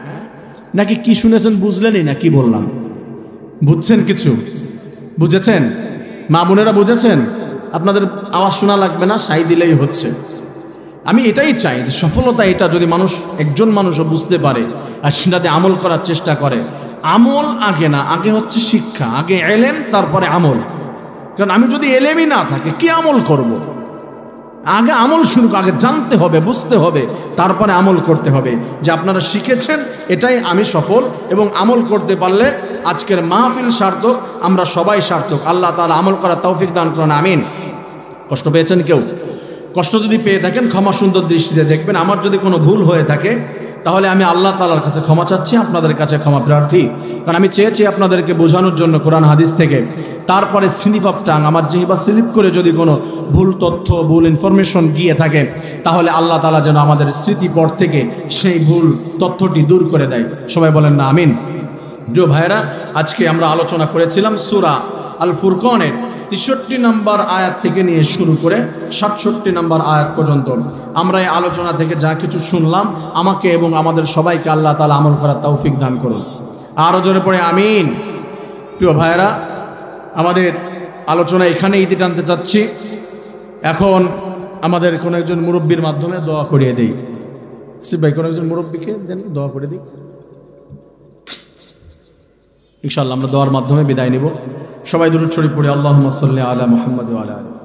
নাকি কি শুনেছেন বুঝলেনই না? কি বললাম বুঝছেন? কিছু বুঝেছেন? মা বোনেরা বুঝেছেন? আপনাদের আওয়াজ শোনা লাগবে না, সাই দিলেই হচ্ছে। আমি এটাই চাই যে সফলতা এটা যদি মানুষ, একজন মানুষও বুঝতে পারে আর সেটাতে আমল করার চেষ্টা করে। আমল আগে না, আগে হচ্ছে শিক্ষা, আগে এলেম, তারপরে আমল। কারণ আমি যদি এলেমই না থাকে কি আমল করব? আগে আমল শুরু, আগে জানতে হবে, বুঝতে হবে, তারপরে আমল করতে হবে। যে আপনারা শিখেছেন এটাই আমি সফল, এবং আমল করতে পারলে আজকের মাহফিল সার্থক, আমরা সবাই সার্থক। আল্লাহ তাআলা আমল করার তৌফিক দান করুন, আমিন। কষ্ট পেয়েছেন কেউ? কষ্ট যদি পেয়ে থাকেন ক্ষমা সুন্দর দৃষ্টিতে দেখবেন। আমার যদি কোনো ভুল হয়ে থাকে তাহলে আমি আল্লাহ তাআলার কাছে ক্ষমা চাচ্ছি, আপনাদের কাছে ক্ষমা প্রার্থী। কারণ আমি চেয়েছি আপনাদেরকে বোঝানোর জন্য কোরআন হাদিস থেকে। তারপরে স্লিপ অফ টাং, আমার জিহ্বা স্লিপ করে যদি কোনো ভুল তথ্য, ভুল ইনফরমেশন গিয়ে থাকে, তাহলে আল্লাহ তাআলা যেন আমাদের স্মৃতিপট থেকে সেই ভুল তথ্যটি দূর করে দেয়। সবাই বলেন না আমিন। প্রিয় ভাইয়েরা, আজকে আমরা আলোচনা করেছিলাম সূরা আল ফুরকানের 63 নম্বর আয়াত থেকে নিয়ে শুরু করে 67 নম্বর আয়াত পর্যন্ত। আমরা এই আলোচনা থেকে যা কিছু শুনলাম, আমাকে এবং আমাদের সবাইকে আল্লাহ তাআলা আমল করার তৌফিক দান করুন। আরও জোরে পড়ে আমিন। প্রিয় ভাইয়েরা, আমাদের আলোচনা এখানে ইতি টানতে চাচ্ছি। এখন আমাদের কোনো একজন মুরব্বীর মাধ্যমে দোয়া করিয়ে দিই। আসিফ ভাই, কোনো একজন মুরব্বীকে দেন, দোয়া করে দিই ইনশাআল্লাহ। আমরা দোয়ার মাধ্যমে বিদায় নিব। সবাই দুরূদ শরীফ পড়ে আল্লাহুম্মা সাল্লি আলা মুহাম্মাদ ওয়া আলা আলিহি।